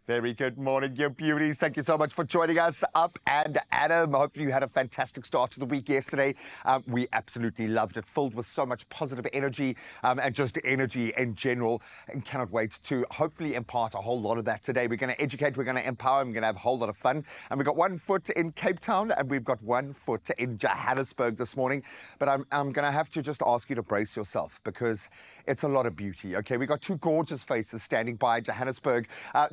Very good morning, you beauties. Thank you so much for joining us. Up and Adam. Hopefully you had a fantastic start to the week yesterday. We absolutely loved it, filled with so much positive energy and just energy in general. And cannot wait to hopefully impart a whole lot of that today. We're going to educate, we're going to empower, we're going to have a whole lot of fun. And we've got 1 foot in Cape Town and we've got 1 foot in Johannesburg this morning. But I'm going to have to just ask you to brace yourself because it's a lot of beauty. Okay, we've got 2 gorgeous faces standing by Johannesburg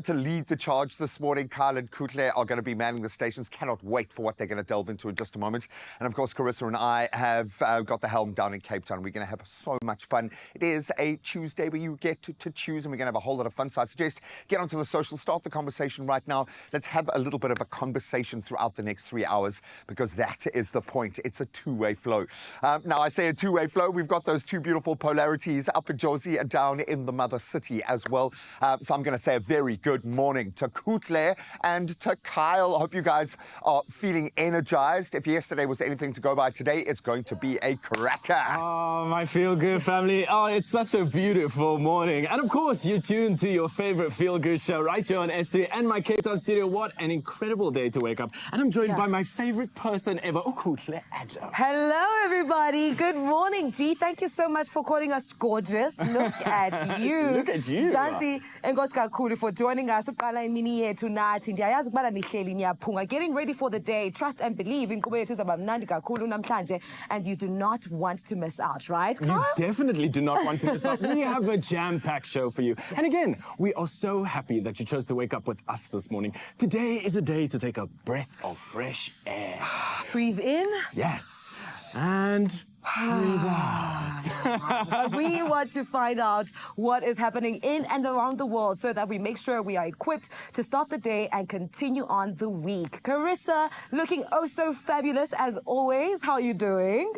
to lead the charge this morning. Kyle and Kutle are going to be manning the stations. Cannot wait for what they're going to delve into in just a moment. And of course, Carissa and I have got the helm down in Cape Town. We're going to have so much fun. It is a Tuesday where you get to choose, and we're going to have a whole lot of fun. So I suggest get onto the social, start the conversation right now. Let's have a little bit of a conversation throughout the next 3 hours because that is the point. It's a two-way flow. Now, I say a two-way flow. We've got those 2 beautiful polarities up in Josie and down in the mother city as well. So I'm going to say a very good morning to Kutle and to Kyle. I hope you guys are feeling energized. If yesterday was anything to go by, today it's going to be a cracker. Oh, my feel-good family. Oh, it's such a beautiful morning. And of course, you're tuned to your favorite feel-good show right here on S3 and my Cape Town studio. What an incredible day to wake up. And I'm joined by my favorite person ever, Kutle Adam. Hello, everybody. Good morning, G. Thank you so much for calling us gorgeous. Look at you. Look at you. Zanti, enkosi kakhulu for joining us. Uqala imini yethu nathi. Ndiyayazi ukubana nihleli niyaphunga. Getting ready for the day. Trust and believe. Inkqubo yethu izaba mnandi kakhulu namhlanje. And you do not want to miss out, right, Carl? You definitely do not want to miss out. We have a jam-packed show for you. Yes. And again, we are so happy that you chose to wake up with us this morning. Today is a day to take a breath of fresh air. Breathe in. Yes. And breathe out. We want to find out what is happening in and around the world so that we make sure we are equipped to start the day and continue on the week. Carissa, looking oh so fabulous as always. How are you doing?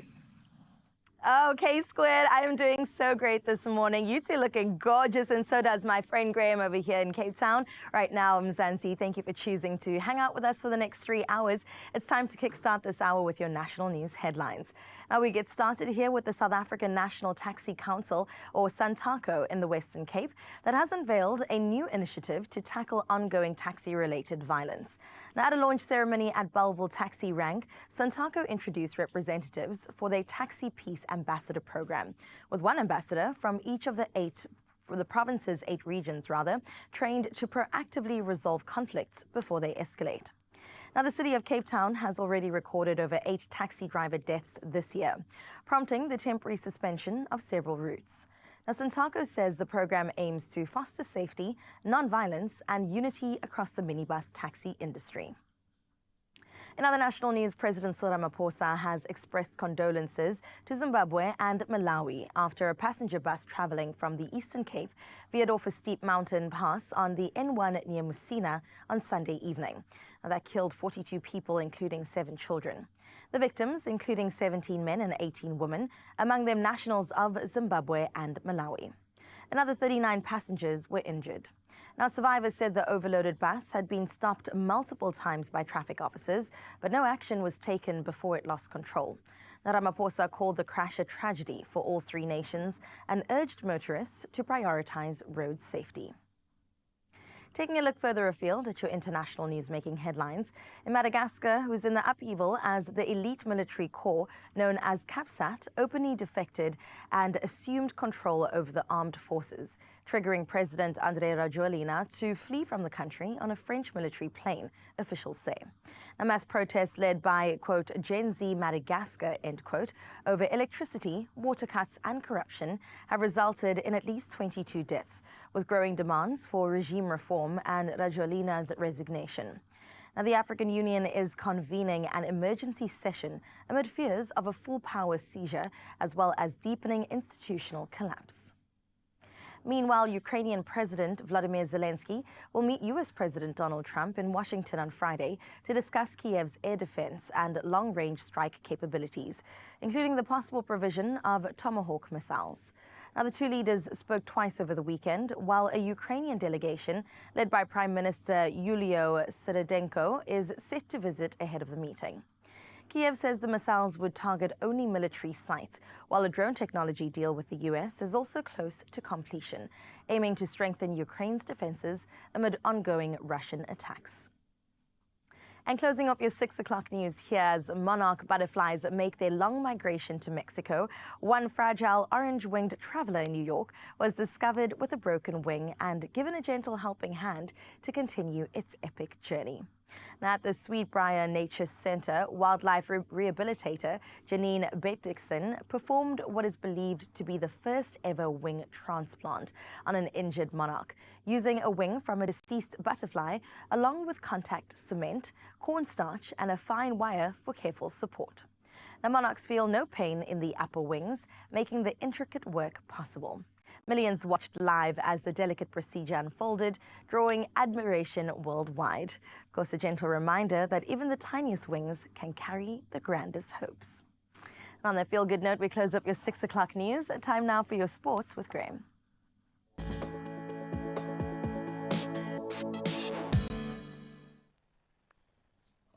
Okay, Squid, I am doing so great this morning. You two looking gorgeous, and so does my friend Graham over here in Cape Town. Right now, Mzansi, thank you for choosing to hang out with us for the next 3 hours. It's time to kickstart this hour with your national news headlines. Now, we get started here with the South African National Taxi Council, or SANTACO, in the Western Cape, that has unveiled a new initiative to tackle ongoing taxi-related violence. Now, at a launch ceremony at Belleville Taxi Rank, SANTACO introduced representatives for their Taxi Peace Ambassador program, with one ambassador from each of the province's 8 regions, trained to proactively resolve conflicts before they escalate. Now, the city of Cape Town has already recorded over 8 taxi driver deaths this year, prompting the temporary suspension of several routes. Now, SANTACO says the program aims to foster safety, non-violence, and unity across the minibus taxi industry. In other national news, President Cyril Ramaphosa has expressed condolences to Zimbabwe and Malawi after a passenger bus traveling from the Eastern Cape veered off a steep mountain pass on the N1 near Musina on Sunday evening. Now, that killed 42 people, including 7 children. The victims, including 17 men and 18 women, among them nationals of Zimbabwe and Malawi. Another 39 passengers were injured. Now, survivors said the overloaded bus had been stopped multiple times by traffic officers, but no action was taken before it lost control. Now, Ramaphosa called the crash a tragedy for all 3 nations and urged motorists to prioritize road safety. Taking a look further afield at your international news-making headlines, in Madagascar, who's in the upheaval as the elite military corps known as CAPSAT openly defected and assumed control over the armed forces, triggering President André Rajoelina to flee from the country on a French military plane, officials say. A mass protest led by, quote, Gen Z Madagascar, end quote, over electricity, water cuts and corruption have resulted in at least 22 deaths, with growing demands for regime reform and Rajoelina's resignation. Now, the African Union is convening an emergency session amid fears of a full power seizure as well as deepening institutional collapse. Meanwhile, Ukrainian President Vladimir Zelensky will meet U.S. President Donald Trump in Washington on Friday to discuss Kiev's air defense and long-range strike capabilities, including the possible provision of Tomahawk missiles. Now, the 2 leaders spoke twice over the weekend, while a Ukrainian delegation led by Prime Minister Yuliyo Seredenko is set to visit ahead of the meeting. Kiev says the missiles would target only military sites, while a drone technology deal with the U.S. is also close to completion, aiming to strengthen Ukraine's defenses amid ongoing Russian attacks. And closing off your 6 o'clock news here, as monarch butterflies make their long migration to Mexico, one fragile orange-winged traveler in New York was discovered with a broken wing and given a gentle helping hand to continue its epic journey. Now, at the Sweetbriar Nature Center, wildlife rehabilitator Janine Bedrickson performed what is believed to be the first ever wing transplant on an injured monarch, using a wing from a deceased butterfly along with contact cement, cornstarch and a fine wire for careful support. Now, monarchs feel no pain in the upper wings, making the intricate work possible. Millions watched live as the delicate procedure unfolded, drawing admiration worldwide. Of course, a gentle reminder that even the tiniest wings can carry the grandest hopes. And on that feel-good note, we close up your 6 o'clock news. Time now for your sports with Graham.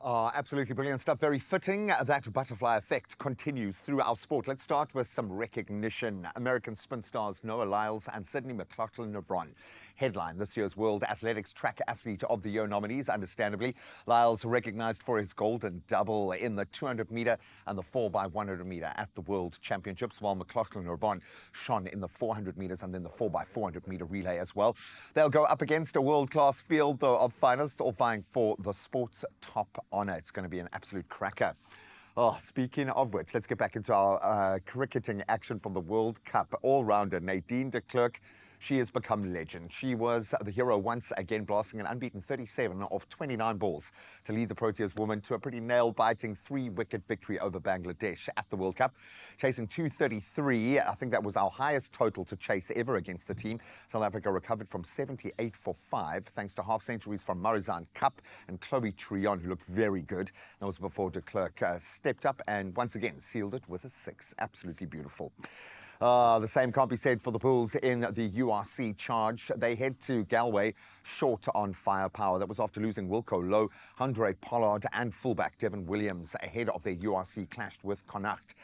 Oh, absolutely brilliant stuff. Very fitting. That butterfly effect continues through our sport. Let's start with some recognition. American sprint stars Noah Lyles and Sydney McLaughlin-Nevron headline this year's World Athletics Track Athlete of the Year nominees, understandably. Lyles recognized for his golden double in the 200-meter and the 4x100 meter at the World Championships, while McLaughlin-Nevron shone in the 400 meters and then the 4x400 meter relay as well. They'll go up against a world-class field of finalists, all vying for the sport's top honor. It's going to be an absolute cracker. Oh, speaking of which, let's get back into our cricketing action from the World Cup. All-rounder Nadine de Klerk, she has become legend. She was the hero once again, blasting an unbeaten 37 off 29 balls to lead the Proteas women to a pretty nail-biting 3-wicket victory over Bangladesh at the World Cup. Chasing 233, I think that was our highest total to chase ever against the team. South Africa recovered from 78 for 5, thanks to half-centuries from Marizanne Kapp and Chloe Trion, who looked very good. That was before de Klerk stepped up and once again sealed it with a 6. Absolutely beautiful. The same can't be said for the Bulls in the URC charge. They head to Galway short on firepower. That was after losing Wilco Lowe, Andre Pollard and fullback Devin Williams ahead of their URC clash with Connacht.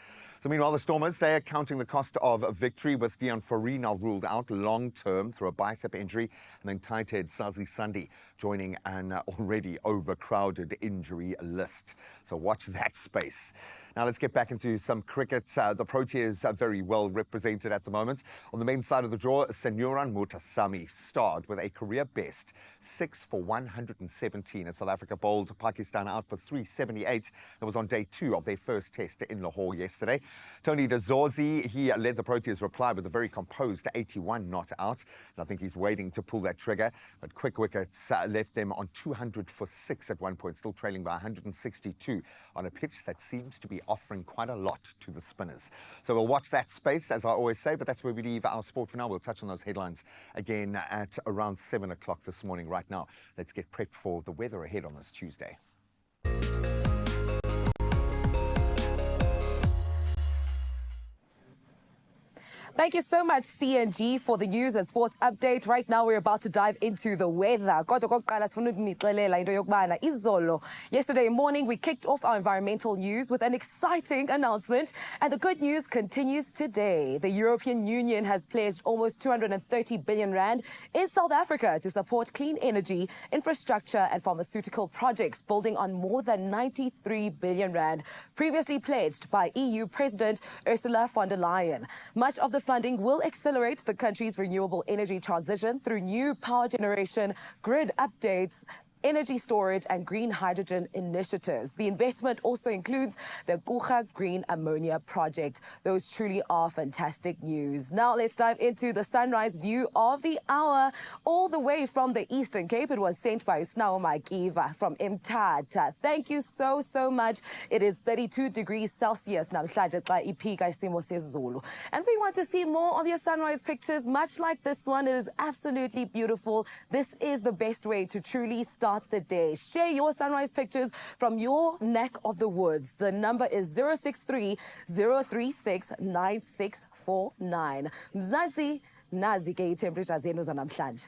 So meanwhile, the Stormers, they are counting the cost of a victory with Dion Fourie now ruled out long-term through a bicep injury, and then tight head Sazi Sunday joining an already overcrowded injury list. So watch that space. Now let's get back into some cricket. The Proteas are very well represented at the moment. On the men's side of the draw, Senyoran Mutasamy starred with a career best 6 for 117 as South Africa bowled Pakistan out for 378. That was on day 2 of their first test in Lahore yesterday. Tony de Zorzi, he led the Proteas reply with a very composed 81 not out. And I think he's waiting to pull that trigger. But quick wickets left them on 200 for 6 at one point, still trailing by 162 on a pitch that seems to be offering quite a lot to the spinners. So we'll watch that space, as I always say, but that's where we leave our sport for now. We'll touch on those headlines again at around 7 o'clock this morning. Right now, let's get prepped for the weather ahead on this Tuesday. Thank you so much, CNG, for the news and sports update. Right now, we're about to dive into the weather. Yesterday morning, we kicked off our environmental news with an exciting announcement, and the good news continues today. The European Union has pledged almost 230 billion rand in South Africa to support clean energy, infrastructure, and pharmaceutical projects, building on more than 93 billion rand previously pledged by EU President Ursula von der Leyen. Much of the funding will accelerate the country's renewable energy transition through new power generation, grid updates, energy storage and green hydrogen initiatives. The investment also includes the Guga Green Ammonia project. Those truly are fantastic news. Now let's dive into the sunrise view of the hour. All the way from the Eastern Cape, it was sent by Usnawo Makiva from Mthatha. Thank you so much. It is 32 degrees Celsius namhlanje xa iphika isimo sezulu. And we want to see more of your sunrise pictures, much like this one. It is absolutely beautiful. This is the best way to truly start the day. Share your sunrise pictures from your neck of the woods. The number is 063 036 9649. Mzansi, nazi ke temperature zenu zanamhlanje.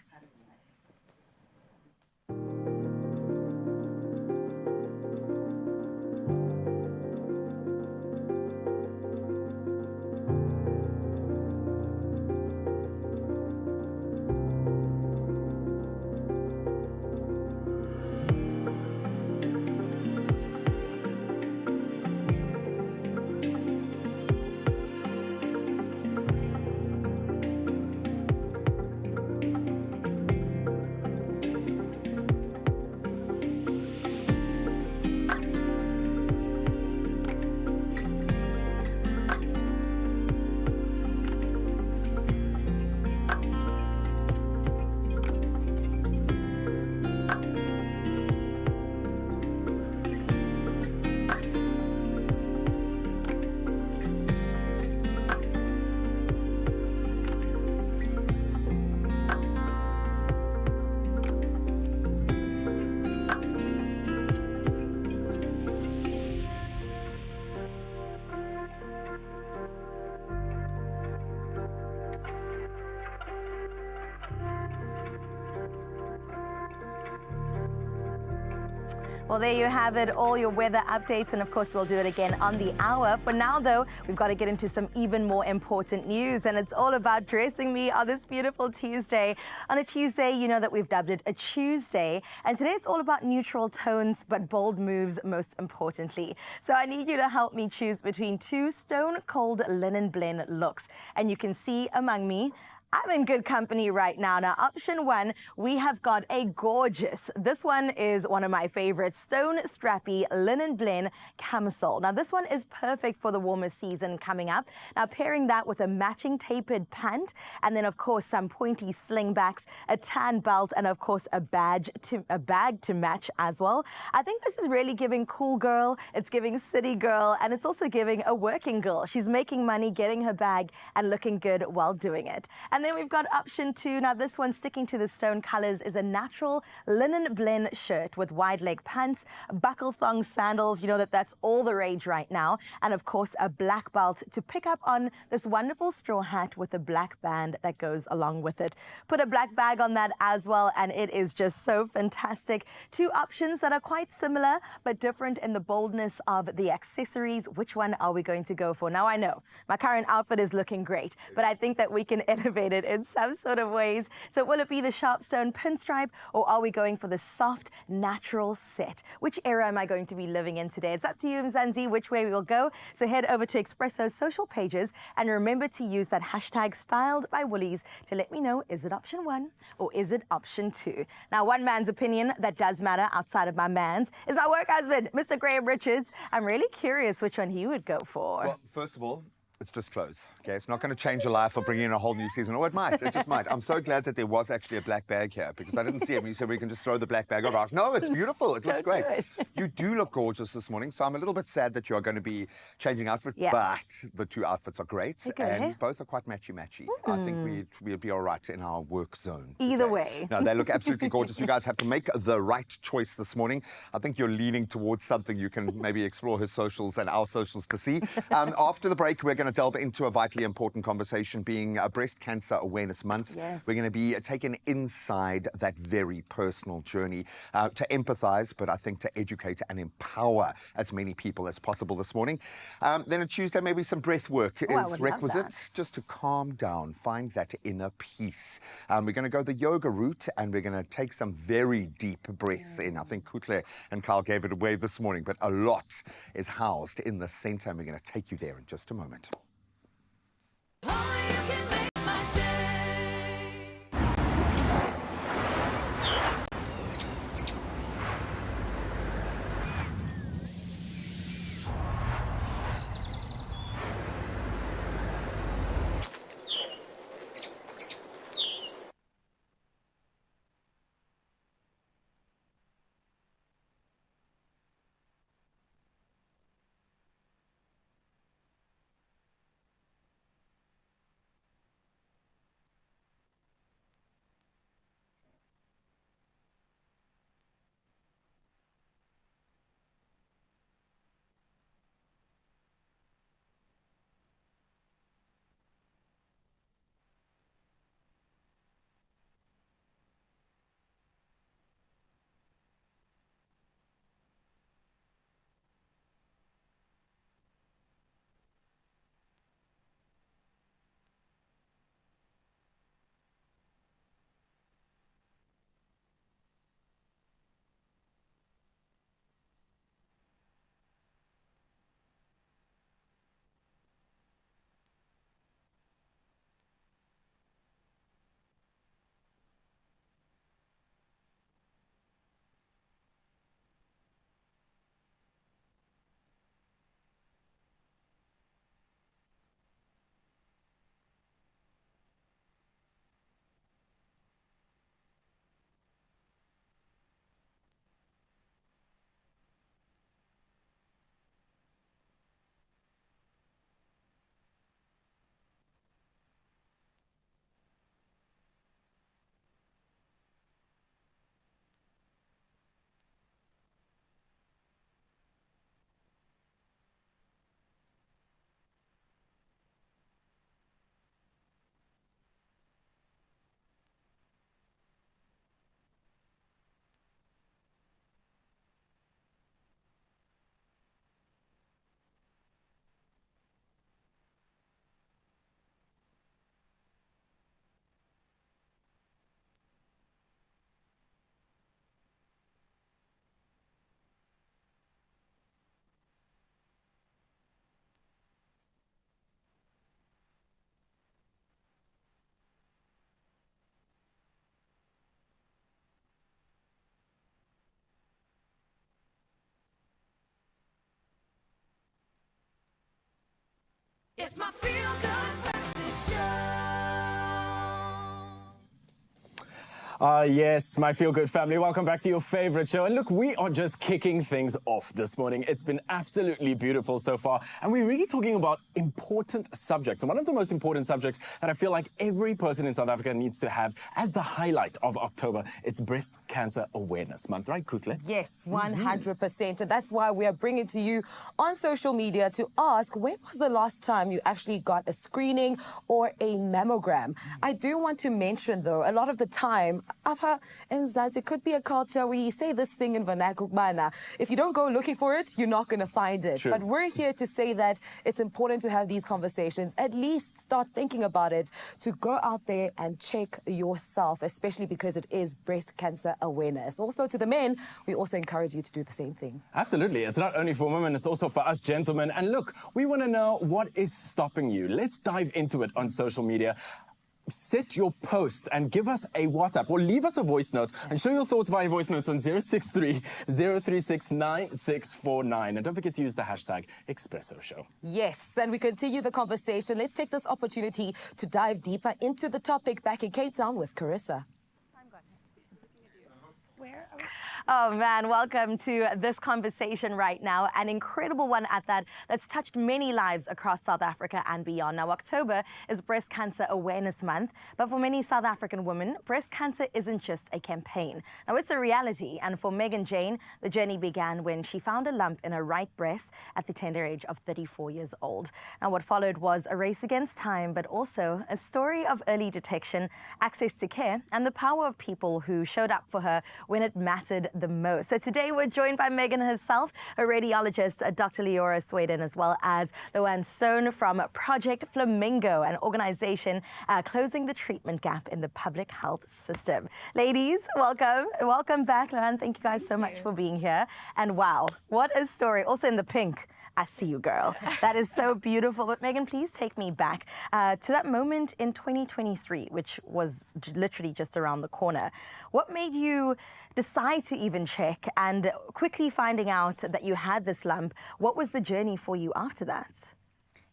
Well, there you have it, all your weather updates, and of course we'll do it again on the hour. For now, though, we've got to get into some even more important news, and it's all about dressing me on this beautiful Tuesday. On a Tuesday, you know that we've dubbed it a Tuesday, and today it's all about neutral tones, but bold moves most importantly. So I need you to help me choose between two stone-cold linen blend looks, and you can see among me, I'm in good company right now. Now, option one, we have got a gorgeous, this one is one of my favorites, stone strappy linen blend camisole. Now, this one is perfect for the warmer season coming up. Now, pairing that with a matching tapered pant, and then, of course, some pointy slingbacks, a tan belt, and, of course, a bag to match as well. I think this is really giving cool girl, it's giving city girl, and it's also giving a working girl. She's making money, getting her bag, and looking good while doing it. And then we've got option two. Now, this one, sticking to the stone colors, is a natural linen blend shirt with wide leg pants, buckle thong sandals. You know that's all the rage right now. And of course, a black belt to pick up on this wonderful straw hat with a black band that goes along with it. Put a black bag on that as well, and it is just so fantastic. Two options that are quite similar, but different in the boldness of the accessories. Which one are we going to go for? Now, I know my current outfit is looking great, but I think that we can innovate it in some sort of ways. So will it be the sharp stone pinstripe, or are we going for the soft, natural set? Which era am I going to be living in today? It's up to you, Mzansi, which way we will go. So head over to Expresso's social pages and remember to use that hashtag Styled by Woolies to let me know, is it option one or is it option two? Now, one man's opinion that does matter outside of my man's is my work husband, Mr. Graham Richards. I'm really curious which one he would go for. Well, first of all, it's just clothes, okay? It's not going to change your life or bring in a whole new season. Or it might. It just might. I'm so glad that there was actually a black bag here because I didn't see it. You said we can just throw the black bag over. No, it's beautiful. It looks great. You do look gorgeous this morning, so I'm a little bit sad that you're going to be changing outfit, but the two outfits are great and both are quite matchy-matchy. I think we'd be all right in our work zone today. Either way. No, they look absolutely gorgeous. You guys have to make the right choice this morning. I think you're leaning towards something you can maybe explore his socials and our socials to see. After the break, we're going to delve into a vitally important conversation, being Breast Cancer Awareness Month. Yes. We're going to be taken inside that very personal journey to empathize, but I think to educate and empower as many people as possible this morning. Then on Tuesday, maybe some breath work is requisite just to calm down, find that inner peace. We're going to go the yoga route and we're going to take some very deep breaths in. I think Kutle and Carl gave it away this morning, but a lot is housed in the center and we're going to take you there in just a moment. It's my feel-good breakfast show. Yes, my feel-good family. Welcome back to your favorite show. And look, we are just kicking things off this morning. It's been absolutely beautiful so far. And we're really talking about important subjects. And one of the most important subjects that I feel like every person in South Africa needs to have as the highlight of October, it's Breast Cancer Awareness Month. Right, Kutle? Yes, 100%. And that's why we are bringing to you on social media to ask, when was the last time you actually got a screening or a mammogram? I do want to mention, though, a lot of the time, Apha Mzansi, it could be a culture where you say this thing in vernacular. If you don't go looking for it, you're not going to find it. True. But we're here to say that it's important to have these conversations, at least start thinking about it, to go out there and check yourself, especially because it is Breast Cancer Awareness. Also, to the men, we also encourage you to do the same thing. Absolutely. It's not only for women, it's also for us gentlemen. And look, we want to know what is stopping you. Let's dive into it on social media. Set your post and give us a WhatsApp or leave us a voice note and show your thoughts via voice notes on 063-036-9649. And don't forget to use the hashtag Expresso Show. Yes, and we continue the conversation. Let's take this opportunity to dive deeper into the topic back in Cape Town with Carissa. Oh man, welcome to this conversation right now. An incredible one at that, that's touched many lives across South Africa and beyond. Now, October is Breast Cancer Awareness Month, but for many South African women, breast cancer isn't just a campaign. Now, it's a reality, and for Megan Jane, the journey began when she found a lump in her right breast at the tender age of 34 years old. Now, what followed was a race against time, but also a story of early detection, access to care, and the power of people who showed up for her when it mattered the most. So today we're joined by Megan herself, a radiologist, Dr. Leora Sweden, as well as Loanne Sohn from Project Flamingo, an organization closing the treatment gap in the public health system. Ladies, welcome. Welcome back, Loanne. Thank you guys so much for being here. And wow, what a story. Also in the pink. I see you, girl. That is so beautiful. But Megan, please take me back to that moment in 2023, which was literally just around the corner. What made you decide to even check, and quickly finding out that you had this lump? What was the journey for you after that?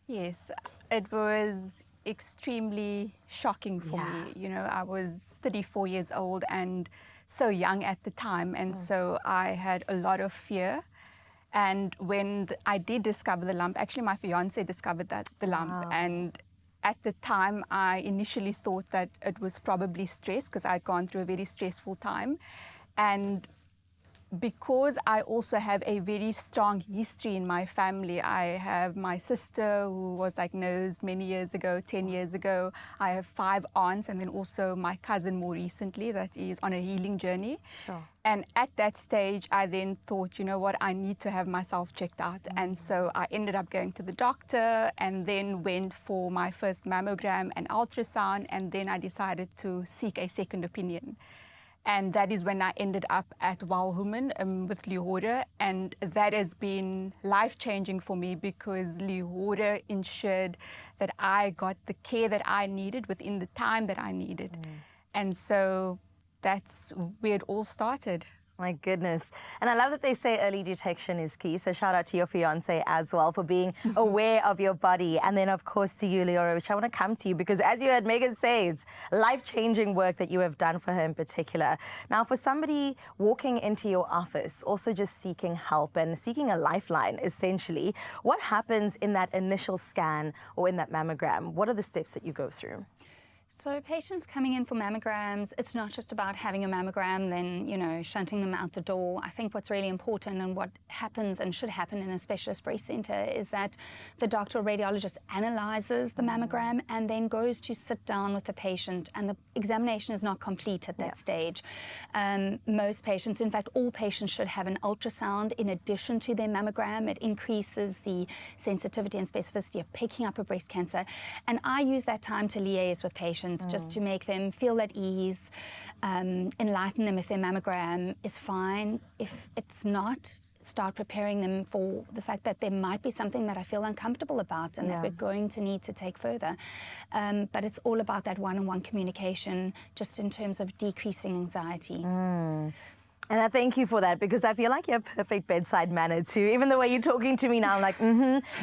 Yes, it was extremely shocking for me. You know, I was 34 years old and so young at the time, and so I had a lot of fear. And when I did discover the lump, actually my fiance discovered the lump. And at the time, I initially thought that it was probably stress because I'd gone through a very stressful time. And because I also have a very strong history in my family, I have my sister who was diagnosed many years ago, 10 years ago. I have 5 aunts, and then also my cousin more recently that is on a healing journey. Sure. And at that stage, I then thought, you know what, I need to have myself checked out. And so I ended up going to the doctor and then went for my first mammogram and ultrasound, and then I decided to seek a second opinion. And that is when I ended up at Walhuman with Leora, and that has been life-changing for me because Leora ensured that I got the care that I needed within the time that I needed. And so that's where it all started. My goodness. And I love that they say early detection is key. So shout out to your fiance as well for being aware of your body. And then, of course, to you, Leora, which I want to come to you because, as you heard Megan say, it's life-changing work that you have done for her in particular. Now, for somebody walking into your office, also just seeking help and seeking a lifeline, essentially, what happens in that initial scan or in that mammogram? What are the steps that you go through? So patients coming in for mammograms, it's not just about having a mammogram, then, you know, shunting them out the door. I think what's really important and what happens and should happen in a specialist breast center is that the doctor or radiologist analyzes the mammogram and then goes to sit down with the patient, and the examination is not complete at that stage. Most patients, in fact, all patients should have an ultrasound in addition to their mammogram. It increases the sensitivity and specificity of picking up a breast cancer. And I use that time to liaise with patients just to make them feel at ease, enlighten them if their mammogram is fine. If it's not, start preparing them for the fact that there might be something that I feel uncomfortable about and that we're going to need to take further. But it's all about that one-on-one communication just in terms of decreasing anxiety. And I thank you for that, because I feel like you have perfect bedside manner too. Even the way you're talking to me now, I'm like,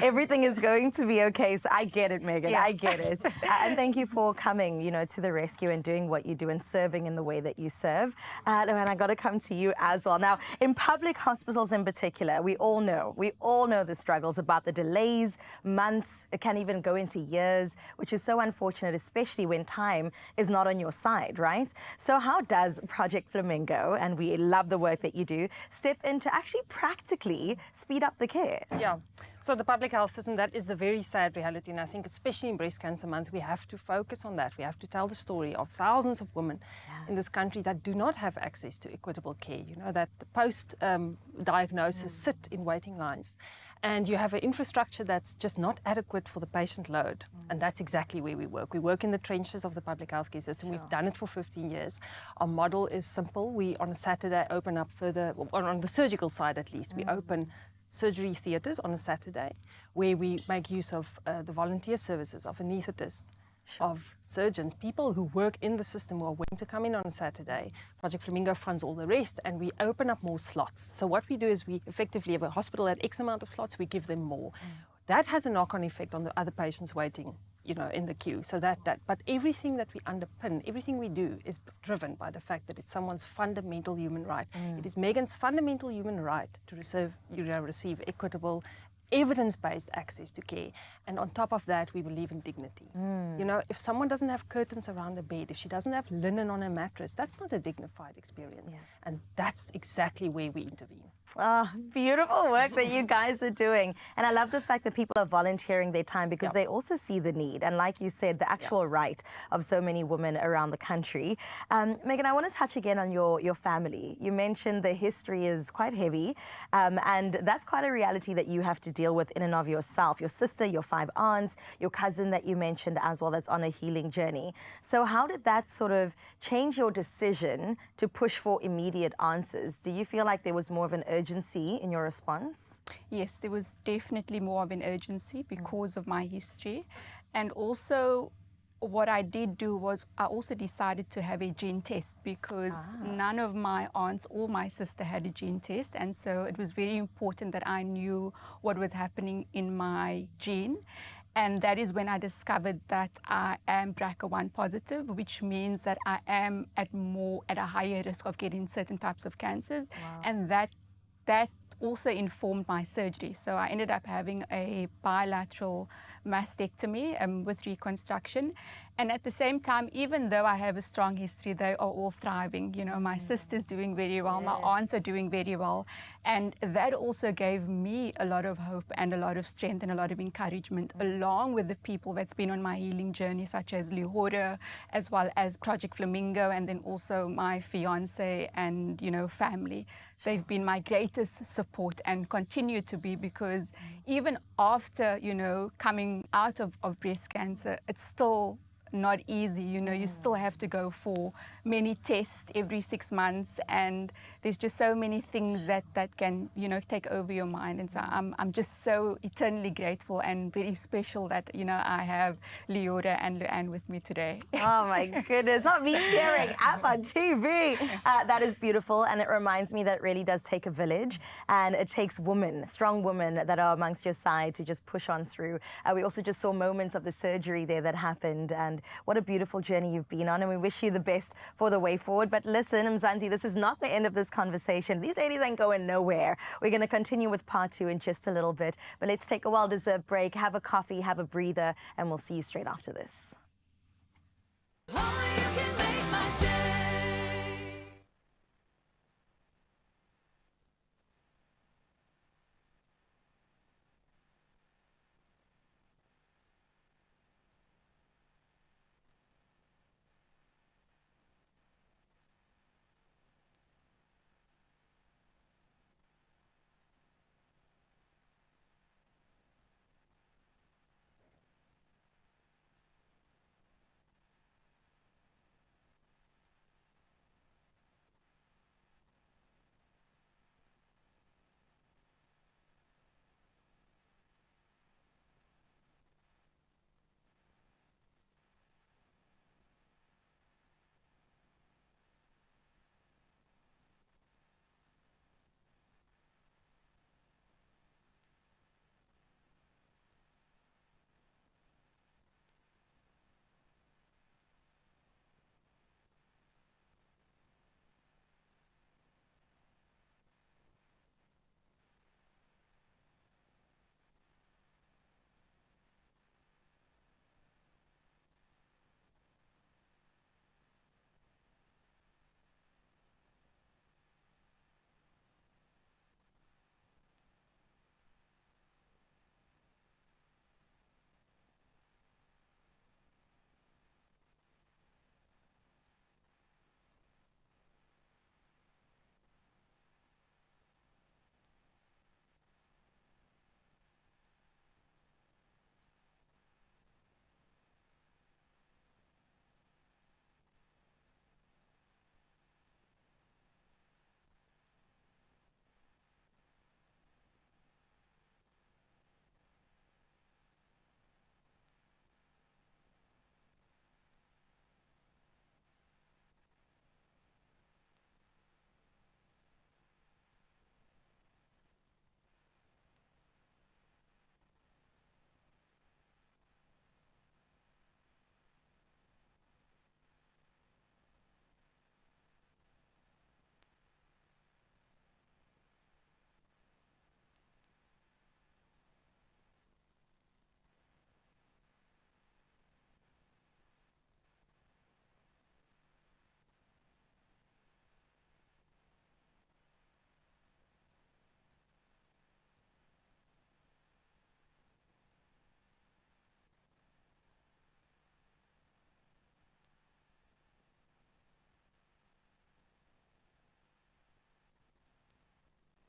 everything is going to be okay. So I get it, Megan. Yeah. I get it. And thank you for coming, to the rescue and doing what you do and serving in the way that you serve. And I got to come to you as well. Now, in public hospitals in particular, we all know the struggles about the delays, months. It can even go into years, which is so unfortunate, especially when time is not on your side, right? So how does Project Flamingo, and we love the work that you do, step in to actually practically speed up the care? Yeah, so the public health system, that is the very sad reality. And I think especially in Breast Cancer Month, we have to focus on that. We have to tell the story of thousands of women in this country that do not have access to equitable care, that the post-diagnosis sit in waiting lines. And you have an infrastructure that's just not adequate for the patient load. And that's exactly where we work. We work in the trenches of the public healthcare system. We've done it for 15 years. Our model is simple. We, on a Saturday, open up further, on the surgical side at least, we open surgery theatres on a Saturday, where we make use of the volunteer services of anaesthetists, of surgeons, people who work in the system who are willing to come in on a Saturday. Project Flamingo funds all the rest, and we open up more slots. So what we do is we effectively have a hospital at X amount of slots, we give them more. That has a knock-on effect on the other patients waiting, in the queue. So but everything that we underpin, everything we do is driven by the fact that it's someone's fundamental human right. It is Megan's fundamental human right to receive equitable, evidence-based access to care. And on top of that, we believe in dignity. If someone doesn't have curtains around the bed, if she doesn't have linen on her mattress, that's not a dignified experience. And that's exactly where we intervene. Oh, beautiful work that you guys are doing. And I love the fact that people are volunteering their time, because they also see the need. And like you said, the actual right of so many women around the country. Megan, I want to touch again on your family. You mentioned the history is quite heavy. And that's quite a reality that you have to deal with in and of yourself. Your sister, your 5 aunts, your cousin that you mentioned as well, that's on a healing journey. So how did that sort of change your decision to push for immediate answers? Do you feel like there was more of an urgency in your response? Yes, there was definitely more of an urgency because of my history. And also, what I did do was I also decided to have a gene test, because none of my aunts or my sister had a gene test. And so it was very important that I knew what was happening in my gene. And that is when I discovered that I am BRCA1 positive, which means that I am at a higher risk of getting certain types of cancers. And that also informed my surgery. So I ended up having a bilateral mastectomy with reconstruction. And at the same time, even though I have a strong history, they are all thriving. My sister's doing very well, my aunts are doing very well. And that also gave me a lot of hope and a lot of strength and a lot of encouragement, along with the people that's been on my healing journey, such as Lihora, as well as Project Flamingo, and then also my fiance and, family. They've been my greatest support and continue to be, because even after, coming out of breast cancer, it's still not easy. You still have to go for many tests every 6 months, and there's just so many things that can, take over your mind. And so I'm just so eternally grateful and very special that, I have Leota and Luann with me today. Oh my goodness, not me tearing up on TV. That is beautiful, and it reminds me that it really does take a village, and it takes women, strong women that are amongst your side to just push on through. We also just saw moments of the surgery there that happened, and what a beautiful journey you've been on, and we wish you the best for the way forward. But listen, Mzansi, this is not the end of this conversation. These ladies ain't going nowhere. We're going to continue with part 2 in just a little bit, but let's take a well-deserved break, have a coffee, have a breather, and we'll see you straight after this. Only you can make my day.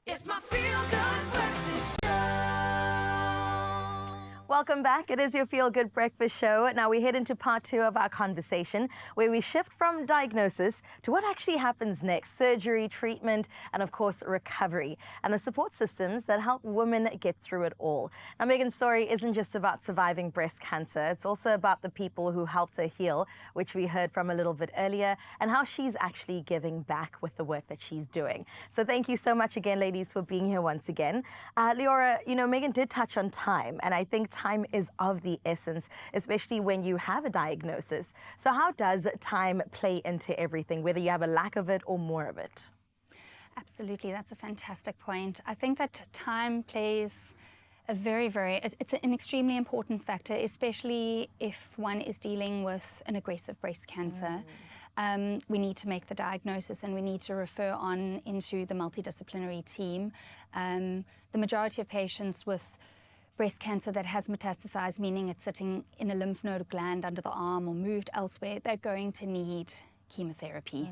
It's my Feel Good Breakfast Show. Welcome back. It is your Feel Good Breakfast Show. Now we head into part 2 of our conversation, where we shift from diagnosis to what actually happens next: surgery, treatment, and of course, recovery, and the support systems that help women get through it all. Now, Megan's story isn't just about surviving breast cancer. It's also about the people who helped her heal, which we heard from a little bit earlier, and how she's actually giving back with the work that she's doing. So thank you so much again, ladies, for being here once again. Leora, you know, Megan did touch on time, and I think time is of the essence, especially when you have a diagnosis. So how does time play into everything, whether you have a lack of it or more of it? Absolutely, that's a fantastic point. I think that time plays a it's an extremely important factor, especially if one is dealing with an aggressive breast cancer. We need to make the diagnosis and we need to refer on into the multidisciplinary team. The majority of patients with breast cancer that has metastasized, meaning it's sitting in a lymph node gland under the arm or moved elsewhere, they're going to need chemotherapy.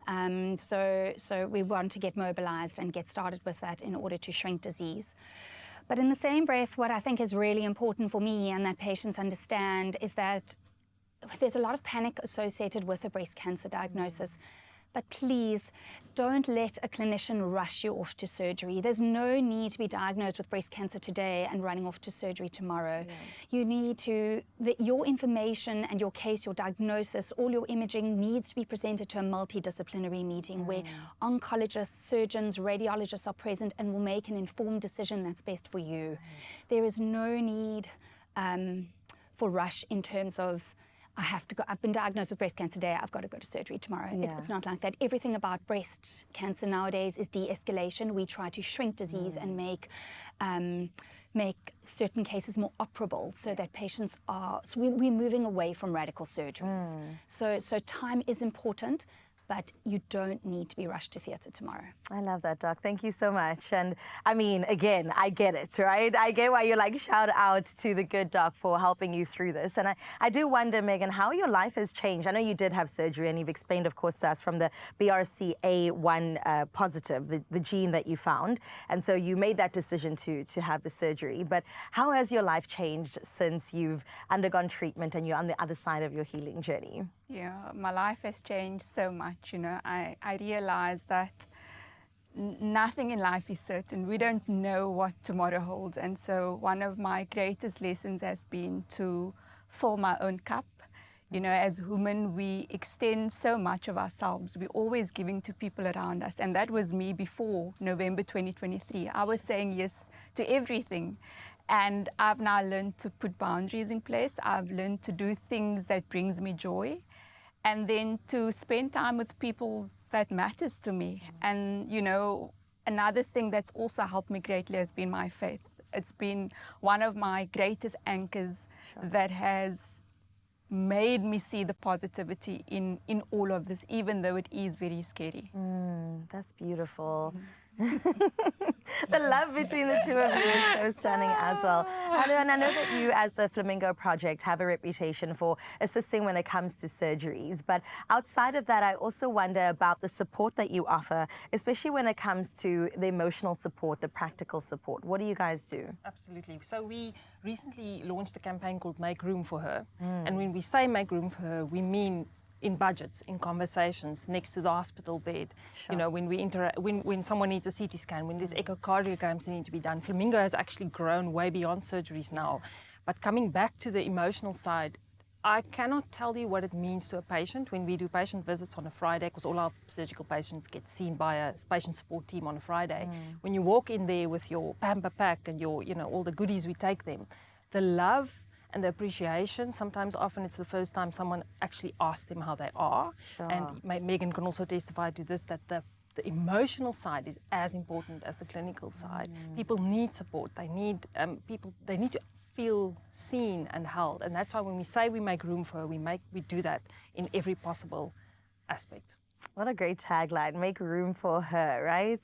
So we want to get mobilized and get started with that in order to shrink disease. But in the same breath, what I think is really important for me and that patients understand is that there's a lot of panic associated with a breast cancer diagnosis. But please don't let a clinician rush you off to surgery. There's no need to be diagnosed with breast cancer today and running off to surgery tomorrow. You need to, your information and your case, your diagnosis, all your imaging needs to be presented to a multidisciplinary meeting where oncologists, surgeons, radiologists are present and will make an informed decision that's best for you. There is no need for rush in terms of, I've been diagnosed with breast cancer today, I've got to go to surgery tomorrow. It's not like that. Everything about breast cancer nowadays is de-escalation. We try to shrink disease and make certain cases more operable so that patients are, so we're moving away from radical surgeries. So time is important, but you don't need to be rushed to theatre tomorrow. I love that, Doc. Thank you so much. And I mean, again, I get it, right? I get why you're like, shout out to the good doc for helping you through this. And I do wonder, Megan, how your life has changed. I know you did have surgery and you've explained, of course, to us from the BRCA1 positive, the gene that you found. And so you made that decision to have the surgery. But how has your life changed since you've undergone treatment and you're on the other side of your healing journey? Yeah, my life has changed so much, you know. I realized that nothing in life is certain. We don't know what tomorrow holds. And so one of my greatest lessons has been to fill my own cup. You know, as women, we extend so much of ourselves. We're always giving to people around us. And that was me before November 2023. I was saying yes to everything. And I've now learned to put boundaries in place. I've learned to do things that brings me joy. And then to spend time with people that matters to me. And, you know, another thing that's also helped me greatly has been my faith. It's been one of my greatest anchors that has made me see the positivity in all of this, even though it is very scary. That's beautiful. The love between the two of you is so stunning as well. And I know that you, as the Flamingo Project, have a reputation for assisting when it comes to surgeries. But outside of that, I also wonder about the support that you offer, especially when it comes to the emotional support, the practical support. What do you guys do? Absolutely. So we recently launched a campaign called Make Room for Her. And when we say make room for her, we mean in budgets, in conversations, next to the hospital bed. You know, when we when someone needs a CT scan, when there's echocardiograms that need to be done. Flamingo has actually grown way beyond surgeries now. But coming back to the emotional side, I cannot tell you what it means to a patient when we do patient visits on a Friday, because all our surgical patients get seen by a patient support team on a Friday. When you walk in there with your pamper pack and your, you know, all the goodies we take them, the love and the appreciation, sometimes often it's the first time someone actually asks them how they are. And Megan can also testify to this, that the emotional side is as important as the clinical side. People need support. They need they need to feel seen and held. And that's why when we say we make room for her, we do that in every possible aspect. What a great tagline, make room for her, right?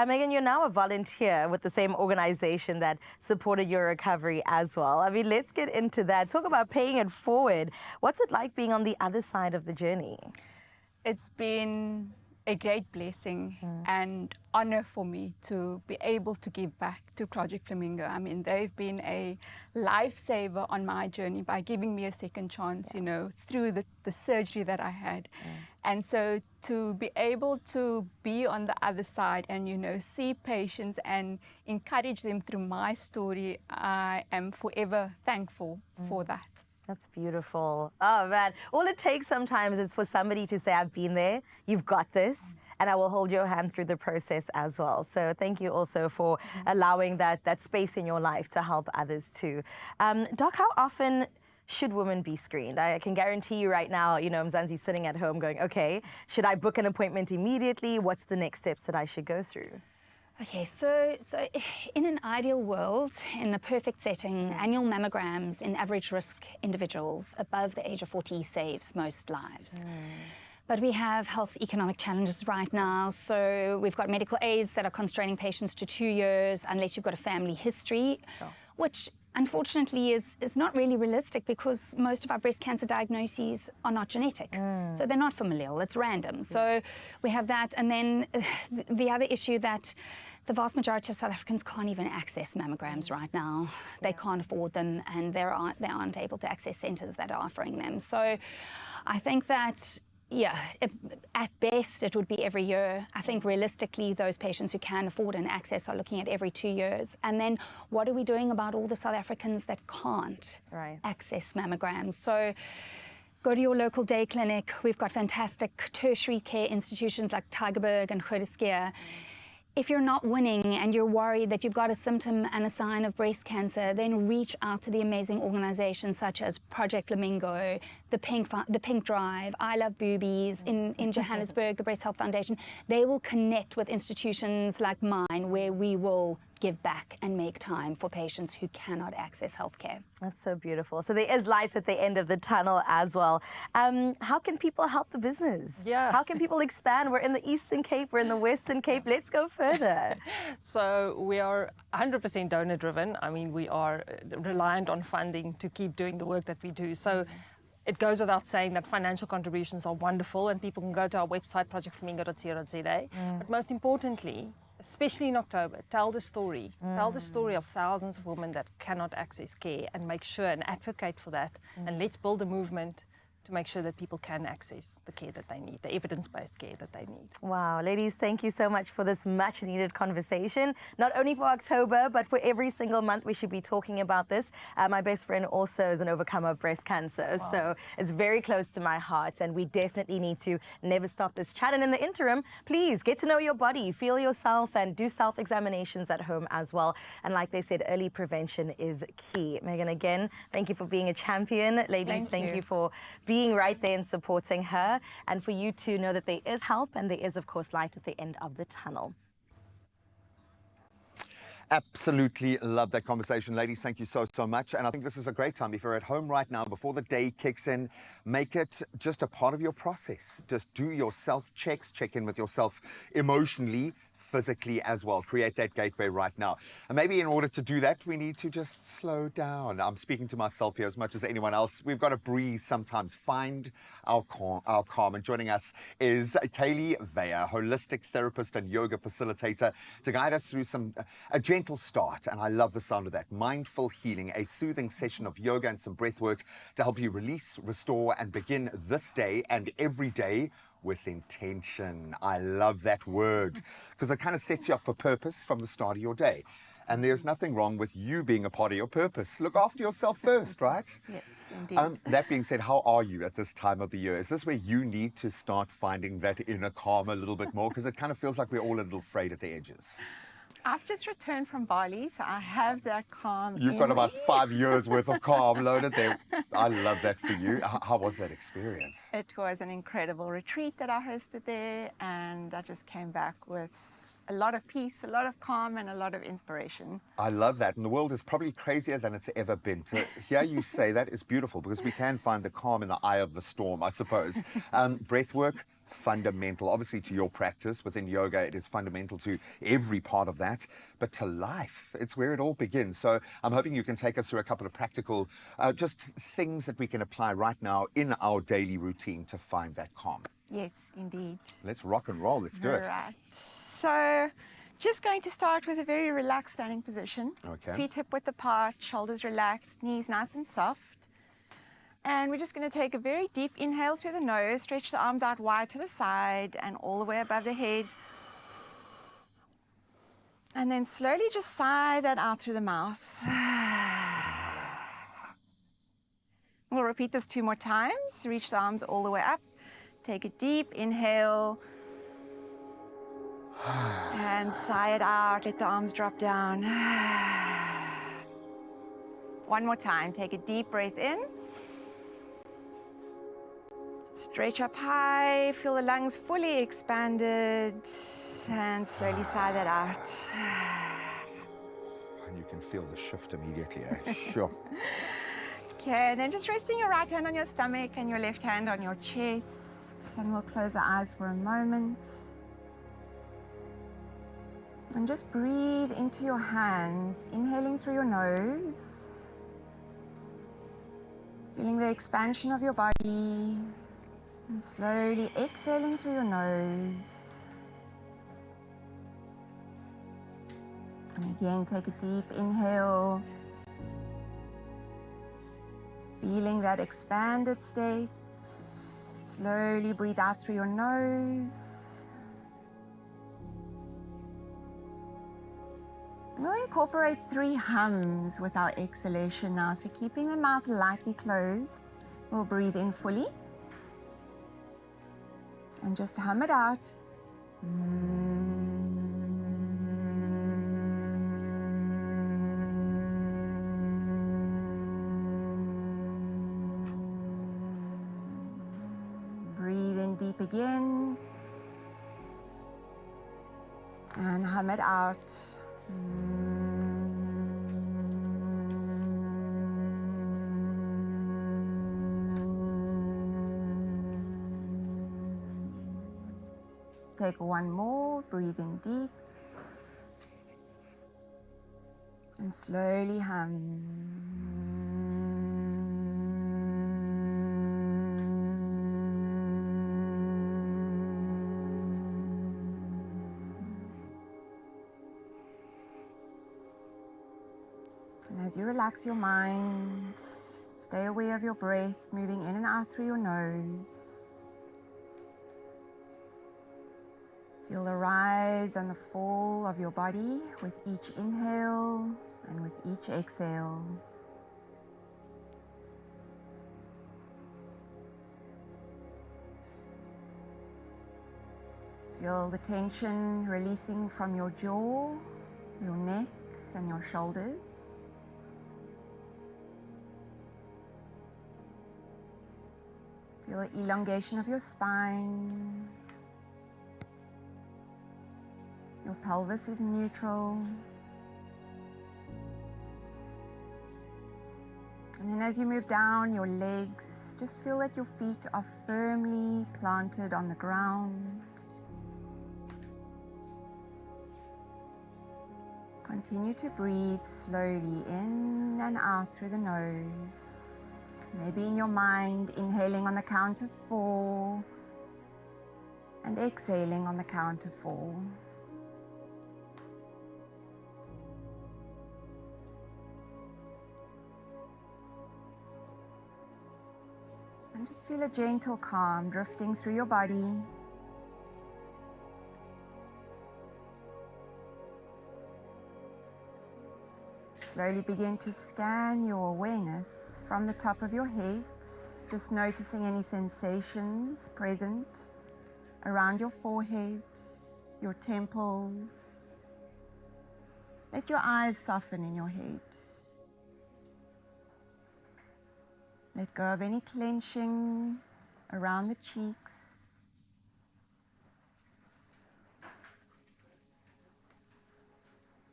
Megan, you're now a volunteer with the same organization that supported your recovery as well. I mean, let's get into that. Talk about paying it forward. What's it like being on the other side of the journey? It's been a great blessing and honor for me to be able to give back to Project Flamingo. I mean, they've been a lifesaver on my journey by giving me a second chance, you know, through the surgery that I had. And so to be able to be on the other side and, you know, see patients and encourage them through my story, I am forever thankful for that. That's beautiful. Oh, man. All it takes sometimes is for somebody to say, I've been there, you've got this, and I will hold your hand through the process as well. So thank you also for allowing that space in your life to help others too. Doc, how often should women be screened? I can guarantee you right now, you know, Mzansi's sitting at home going, okay, should I book an appointment immediately? What's the next steps that I should go through? Okay, so in an ideal world, in a perfect setting, annual mammograms in average risk individuals above the age of 40 saves most lives. But we have health economic challenges right now. So we've got medical aids that are constraining patients to 2 years unless you've got a family history, which unfortunately is not really realistic because most of our breast cancer diagnoses are not genetic. So they're not familial, it's random. So we have that. And then the other issue that the vast majority of South Africans can't even access mammograms right now. They can't afford them, and they aren't able to access centres that are offering them. So I think that, yeah, at best it would be every year. I think realistically those patients who can afford and access are looking at every 2 years. And then what are we doing about all the South Africans that can't access mammograms? So go to your local day clinic. We've got fantastic tertiary care institutions like Tygerberg and Groote. If you're not winning and you're worried that you've got a symptom and a sign of breast cancer, then reach out to the amazing organizations such as Project Flamingo, the Pink Drive, I Love Boobies in Johannesburg, the Breast Health Foundation. They will connect with institutions like mine where we will give back and make time for patients who cannot access healthcare. That's so beautiful. So there is light at the end of the tunnel as well. How can people help the business? Yeah. How can people expand? We're in the Eastern Cape, we're in the Western Cape. Let's go further. So we are 100% donor driven. I mean, we are reliant on funding to keep doing the work that we do. So it goes without saying that financial contributions are wonderful and people can go to our website, projectflamingo.co.za. But most importantly, especially in October, tell the story. Tell the story of thousands of women that cannot access care and make sure and advocate for that. And let's build a movement to make sure that people can access the care that they need, the evidence-based care that they need. Wow, ladies, thank you so much for this much-needed conversation. Not only for October, but for every single month we should be talking about this. My best friend also is an overcomer of breast cancer, so it's very close to my heart, and we definitely need to never stop this chat. And in the interim, please get to know your body, feel yourself, and do self-examinations at home as well. And like they said, early prevention is key. Megan, again, thank you for being a champion. Ladies, thank you for being right there and supporting her, and for you to know that there is help and there is, of course, light at the end of the tunnel. Absolutely love that conversation, ladies. Thank you so much. And I think this is a great time. If you're at home right now, before the day kicks in, make it just a part of your process. Just do your self-checks, check in with yourself emotionally, physically as well. Create that gateway right now. And maybe in order to do that, we need to just slow down. I'm speaking to myself here as much as anyone else. We've got to breathe sometimes, find our calm. And joining us is Kaylee Veyer, holistic therapist and yoga facilitator, to guide us through a gentle start. And I love the sound of that. Mindful healing, a soothing session of yoga and some breath work to help you release, restore, and begin this day and every day with intention. I love that word because it kind of sets you up for purpose from the start of your day. And there's nothing wrong with you being a part of your purpose. Look after yourself first, right? Yes, indeed. That being said, how are you at this time of the year? Is this where you need to start finding that inner calm a little bit more? Because it kind of feels like we're all a little frayed at the edges. I've just returned from Bali, so I have that calm. You've got about 5 years worth of calm loaded there. I love that for you. How was that experience? It was an incredible retreat that I hosted there, and I just came back with a lot of peace, a lot of calm, and a lot of inspiration. I love that. And the world is probably crazier than it's ever been. To hear you say that is beautiful because we can find the calm in the eye of the storm, I suppose. Breath work, fundamental, obviously, to your practice. Within yoga, it is fundamental to every part of that, but to life, it's where it all begins. So I'm hoping you can take us through a couple of practical, just things that we can apply right now in our daily routine to find that calm. Yes, indeed. Let's rock and roll. Let's do it. All right. So just going to start with a very relaxed standing position. Okay. Feet hip width apart, shoulders relaxed, knees nice and soft. And we're just going to take a very deep inhale through the nose, stretch the arms out wide to the side and all the way above the head. And then slowly just sigh that out through the mouth. We'll repeat this 2 more times. Reach the arms all the way up. Take a deep inhale. And sigh it out. Let the arms drop down. 1 more time. Take a deep breath in. Stretch up high. Feel the lungs fully expanded. And slowly sigh that out. And you can feel the shift immediately, eh? Sure. Okay, and then just resting your right hand on your stomach and your left hand on your chest. And we'll close the eyes for a moment. And just breathe into your hands, inhaling through your nose. Feeling the expansion of your body. And slowly exhaling through your nose. And again, take a deep inhale. Feeling that expanded state. Slowly breathe out through your nose. And we'll incorporate 3 hums with our exhalation now. So keeping the mouth lightly closed, we'll breathe in fully. And just hum it out. Breathe in deep again. And hum it out. Take 1 more, breathe in deep. And slowly hum. And as you relax your mind, stay aware of your breath moving in and out through your nose. Feel the rise and the fall of your body with each inhale and with each exhale. Feel the tension releasing from your jaw, your neck, and your shoulders. Feel the elongation of your spine. Your pelvis is neutral. And then as you move down your legs, just feel that your feet are firmly planted on the ground. Continue to breathe slowly in and out through the nose. Maybe in your mind, inhaling on the count of 4 and exhaling on the count of 4. And just feel a gentle calm drifting through your body. Slowly begin to scan your awareness from the top of your head, just noticing any sensations present around your forehead, your temples. Let your eyes soften in your head. Let go of any clenching around the cheeks.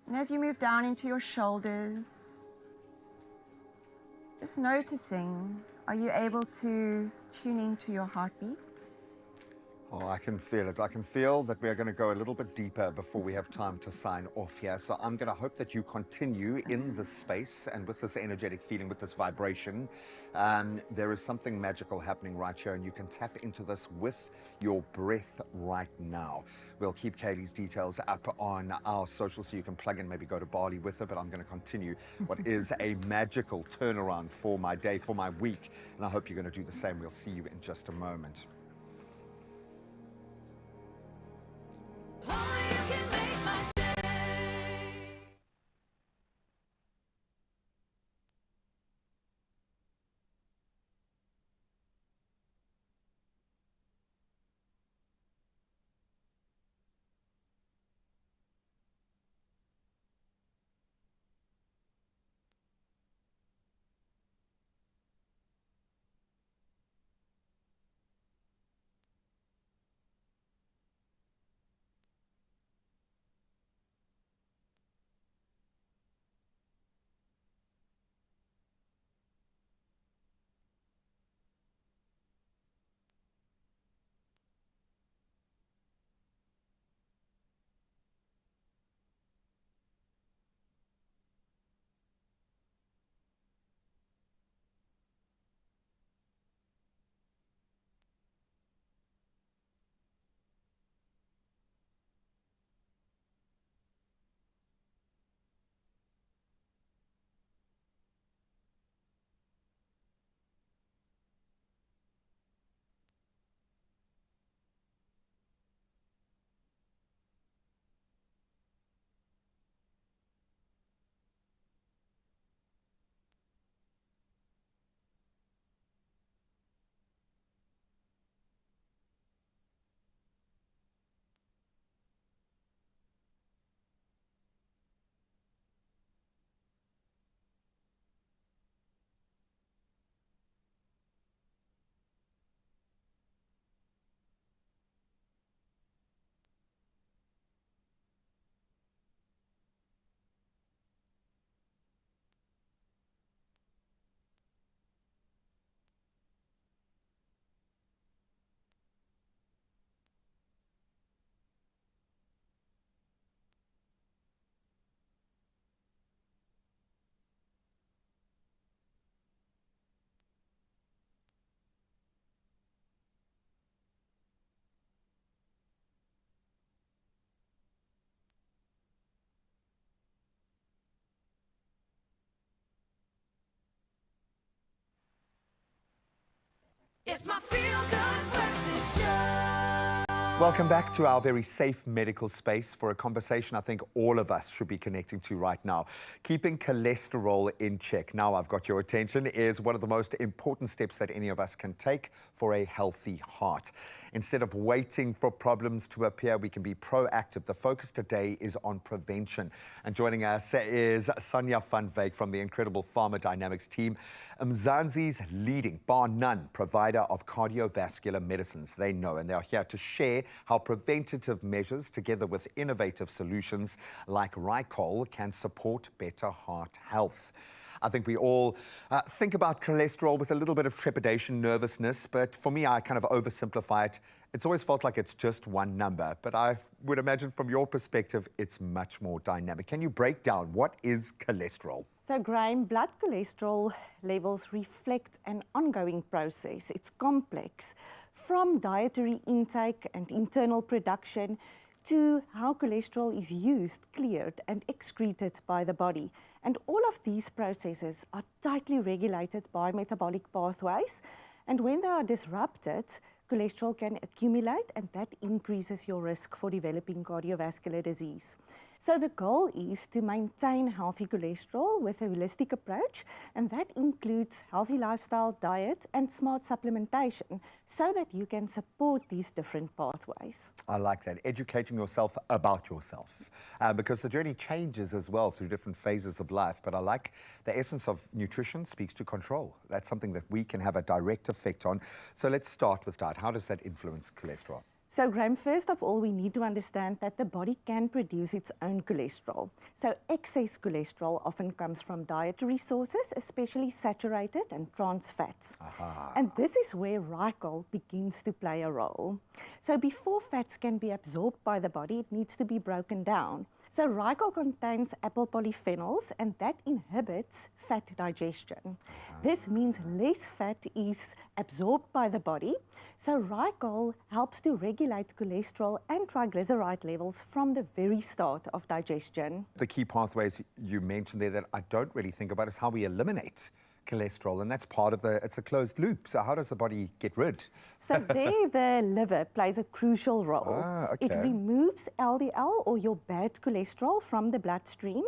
And as you move down into your shoulders, just noticing, are you able to tune into your heartbeat? Oh, I can feel it. I can feel that we're going to go a little bit deeper before we have time to sign off here. So I'm going to hope that you continue in this space and with this energetic feeling, with this vibration. There is something magical happening right here, and you can tap into this with your breath right now. We'll keep Kaylee's details up on our social so you can plug in, maybe go to Bali with her, but I'm going to continue what is a magical turnaround for my day, for my week. And I hope you're going to do the same. We'll see you in just a moment. Only you can make my day. It's my feel good breakfast show. Welcome back to our very safe medical space for a conversation I think all of us should be connecting to right now. Keeping cholesterol in check, now I've got your attention, is one of the most important steps that any of us can take for a healthy heart. Instead of waiting for problems to appear, we can be proactive. The focus today is on prevention. And joining us is Sonia van Wyk from the incredible Pharmacodynamics team, Mzansi's leading, bar none, provider of cardiovascular medicines. They know, and they are here to share how preventative measures, together with innovative solutions like Rycol, can support better heart health. I think we all think about cholesterol with a little bit of trepidation, nervousness, but for me, I kind of oversimplify it. It's always felt like it's just one number, but I would imagine from your perspective, it's much more dynamic. Can you break down what is cholesterol? So, Graham, blood cholesterol levels reflect an ongoing process. It's complex, from dietary intake and internal production to how cholesterol is used, cleared, and excreted by the body. And all of these processes are tightly regulated by metabolic pathways. And when they are disrupted, cholesterol can accumulate, and that increases your risk for developing cardiovascular disease. So the goal is to maintain healthy cholesterol with a holistic approach, and that includes healthy lifestyle, diet, and smart supplementation so that you can support these different pathways. I like that, educating yourself about yourself, because the journey changes as well through different phases of life. But I like the essence of nutrition speaks to control. That's something that we can have a direct effect on. So let's start with diet. How does that influence cholesterol? So, Graham, first of all, we need to understand that the body can produce its own cholesterol. So, excess cholesterol often comes from dietary sources, especially saturated and trans fats. And this is where Ricol begins to play a role. So, before fats can be absorbed by the body, it needs to be broken down. So, Ricol contains apple polyphenols, and that inhibits fat digestion. This means less fat is absorbed by the body. So, Ricol helps to regulate cholesterol and triglyceride levels from the very start of digestion. The key pathways you mentioned there that I don't really think about is how we eliminate cholesterol, and that's part of it's a closed loop. So how does the body get rid? So there the liver plays a crucial role. It removes LDL, or your bad cholesterol, from the bloodstream.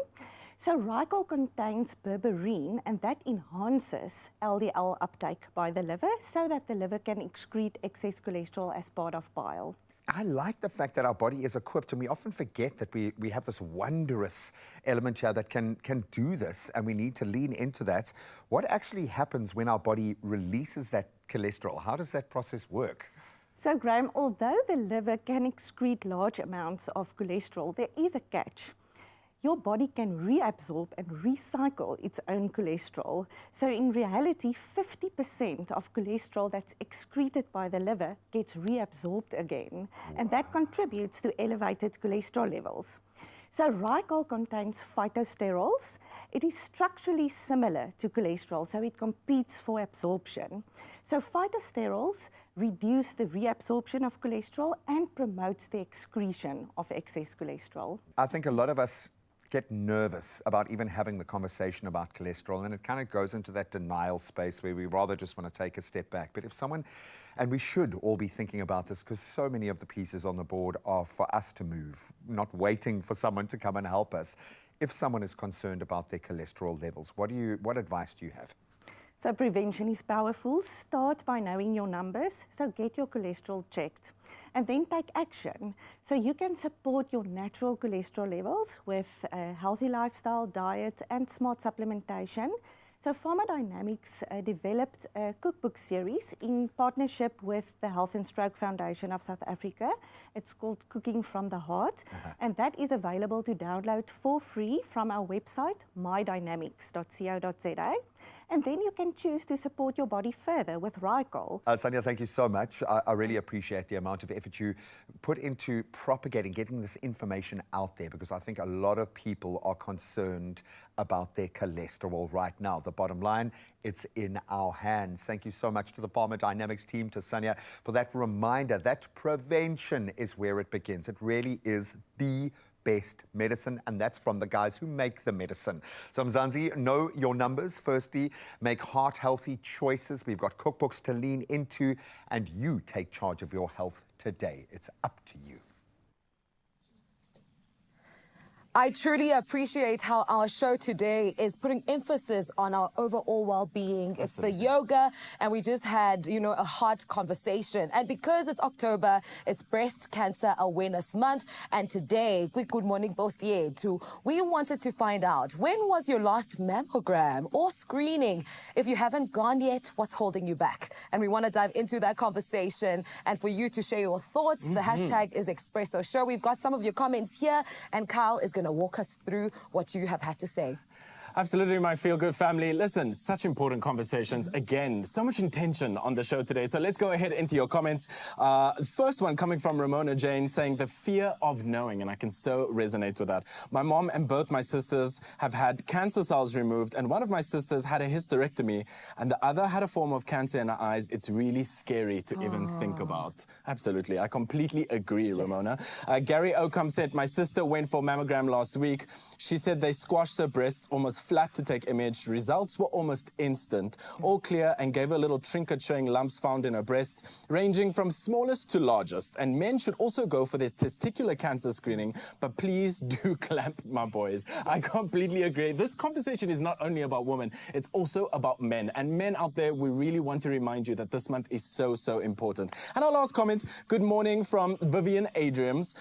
So Ricol contains berberine, and that enhances LDL uptake by the liver so that the liver can excrete excess cholesterol as part of bile. I like the fact that our body is equipped, and we often forget that we have this wondrous element here that can do this, and we need to lean into that. What actually happens when our body releases that cholesterol? How does that process work? So, Graham, although the liver can excrete large amounts of cholesterol, there is a catch. Your body can reabsorb and recycle its own cholesterol. So in reality, 50% of cholesterol that's excreted by the liver gets reabsorbed again. And that contributes to elevated cholesterol levels. So Ricol contains phytosterols. It is structurally similar to cholesterol, so it competes for absorption. So phytosterols reduce the reabsorption of cholesterol and promotes the excretion of excess cholesterol. I think a lot of us get nervous about even having the conversation about cholesterol, and it kind of goes into that denial space where we rather just want to take a step back. But if someone, and we should all be thinking about this, because so many of the pieces on the board are for us to move, not waiting for someone to come and help us. If someone is concerned about their cholesterol levels, what advice do you have? So prevention is powerful. Start by knowing your numbers. So get your cholesterol checked and then take action. So you can support your natural cholesterol levels with a healthy lifestyle, diet, and smart supplementation. So Pharmacodynamics developed a cookbook series in partnership with the Health and Stroke Foundation of South Africa. It's called Cooking from the Heart, and that is available to download for free from our website, mydynamics.co.za. And then you can choose to support your body further with Ricol. Sanya, thank you so much. I really appreciate the amount of effort you put into propagating, getting this information out there, because I think a lot of people are concerned about their cholesterol right now. The bottom line, it's in our hands. Thank you so much to the Pharmacodynamics team, to Sanya, for that reminder that prevention is where it begins. It really is the best medicine, and that's from the guys who make the medicine. So Mzansi, know your numbers. Firstly, make heart-healthy choices. We've got cookbooks to lean into, and you take charge of your health today. It's up to you. I truly appreciate how our show today is putting emphasis on our overall well-being. It's the yoga, and we just had, a heart conversation. And because it's October, it's Breast Cancer Awareness Month. And today, quick good morning post we wanted to find out, when was your last mammogram or screening? If you haven't gone yet, what's holding you back? And we want to dive into that conversation, and for you to share your thoughts. The hashtag is Expresso Show. We've got some of your comments here, and Kyle is going to walk us through what you have had to say. Absolutely, my feel-good family. Listen, such important conversations. Again, so much intention on the show today. So let's go ahead into your comments. First one coming from Ramona Jane, saying the fear of knowing, and I can so resonate with that. My mom and both my sisters have had cancer cells removed, and one of my sisters had a hysterectomy, and the other had a form of cancer in her eyes. It's really scary to even think about. Absolutely, I completely agree, Ramona. Gary Ockham said, my sister went for mammogram last week. She said they squashed her breasts almost flat to take image. Results were almost instant. All clear, and gave her a little trinket showing lumps found in her breast, ranging from smallest to largest. And men should also go for this testicular cancer screening, but please do clamp, my boys. I completely agree. This conversation is not only about women, it's also about men. And men out there, we really want to remind you that this month is so, so important. And our last comment, good morning from Vivian Adriams.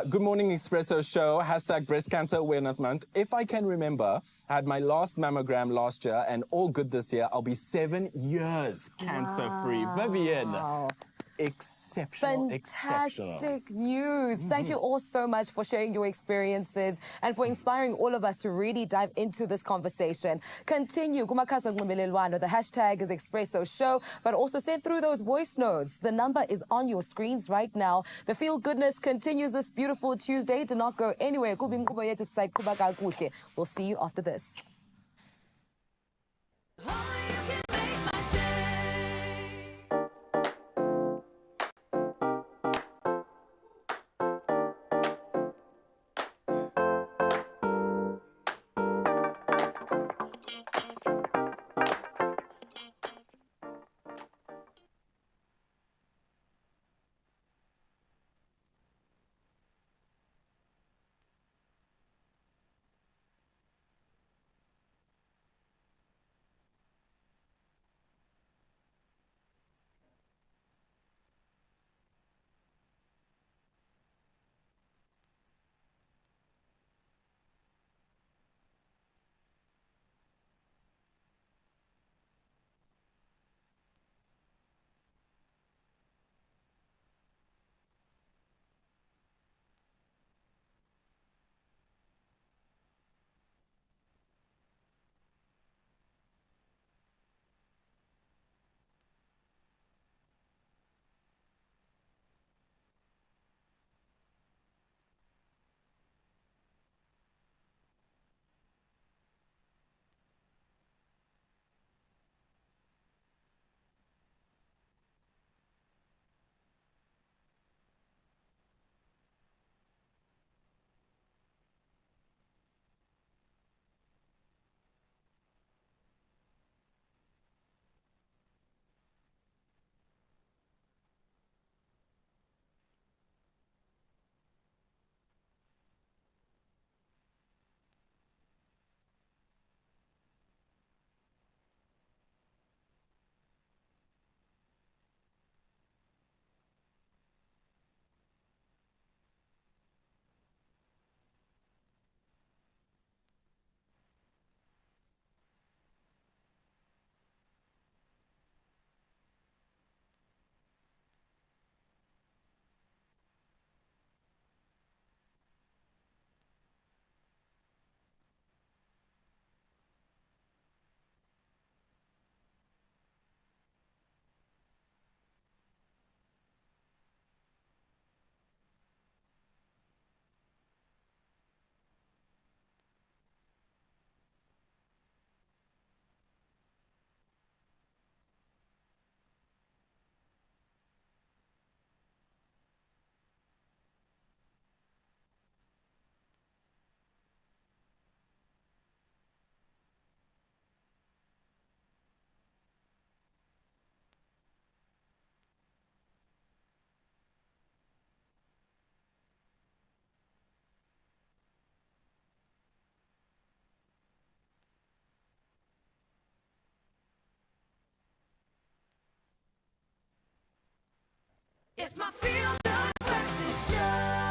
Good morning, Expresso Show, hashtag Breast Cancer Awareness Month. If I can remember, I had my last mammogram last year, and all good this year. I'll be 7 years cancer-free. Vivian. exceptional. Fantastic news. Thank you all so much for sharing your experiences and for inspiring all of us to really dive into this conversation. Continue. Kumakhasi onxibelelwano. The hashtag is Expresso Show, but also send through those voice notes. The number is on your screens right now. The feel goodness continues this beautiful Tuesday. Do not go anywhere. Kubi nkqubo yethu sisayiqhuba kakuhle. We'll see you after this. It's my feel good breakfast show.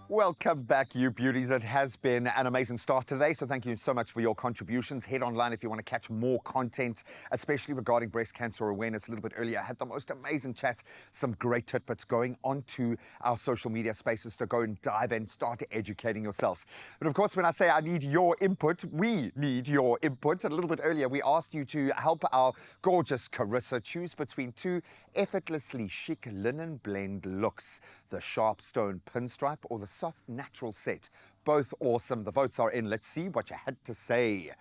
Welcome back, you beauties. It has been an amazing start today, so thank you so much for your contributions. Head online if you want to catch more content, especially regarding breast cancer awareness. A little bit earlier, I had the most amazing chat, some great tidbits going onto our social media spaces to go and dive in, start educating yourself. But of course, when I say I need your input, we need your input. A little bit earlier, we asked you to help our gorgeous Carissa choose between two effortlessly chic linen blend looks, the sharp stone pinstripe or the soft natural set. Both awesome. The votes are in. Let's see what you had to say.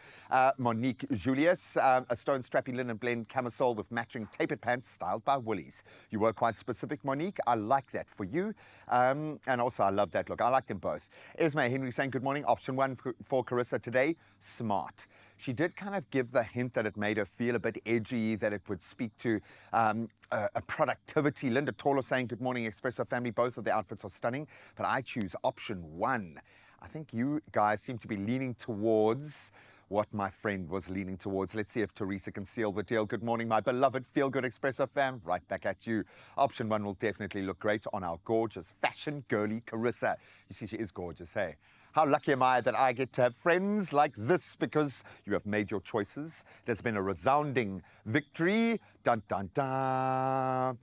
Monique Julius, a stone strappy linen blend camisole with matching tapered pants styled by Woolies. You were quite specific, Monique. I like that for you. And also, I love that look. I like them both. Esme Henry saying, good morning. Option one for Carissa today, smart. She did kind of give the hint that it made her feel a bit edgy, that it would speak to a productivity. Linda Tauler saying, good morning, Expresso family. Both of the outfits are stunning, but I choose option one. I think you guys seem to be leaning towards what my friend was leaning towards. Let's see if Teresa can seal the deal. Good morning, my beloved Feel Good Expresso fam. Right back at you. Option 1 will definitely look great on our gorgeous fashion girly Carissa. You see, she is gorgeous, hey? How lucky am I that I get to have friends like this, because you have made your choices. It has been a resounding victory. Dun, dun, dun.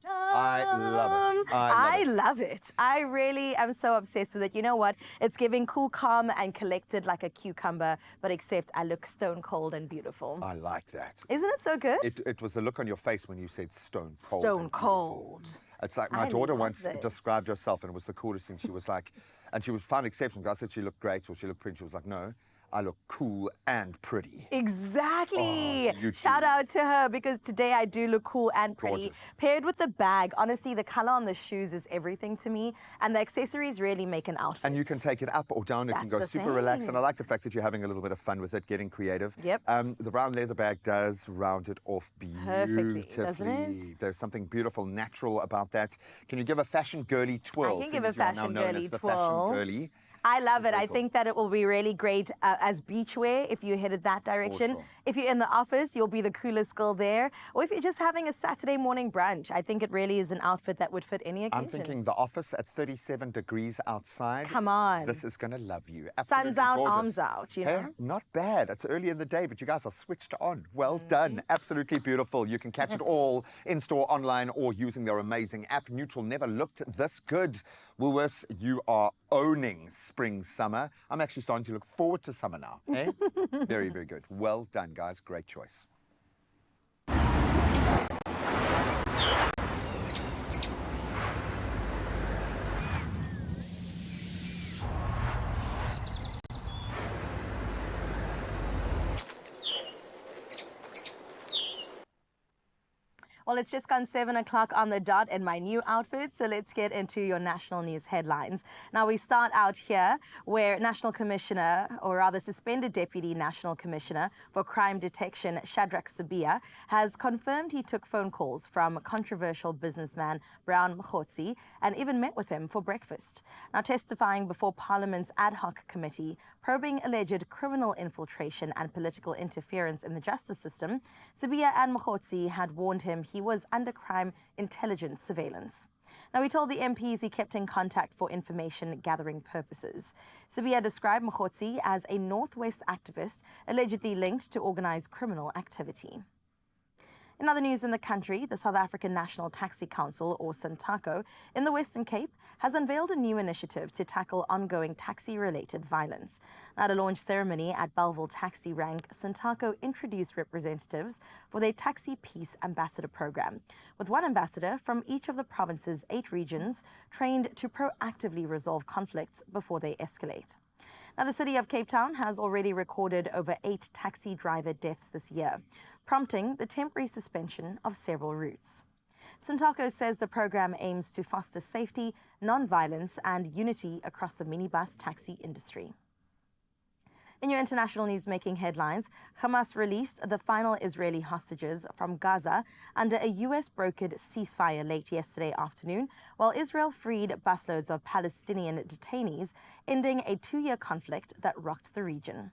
I love it. I love it. I really am so obsessed with it. You know what? It's giving cool, calm, and collected like a cucumber, but except I look stone cold and beautiful. I like that. Isn't it so good? It was the look on your face when you said stone cold. Stone cold. It's like my I daughter love once this. described herself, and it was the coolest thing. She was like, and she was found exceptional. I said she looked great or she looked pretty. She was like, no, I look cool and pretty. Exactly. Oh, so you Shout do. out to her, because today I do look cool and pretty. Gorgeous. Paired with the bag, honestly, the color on the shoes is everything to me, and the accessories really make an outfit. And you can take it up or down. It can That's go the super relaxed. And I thing. like the fact that you're having a little bit of fun with it, getting creative. Yep. The brown leather bag does round it off beautifully. doesn't it? There's something beautiful, natural about that. Can you give a fashion girly twirl? I can seeing give a as you are now fashion known girly as the twirl. fashion girly. I love it. very I cool. think that it will be really great as beachwear if you headed that direction. sure. If you're in the office, you'll be the coolest girl there. Or if you're just having a Saturday morning brunch, I think it really is an outfit that would fit any occasion. I'm thinking the office at 37 degrees outside. Come on. This is going to love you. Absolutely Sun's out, gorgeous. arms out, you Hey, know? not bad. It's early in the day, but you guys are switched on. Well Mm-hmm. done. Absolutely beautiful. You can catch it all in-store, online, or using their amazing app. Neutral never looked this good. Woolworths, you are owning spring, summer. I'm actually starting to look forward to summer now. Eh? Very, very good. Well done, guys. Great choice. Well, it's just gone 7 o'clock on the dot in my new outfit, so let's get into your national news headlines. Now, we start out here where National Commissioner, or rather suspended Deputy National Commissioner for Crime Detection, Shadrack Sibiya, has confirmed he took phone calls from controversial businessman Brown Mkhotsi and even met with him for breakfast. Now, testifying before Parliament's ad hoc committee probing alleged criminal infiltration and political interference in the justice system, Sibiya and Mkhotsi had warned him he was under crime intelligence surveillance. Now, he told the MPs he kept in contact for information gathering purposes. Sibiya described Mkhotsi as a Northwest activist allegedly linked to organized criminal activity. In other news in the country, the South African National Taxi Council, or SANTACO, in the Western Cape has unveiled a new initiative to tackle ongoing taxi-related violence. At a launch ceremony at Belleville Taxi Rank, SANTACO introduced representatives for their Taxi Peace Ambassador program, with one ambassador from each of the province's 8 regions trained to proactively resolve conflicts before they escalate. Now, the city of Cape Town has already recorded over 8 taxi driver deaths this year, prompting the temporary suspension of several routes. SANTACO says the program aims to foster safety, non-violence, and unity across the minibus taxi industry. In your international news making headlines, Hamas released the final Israeli hostages from Gaza under a U.S.-brokered ceasefire late yesterday afternoon, while Israel freed busloads of Palestinian detainees, ending a 2-year conflict that rocked the region.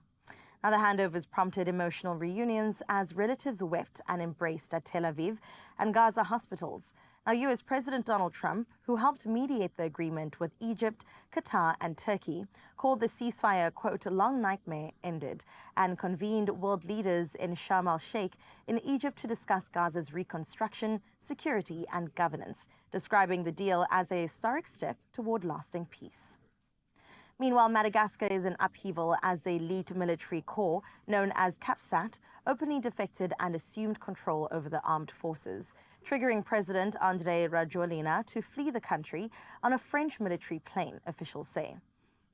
Now, the handovers prompted emotional reunions as relatives wept and embraced at Tel Aviv and Gaza hospitals. Now, U.S. President Donald Trump, who helped mediate the agreement with Egypt, Qatar, and Turkey, called the ceasefire, quote, long nightmare ended, and convened world leaders in Sharm el-Sheikh in Egypt to discuss Gaza's reconstruction, security, and governance, describing the deal as a historic step toward lasting peace. Meanwhile, Madagascar is in upheaval as the elite military corps, known as CAPSAT, openly defected and assumed control over the armed forces, triggering President André Rajoelina to flee the country on a French military plane, officials say.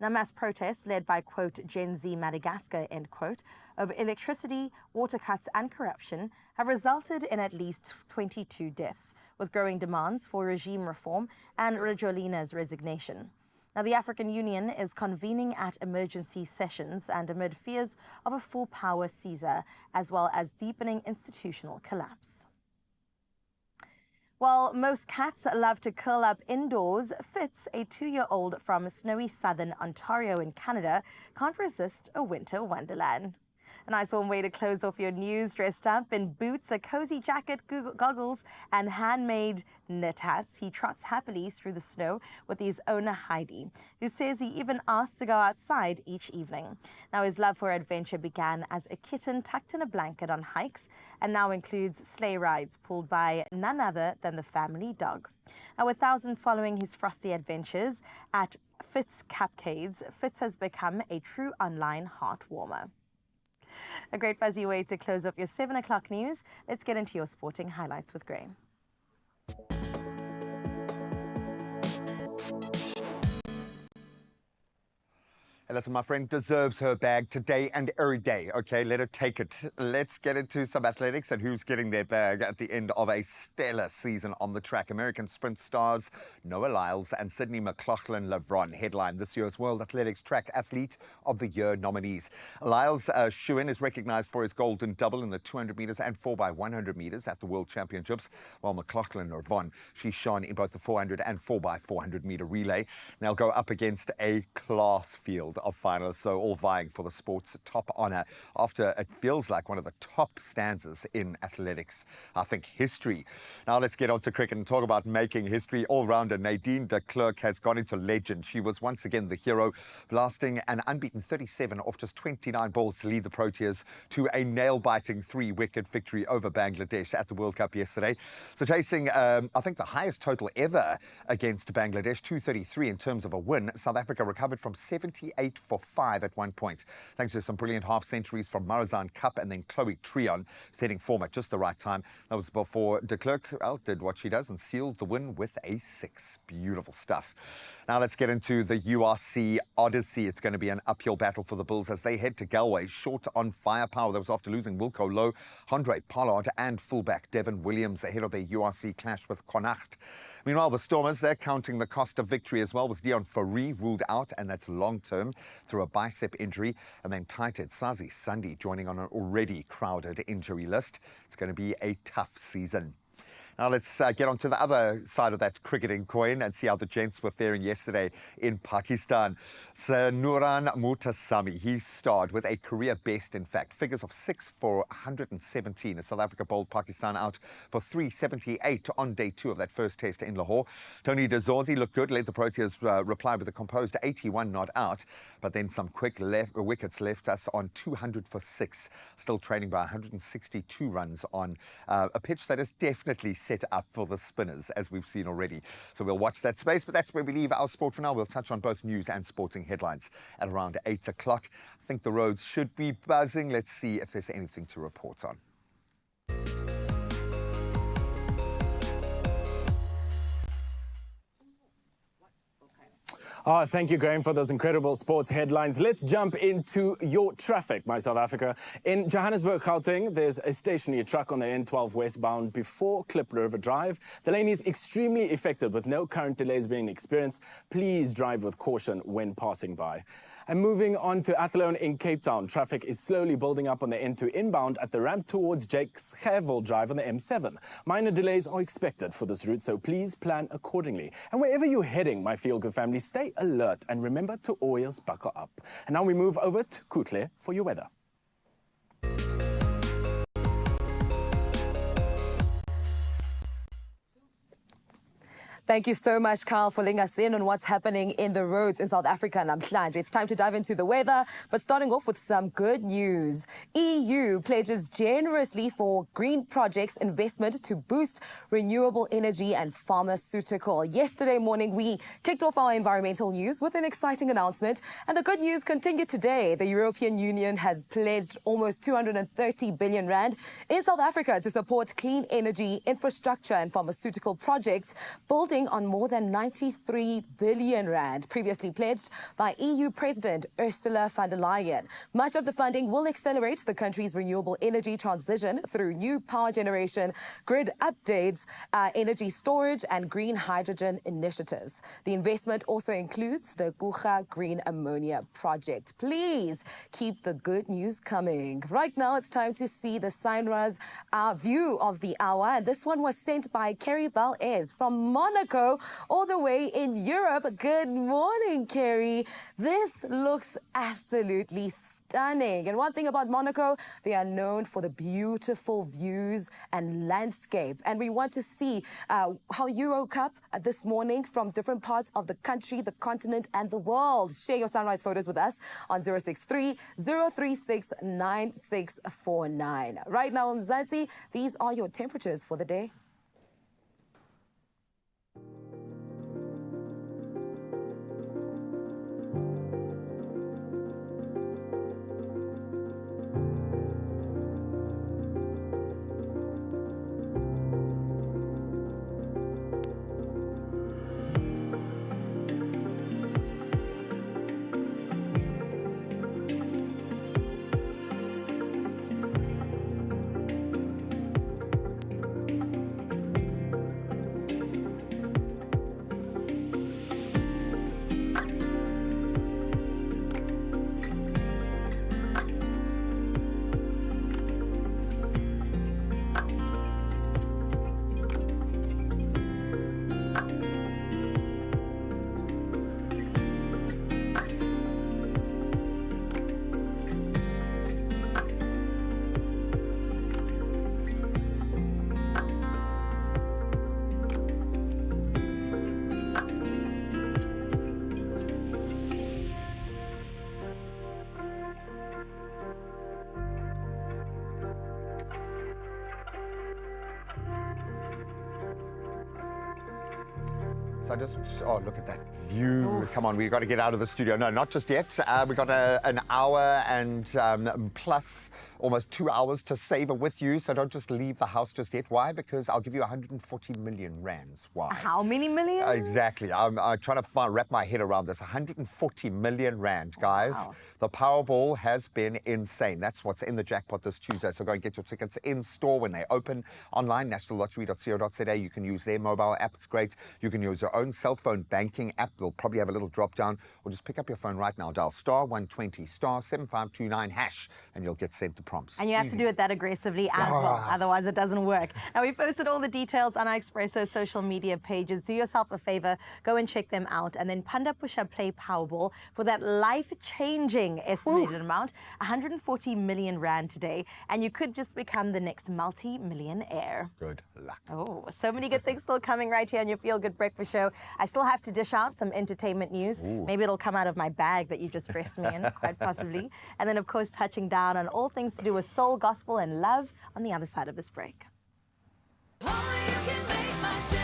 Now, mass protests led by, quote, Gen Z Madagascar, end quote, over electricity, water cuts and corruption have resulted in at least 22 deaths, with growing demands for regime reform and Rajoelina's resignation. Now, the African Union is convening at emergency sessions and amid fears of a full power seizure, as well as deepening institutional collapse. While most cats love to curl up indoors, Fitz, a 2-year-old from snowy southern Ontario in Canada, can't resist a winter wonderland. A nice warm way to close off your news, dressed up in boots, a cozy jacket, goggles, and handmade knit hats. He trots happily through the snow with his owner Heidi, who says he even asks to go outside each evening. Now, his love for adventure began as a kitten tucked in a blanket on hikes and now includes sleigh rides pulled by none other than the family dog. Now, with thousands following his frosty adventures at Fitz Capcades, Fitz has become a true online heartwarmer. A great fuzzy way to close off your 7 o'clock news. Let's get into your sporting highlights with Graham. And listen, my friend deserves her bag today and every day. Okay, let her take it. Let's get into some athletics and who's getting their bag at the end of a stellar season on the track. American sprint stars Noah Lyles and Sydney McLaughlin-Lavron headline this year's World Athletics Track Athlete of the Year nominees. Lyles' shoe-in is recognized for his golden double in the 200 meters and 4x100 meters at the World Championships, while McLaughlin-Lavron, she shone in both the 400 and 4x400 meter relay. They'll go up against a class field of finalists, so all vying for the sport's top honor after it feels like one of the top stanzas in athletics, I think, history. Now let's get on to cricket and talk about making history. All-rounder Nadine de Klerk has gone into legend. She was once again the hero, blasting an unbeaten 37 off just 29 balls to lead the Proteas to a nail-biting 3-wicket victory over Bangladesh at the World Cup yesterday. So chasing, I think, the highest total ever against Bangladesh, 233 in terms of a win. South Africa recovered from 78 for 5 at one point, thanks to some brilliant half-centuries from Marizanne Cup and then Chloe Treon setting form at just the right time. That was before de Klerk did what she does and sealed the win with a 6. Beautiful stuff. Now let's get into the URC Odyssey. It's going to be an uphill battle for the Bulls as they head to Galway, short on firepower. That was after losing Wilco Lowe, Andre Pollard and fullback Devin Williams ahead of their URC clash with Connacht. Meanwhile, the Stormers, they're counting the cost of victory as well, with Dion Fourie ruled out, and that's long-term through a bicep injury. And then tighthead Sazi Sunday joining on an already crowded injury list. It's going to be a tough season. Now let's get on to the other side of that cricketing coin and see how the gents were faring yesterday in Pakistan. Sir Nuran Mutasami, he starred with a career best, in fact, figures of 6 for 117 as South Africa bowled Pakistan out for 378 on day 2 of that first test in Lahore. Tony de Zorzi looked good, led the Proteas reply with a composed 81 not out, but then some quick wickets left us on 200 for 6, still trailing by 162 runs on a pitch that is definitely set up for the spinners, as we've seen already. So we'll watch that space, but that's where we leave our sport for now. We'll touch on both news and sporting headlines at around 8 o'clock. I think the roads should be buzzing. Let's see if there's anything to report on. Oh, thank you, Graham, for those incredible sports headlines. Let's jump into your traffic, my South Africa. In Johannesburg, Gauteng, there's a stationary truck on the N12 westbound before Klip River Drive. The lane is extremely affected with no current delays being experienced. Please drive with caution when passing by. And moving on to Athlone in Cape Town, traffic is slowly building up on the N2 inbound at the ramp towards Jake's Gerwel Drive on the M7. Minor delays are expected for this route, so please plan accordingly. And wherever you're heading, my feel-good family, stay alert and remember to always buckle up. And now we move over to Kutle for your weather. Thank you so much, Carl, for letting us in on what's happening in the roads in South Africa and Namhlanje. It's time to dive into the weather, but starting off with some good news. EU pledges generously for green projects investment to boost renewable energy and pharmaceutical. Yesterday morning, we kicked off our environmental news with an exciting announcement, and the good news continued today. The European Union has pledged almost 230 billion rand in South Africa to support clean energy, infrastructure and pharmaceutical projects, building focusing on more than 93 billion rand previously pledged by EU President Ursula von der Leyen. Much of the funding will accelerate the country's renewable energy transition through new power generation, grid updates, energy storage and green hydrogen initiatives. The investment also includes the Guga Green Ammonia project. Please keep the good news coming. Right now, it's time to see the Sunrise view of the hour. And this one was sent by Kerry Bel-Ez from Monaco, all the way in Europe. Good morning, Kerry. This looks absolutely stunning. And one thing about Monaco, they are known for the beautiful views and landscape. And we want to see how Euro Cup this morning from different parts of the country, the continent, and the world. Share your sunrise photos with us on 063 036 9649. Right now, Mzansi, these are your temperatures for the day. So I just, oh, look at that view. Come on, we've got to get out of the studio. No, not just yet. We've got an hour and plus almost 2 hours to savor with you. So don't just leave the house just yet. Why? Because I'll give you 140 million rands. Why? How many millions? Exactly. I'm trying to wrap my head around this. 140 million rand, guys. Wow. The Powerball has been insane. That's what's in the jackpot this Tuesday. So go and get your tickets in store when they open online, nationallottery.co.za. You can use their mobile app. It's great. You can use your own cell phone banking app. They'll probably have a little drop down, or just pick up your phone right now. Dial star 120 star 7529 hash, and you'll get sent the prompts. And you have to do it that aggressively as well, otherwise it doesn't work. Now, we posted all the details on our Expresso social media pages. Do yourself a favor, go and check them out, and then Panda Pusha Play Powerball for that life-changing estimated amount, 140 million rand today, and you could just become the next multi-millionaire. Good luck. Oh, so many good things still coming right here on your Feel Good Breakfast Show. I still have to dish out some entertainment news. Maybe it'll come out of my bag that you just dressed me in, quite possibly. And then, of course, touching down on all things to do with soul, gospel, and love on the other side of this break. Only you can make my day.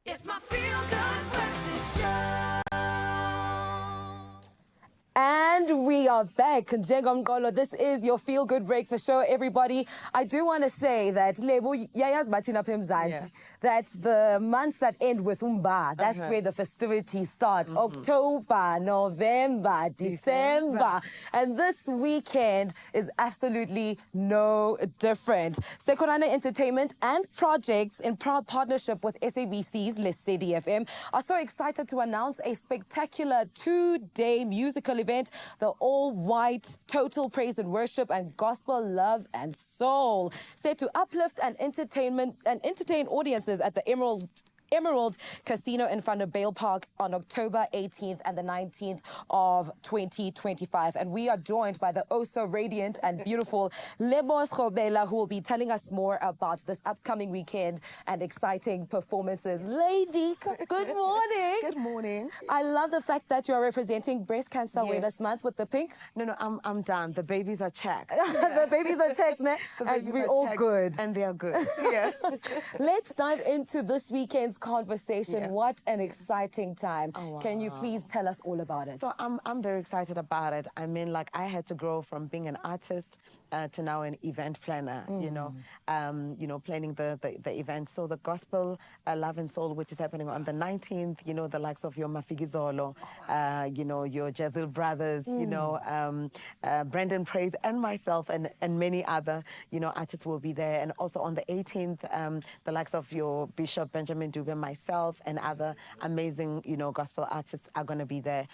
It's my feel-good breakfast show. And we are back. Njengomqolo, this is your Feel Good Breakfast show, everybody. I do want to say that that the months that end with Umba, that's where the festivities start. October, November, December. And this weekend is absolutely no different. Sekorana Entertainment and projects in proud partnership with SABC's Lesedi FM are so excited to announce a spectacular 2-day musical event, the all-white total praise and worship and gospel love and soul, set to uplift and entertain audiences at the Emerald Casino in Vanderbijl Park on October 18th and the 19th of 2025. And we are joined by the so radiant and beautiful Lemos Gobela, who will be telling us more about this upcoming weekend and exciting performances. Lady, good morning. Good morning. I love the fact that you are representing Breast Cancer Awareness Month with the pink. No, I'm done. The babies are checked. The babies are checked, ne? And we're all good. And they are good. Yeah. Let's dive into this weekend's conversation. Yeah. What an exciting time. Oh, Can you please tell us all about it? So I'm very excited about it. I mean, like, I had to grow from being an artist to now an event planner, you know, planning the event. So the Gospel Love and Soul, which is happening on the 19th, you know, the likes of your Mafikizolo, you know, your Jazil Brothers, you know, Brendan Praise and myself and many other, you know, artists will be there. And also on the 18th, the likes of your Bishop Benjamin Dube, myself and other amazing, you know, gospel artists are going to be there.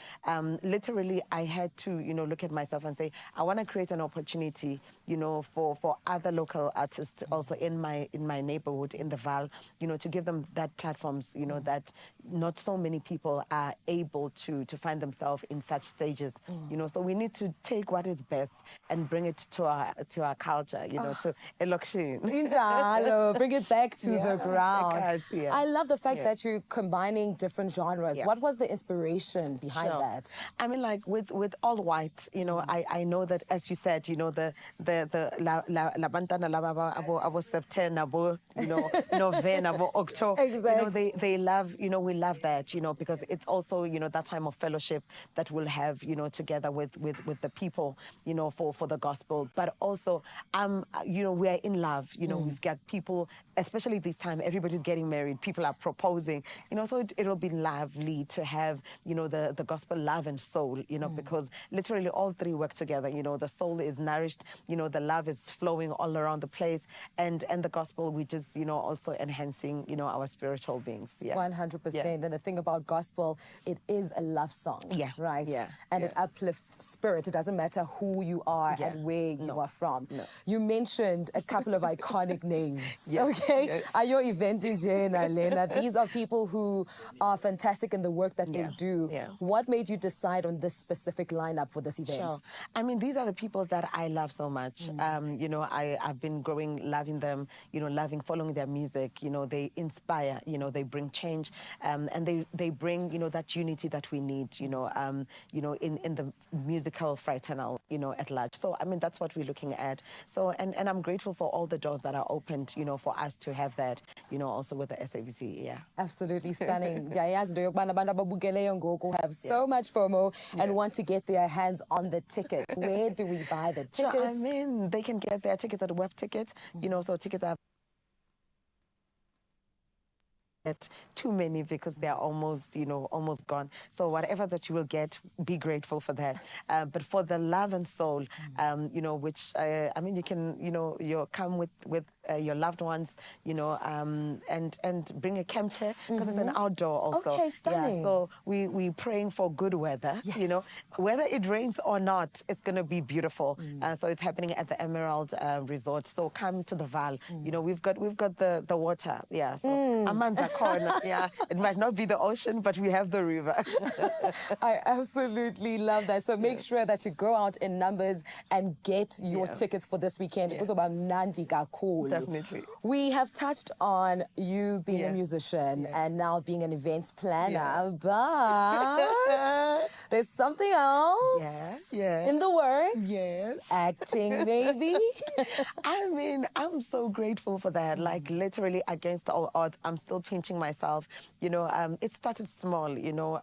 Literally, I had to, you know, look at myself and say, I want to create an opportunity, you know, for other local artists also in my neighborhood, in the Val, you know, to give them that platforms, you know, that not so many people are able to find themselves in such stages, you know. So we need to take what is best and bring it to our culture, you know, to Elokshin. Bring it back to the ground. Because, I love the fact that you're combining different genres. What was the inspiration behind that? I mean, like with all white, you know, I know that, as you said, you know, the la bantana la baba abo September, abo, you know, November, abo October. Exactly. You know, they love, you know, we love that, you know, because it's also, you know, that time of fellowship that we'll have, you know, together with the people, you know, for the gospel. But also, you know, we are in love, you know, we've got people, especially this time, everybody's getting married, people are proposing, you know, so it'll be lovely to have, you know, the gospel love and soul, you know, because literally all three work together. You know, the soul is nourished, you know, the love is flowing all around the place, and the gospel, we just, you know, also enhancing, you know, our spiritual beings. 100%. And the thing about gospel, it is a love song, right? And it uplifts spirit. It doesn't matter who you are and where you are from. You mentioned a couple of iconic names, okay? Ayo Event DJ and Lena. These are people who are fantastic in the work that they do. What made you decide on this specific lineup for this event? Sure. I mean, these are the people that I love so much. You know, I've been growing, loving them, you know, following their music. You know, they inspire, you know, they bring change, and they bring, you know, that unity that we need, you know, in the musical fraternal, you know, at large. So, I mean, that's what we're looking at. So, and I'm grateful for all the doors that are opened, you know, for us to have that, you know, also with the SABC, Absolutely stunning. Have so much FOMO and want to get their hands on the ticket. Where do we buy the tickets? So, I mean, they can get their tickets at Web Ticket, you know, so tickets are too many because they're almost, you know, almost gone. So whatever that you will get, be grateful for that. But for the love and soul, you know, which, I mean, you can, you know, you come with your loved ones, you know, and bring a camp chair because it's an outdoor also. Okay, stunning. So we praying for good weather, you know, whether it rains or not, it's going to be beautiful. So it's happening at the Emerald Resort. So come to the Val. You know, we've got the water. So Amanza corner. It might not be the ocean, but we have the river. I absolutely love that. So make sure that you go out in numbers and get your tickets for this weekend. It was about Nandi Gakul. Definitely. We have touched on you being a musician and now being an event planner, but There's something else in the works. Yes. Acting, maybe. I mean, I'm so grateful for that. Like literally against all odds, I'm still pinching myself. You know, it started small, you know,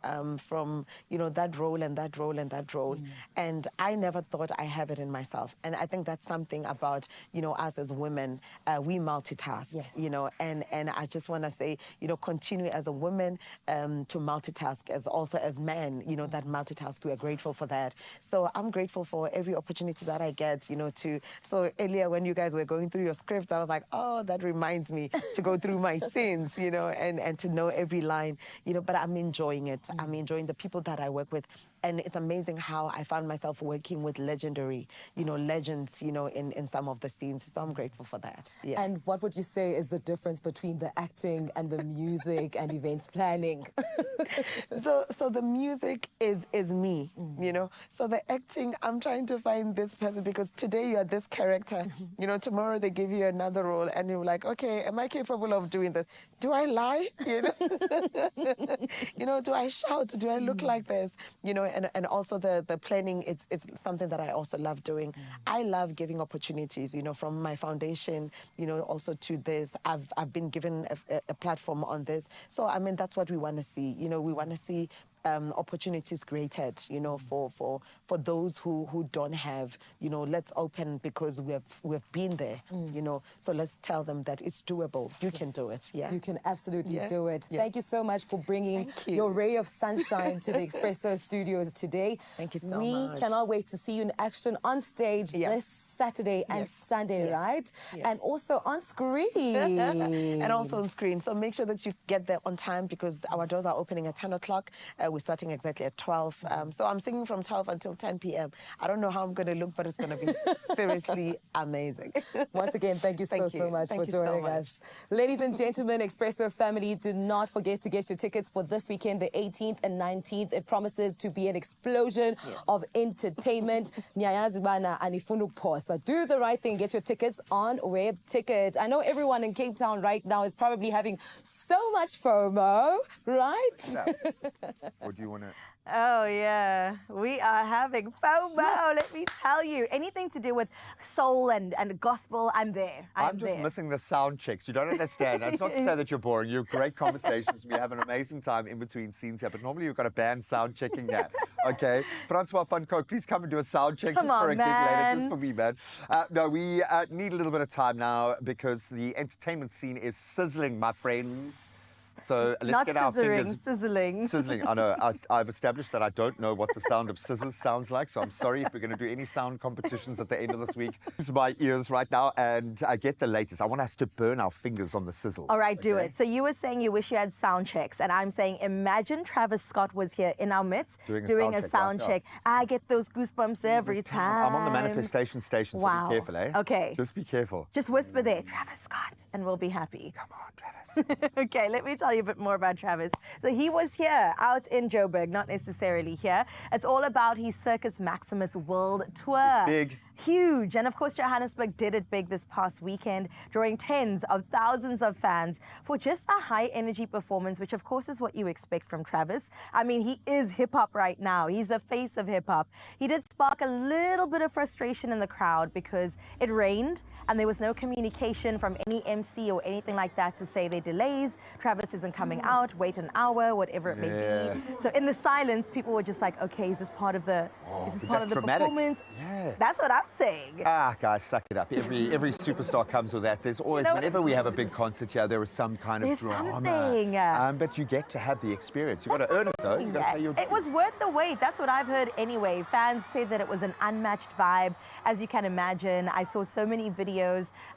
from, you know, that role and that role and that role. And I never thought I have it in myself. And I think that's something about, you know, us as women, we multitask, you know, and I just want to say, you know, continue as a woman to multitask as also as men, you know, that multitask. We are grateful for that. So I'm grateful for every opportunity that I get, you know, so earlier when you guys were going through your scripts, I was like, oh, that reminds me to go through my sins, you know, and to know every line, you know, but I'm enjoying it. I'm enjoying the people that I work with. And it's amazing how I found myself working with legendary, you know, legends, you know, in some of the scenes. So I'm grateful for that. Yeah. And what would you say is the difference between the acting and the music and events planning? So the music is me, you know. So the acting, I'm trying to find this person because today you are this character, you know. Tomorrow they give you another role, and you're like, okay, am I capable of doing this? Do I lie? You know, you know, do I shout? Do I look like this? You know, and also the planning. It's something that I also love doing. I love giving opportunities, you know, from my foundation, you know, also to this. I've been given a platform on this. So I mean, that's what we want to see. You know, we want to see opportunities created, you know, for those who don't have, you know. Let's open because we've been there, you know. So let's tell them that it's doable. You can do it. Yeah, you can absolutely do it. Yeah. Thank you so much for bringing your ray of sunshine to the Expresso studios today. Thank you so much. We cannot wait to see you in action on stage this Saturday and Sunday, right? And also on screen. And also on screen. So make sure that you get there on time because our doors are opening at 10 o'clock. We're starting exactly at 12. So I'm singing from 12 until 10 p.m. I don't know how I'm going to look, but it's going to be seriously amazing. Once again, thank you so much for joining us. Ladies and gentlemen, Expresso family, do not forget to get your tickets for this weekend, the 18th and 19th. It promises to be an explosion of entertainment. So do the right thing. Get your tickets on Web Ticket. I know everyone in Cape Town right now is probably having so much FOMO, right? No. What do you want to... Oh, yeah. We are having FOMO, let me tell you. Anything to do with soul and gospel, I'm there. I'm just missing the sound checks. You don't understand. It's not to say that you're boring. You're great conversations. We have an amazing time in between scenes here, but normally you've got a band sound checking here. Okay? Francois Van Cooke, please come and do a sound check just for a gig later, just for me, man. No, we need a little bit of time now because the entertainment scene is sizzling, my friends. So let's get our fingers... Sizzling. Sizzling. I know. I've established that I don't know what the sound of scissors sounds like, so I'm sorry if we're going to do any sound competitions at the end of this week. Use my ears right now and I get the latest. I want us to burn our fingers on the sizzle. All right, do it. So you were saying you wish you had sound checks, and I'm saying imagine Travis Scott was here in our midst doing a sound check. I get those goosebumps every time. I'm on the manifestation station, so be careful, eh? Okay. Just be careful. Just whisper there, Travis Scott, and we'll be happy. Come on, Travis. Okay, let me tell you a bit more about Travis. So he was here out in Joburg, not necessarily here. It's all about his Circus Maximus World Tour. It's big. Huge. And of course, Johannesburg did it big this past weekend, drawing tens of thousands of fans for just a high energy performance, which of course is what you expect from Travis. I mean, he is hip hop right now. He's the face of hip hop. He did spark a little bit of frustration in the crowd because it rained and there was no communication from any MC or anything like that to say there are delays. Travis isn't coming out, wait an hour, whatever it may be. So in the silence, people were just like, okay, is this part of the, performance? Yeah. That's what I'm saying. Guys, suck it up. Every superstar comes with that. There's always, whenever we have a big concert here, there is some kind of drama. But you get to have the experience. You've got to earn it, though. You've got to pay your dues. It was worth the wait. That's what I've heard anyway. Fans said that it was an unmatched vibe. As you can imagine, I saw so many videos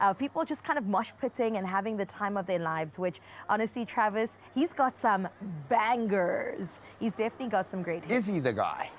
of people just kind of mosh pitting and having the time of their lives, which honestly, Travis, he's got some bangers. He's definitely got some great hits. Is he the guy?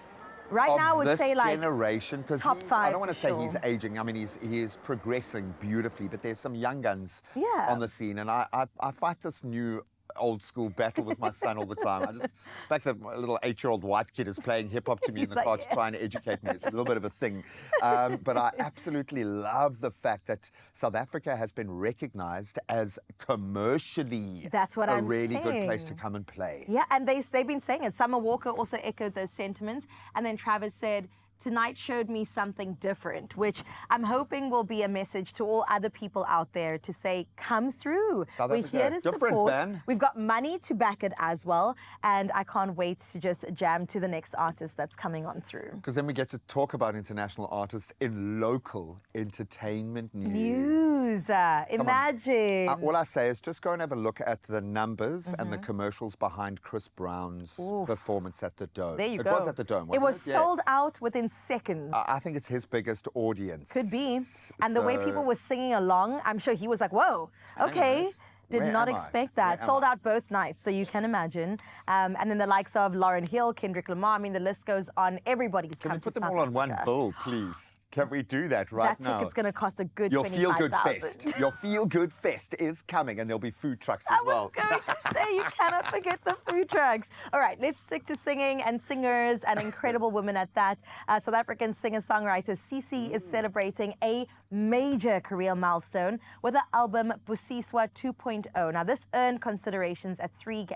Right now, I would say like generation, because top 5. I don't want to say he's aging. I mean, he is progressing beautifully, but there's some young guns on the scene, and I fight this new old school battle with my son all the time. The fact that my little 8-year-old white kid is playing hip hop to me in the car to try and educate me is a little bit of a thing. But I absolutely love the fact that South Africa has been recognized as commercially That's what I'm really saying. good place to come and play. Yeah, and they've been saying it. Summer Walker also echoed those sentiments. And then Travis said, tonight showed me something different, which I'm hoping will be a message to all other people out there to say, come through. South We're Africa, here to different, support. man. We've got money to back it as well. And I can't wait to just jam to the next artist that's coming on through. Because then we get to talk about international artists in local entertainment News. Imagine. All I say is just go and have a look at the numbers and the commercials behind Chris Brown's performance at the Dome. There you it go. was at the Dome, It wasn't was it? sold out within seconds. I think it's his biggest audience. Could be. And the way people were singing along, I'm sure he was like, whoa, okay. Did Where not am I? expect that. Where am Sold I? out both nights, so you can imagine. And then the likes of Lauryn Hill, Kendrick Lamar, I mean, the list goes on. Everybody's Can come we put to them South all on one Africa. bill, please? Can we do that right That now? ticket's going to cost a good Your Feel Good 25,000. Fest. Your Feel Good Fest is coming, and there'll be food trucks as I well. was going to say, you cannot forget the food trucks. All right, let's stick to singing and singers, and incredible women at that. South African singer-songwriter Cece is celebrating a major career milestone with her album Busiswa 2.0. Now, this earned considerations at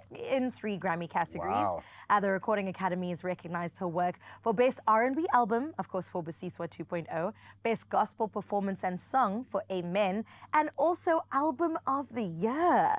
in three Grammy categories. Wow. The Recording Academy has recognized her work for Best R&B Album, of course, for Busiswa 2.0, Best Gospel Performance and Song for Amen, and also Album of the Year.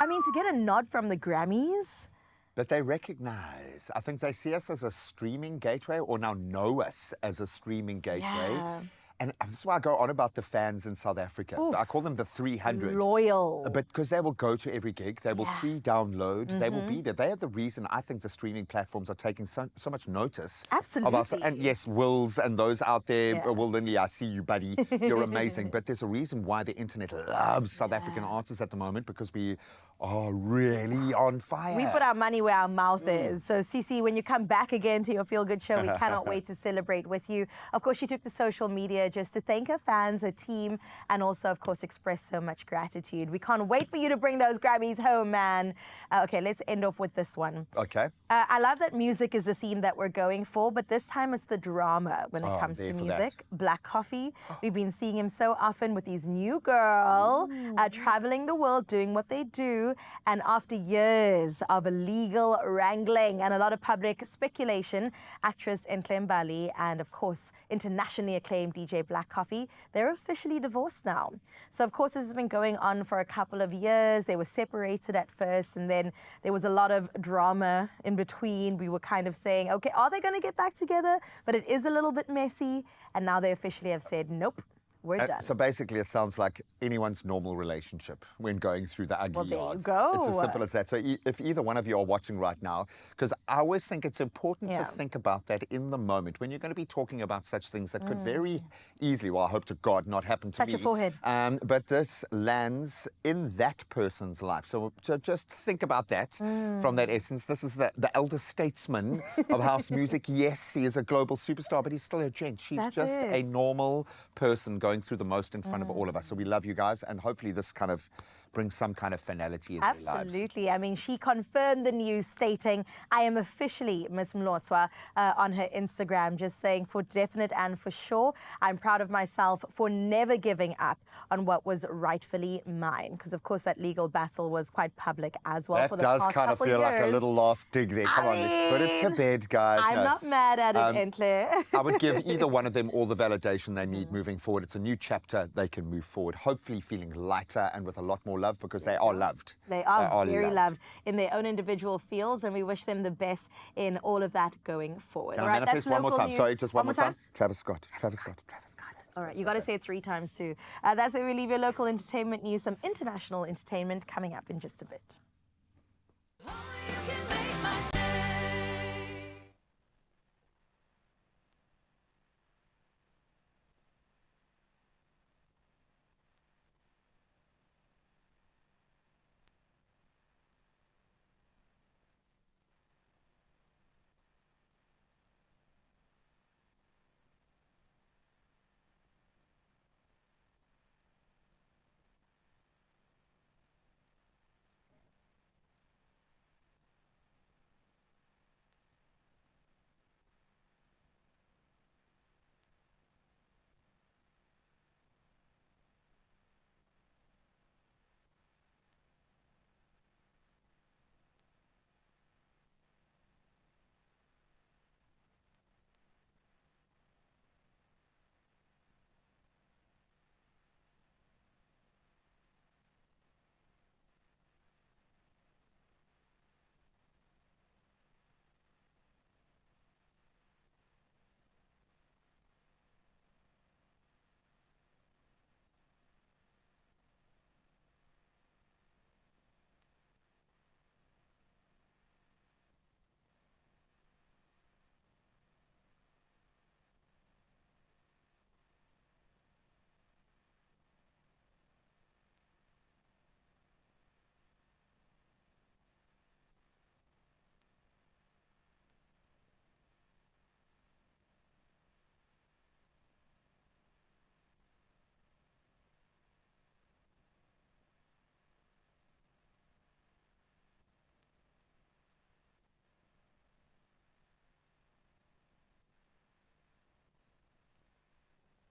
I mean, to get a nod from the Grammys. But they recognize, I think they see us as a streaming gateway, or now know us as a streaming gateway. Yeah. And this is why I go on about the fans in South Africa. I call them the 300. Loyal. But because they will go to every gig, they will pre-download, they will be there. They are the reason I think the streaming platforms are taking so much notice of us. Absolutely. And yes, Wills and those out there, Yeah. Will Lindley, I see you, buddy. You're amazing. But there's a reason why the internet loves South African artists at the moment, because we are really on fire. We put our money where our mouth is. So, Cece, when you come back again to your Feel Good show, we cannot wait to celebrate with you. Of course, she took to social media just to thank her fans, her team, and also, of course, express so much gratitude. We can't wait for you to bring those Grammys home, man. Okay, let's end off with this one. Okay. I love that music is the theme that we're going for, but this time it's the drama when it Oh, comes there to for music. Black Coffee. We've been seeing him so often with his new girl, traveling the world, doing what they do. And after years of illegal wrangling and a lot of public speculation, actress Mbali and, of course, internationally acclaimed DJ Black Coffee, they're officially divorced now. So, of course, this has been going on for a couple of years. They were separated at first, and then there was a lot of drama in between. We were kind of saying, okay, are they going to get back together? But it is a little bit messy. And now they officially have said, nope, we're done. So basically, it sounds like anyone's normal relationship when going through the ugly Well, there you yards. go. It's as simple as that. So if either one of you are watching right now, because I always think it's important to think about that in the moment when you're going to be talking about such things that could very easily, well, I hope to God, not happen to Touch me. your forehead. But this lands in that person's life. So just think about that from that essence. This is the elder statesman of house music. Yes, he is a global superstar, but he's still a gent. She's That's just a it. normal person going through the most in front of all of us. So we love you guys, and hopefully this kind of brings some kind of finality in their lives. Absolutely. I mean, she confirmed the news stating, I am officially Miss Mlotshwa on her Instagram, just saying for definite and for sure, I'm proud of myself for never giving up on what was rightfully mine. Because, of course, that legal battle was quite public as well That for the does past kind of couple feel like a years. little last dig there. Come on, let's put it to bed, guys. I'm No. not mad at it, Entle. I would give either one of them all the validation they need moving forward. It's a new chapter. They can move forward, hopefully feeling lighter and with a lot more love, because they are loved. They are very loved in their own individual fields, and we wish them the best in all of that going forward. Can All I right, manifest that's one more local time? news. Sorry, just one more time. Travis Scott. Travis Scott. Travis Scott. All right, you got to say it 3 times too. That's where we leave your local entertainment news. Some international entertainment coming up in just a bit.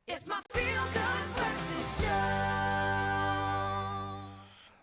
It's my Feel Good Breakfast Show.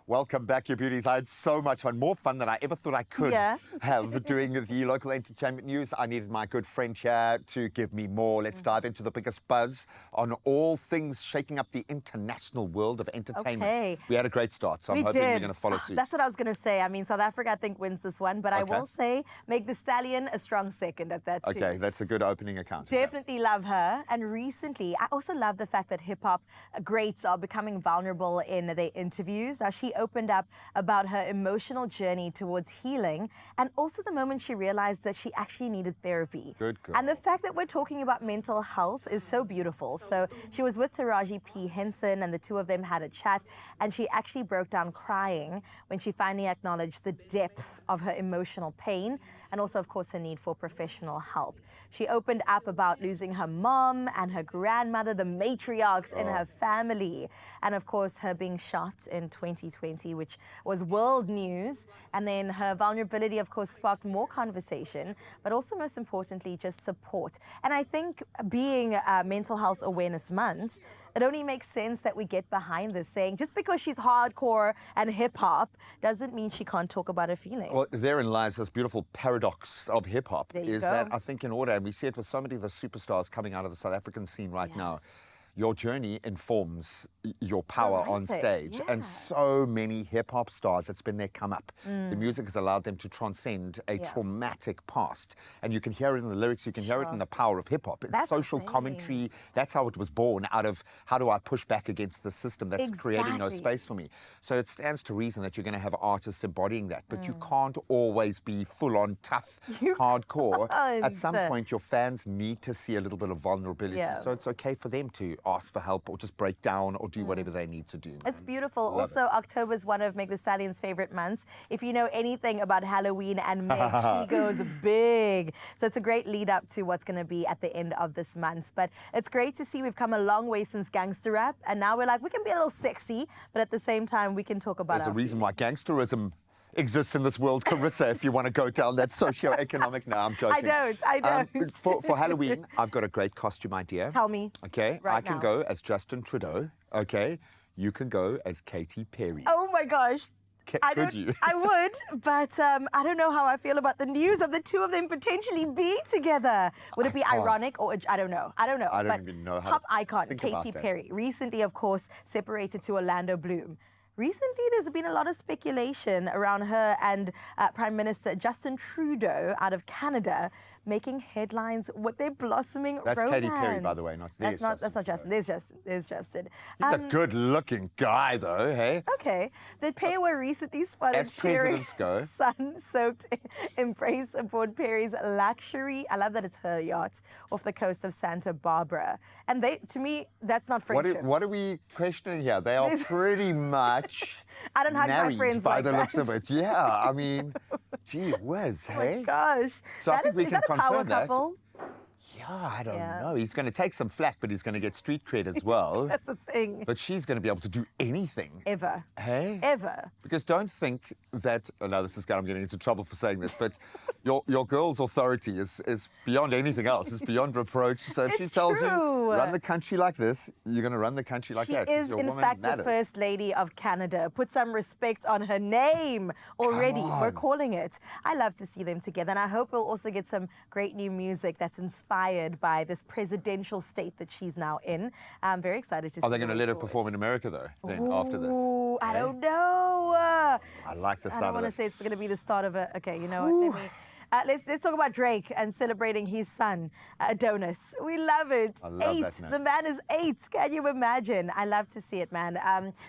Welcome back, you beauties. I had so much fun, more fun than I ever thought I could have doing the local entertainment news. I needed my good friend here to give me more. Let's dive into the biggest buzz on all things shaking up the international world of entertainment. Okay. We had a great start, so I'm hoping we're going to follow suit. That's what I was going to say. I mean, South Africa, I think, wins this one, but I will say make the Stallion a strong second at that too. Okay, that's a good opening account. Definitely love her. And recently, I also love the fact that hip-hop greats are becoming vulnerable in their interviews. Now, she opened up about her emotional journey towards healing and also the moment she realized that she actually needed therapy. Good girl. And the fact that we're talking about mental health is so beautiful. So she was with Taraji P. Henson and the two of them had a chat, and she actually broke down crying when she finally acknowledged the depths of her emotional pain and also, of course, her need for professional help. She opened up about losing her mom and her grandmother, the matriarchs in her family, and of course, her being shot in 2020, which was world news. And then her vulnerability, of course, sparked more conversation, but also most importantly, just support. And I think being Mental Health Awareness Month, it only makes sense that we get behind this, saying just because she's hardcore and hip-hop doesn't mean she can't talk about her feelings. Well, therein lies this beautiful paradox of hip-hop, There you is go. that I think in order, and we see it with so many of the superstars coming out of the South African scene right now, your journey informs your power on stage. And so many hip-hop stars, it's been their come up. The music has allowed them to transcend a traumatic past. And you can hear it in the lyrics, you can hear it in the power of hip-hop. It's social commentary. That's how it was born, out of how do I push back against the system that's creating no space for me. So it stands to reason that you're going to have artists embodying that. But you can't always be full-on tough, hardcore. At some point, your fans need to see a little bit of vulnerability. So it's okay for them to ask for help or just break down or do whatever they need to do. It's beautiful. Also, October is one of Meg Thee Stallion's favorite months. If you know anything about Halloween and Meg, she goes big. So it's a great lead up to what's going to be at the end of this month. But it's great to see we've come a long way since gangster rap. And now we're like, we can be a little sexy, but at the same time, we can talk about There's a reason why gangsterism exists in this world, Carissa, if you want to go down that socio-economic. No, I'm joking. I don't. For Halloween, I've got a great costume idea. Tell me. Okay, right I can now. go as Justin Trudeau. Okay, you can go as Katy Perry. Oh my gosh. Could you? I would, but I don't know how I feel about the news of the two of them potentially being together. Would it be ironic or I don't know. I don't know. I don't but even know how pop to icon think Katy about that. Perry recently, of course, separated to Orlando Bloom. Recently, there's been a lot of speculation around her and Prime Minister Justin Trudeau out of Canada making headlines with their blossoming That's romance. Katy Perry, by the way, not That's not Justin. There's Justin. He's a good-looking guy, though, hey? Okay. The pair were recently spotted As presidents go. sun-soaked embrace aboard Perry's luxury, I love that it's her yacht, off the coast of Santa Barbara. And to me, that's not friendship. What are we questioning here? They are pretty much I don't hug my married friends by like the that. looks of it. Yeah, I mean, gee whiz, Oh hey? my gosh. So I think we is can that a power confirm that. couple? Yeah, I don't know. He's going to take some flack, but he's going to get street cred as well. That's the thing. But she's going to be able to do anything. Ever. Hey? Ever. Because don't think that, oh no, this is I'm getting into trouble for saying this, but your girl's authority is beyond anything else. It's beyond reproach. So if she tells you, run the country like this, you're going to run the country like that. She is, in fact, the First Lady of Canada. Put some respect on her name already. We're calling it. I love to see them together, and I hope we'll also get some great new music that's inspired by this presidential state that she's now in. I'm very excited to see. Are they going to let her perform in America, though, then, after this? Ooh, I don't know. I like the sound of it. I don't want to say it's going to be the start of a... Okay, you know what? Let's talk about Drake and celebrating his son, Adonis. We love it. I love 8. that, man. The man is 8. Can you imagine? I love to see it, man.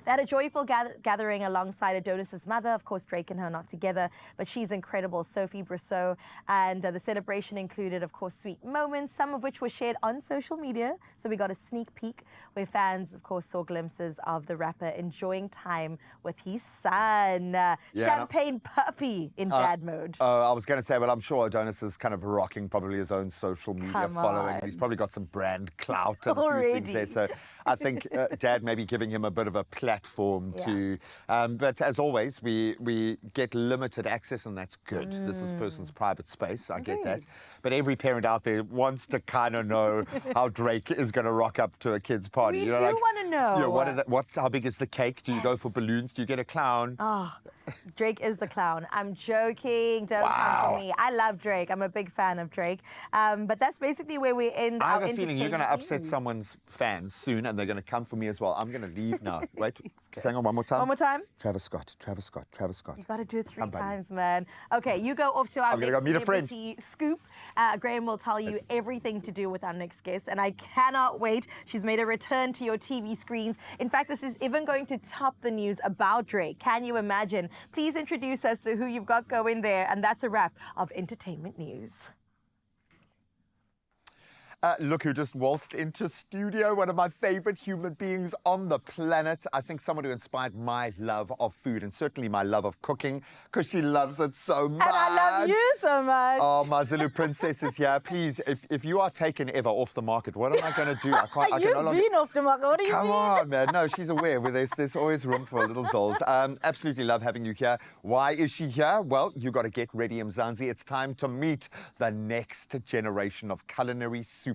They had a joyful gathering alongside Adonis's mother. Of course, Drake and her not together, but she's incredible, Sophie Brousseau. And the celebration included, of course, sweet moments, some of which were shared on social media. So we got a sneak peek where fans, of course, saw glimpses of the rapper enjoying time with his son. Champagne puppy in dad mode. I was going to say, well, I'm sure Adonis is kind of rocking probably his own social media Come following. on. He's probably got some brand clout and a few things there. So I think Dad may be giving him a bit of a platform to. But as always, we get limited access, and that's good. This is person's private space. I get that. But every parent out there wants to kind of know how Drake is going to rock up to a kid's party. We you know, do like, wanna know. You know, how big is the cake? Do you go for balloons? Do you get a clown? Oh, Drake is the clown. I'm joking. Don't come for me. I love Drake. I'm a big fan of Drake. But that's basically where we end I our have a feeling you're going to upset news. someone's fans soon, and they're going to come for me as well. I'm going to leave now. Wait, just hang on one more time. One more time. Travis Scott, Travis Scott, Travis Scott. You got to do it 3 Come, buddy. times, man. Okay, you go off to our I'm gonna next go meet a friend. celebrity scoop. Graham will tell you everything to do with our next guest, and I cannot wait. She's made a return to your TV screens. In fact, this is even going to top the news about Drake. Can you imagine? Please introduce us to who you've got going there, and that's a wrap of entertainment news. Look who just waltzed into studio, one of my favorite human beings on the planet. I think someone who inspired my love of food and certainly my love of cooking, because she loves it so much. And I love you so much. Oh, my Zulu princess is here. Please, if you are taken ever off the market, what am I going to do? I can't. I can You've no longer... been off the market. What do you Come mean? on, man. No, she's aware. There's always room for little Zols. Absolutely love having you here. Why is she here? Well, you got to get ready, Mzansi. It's time to meet the next generation of culinary superstars.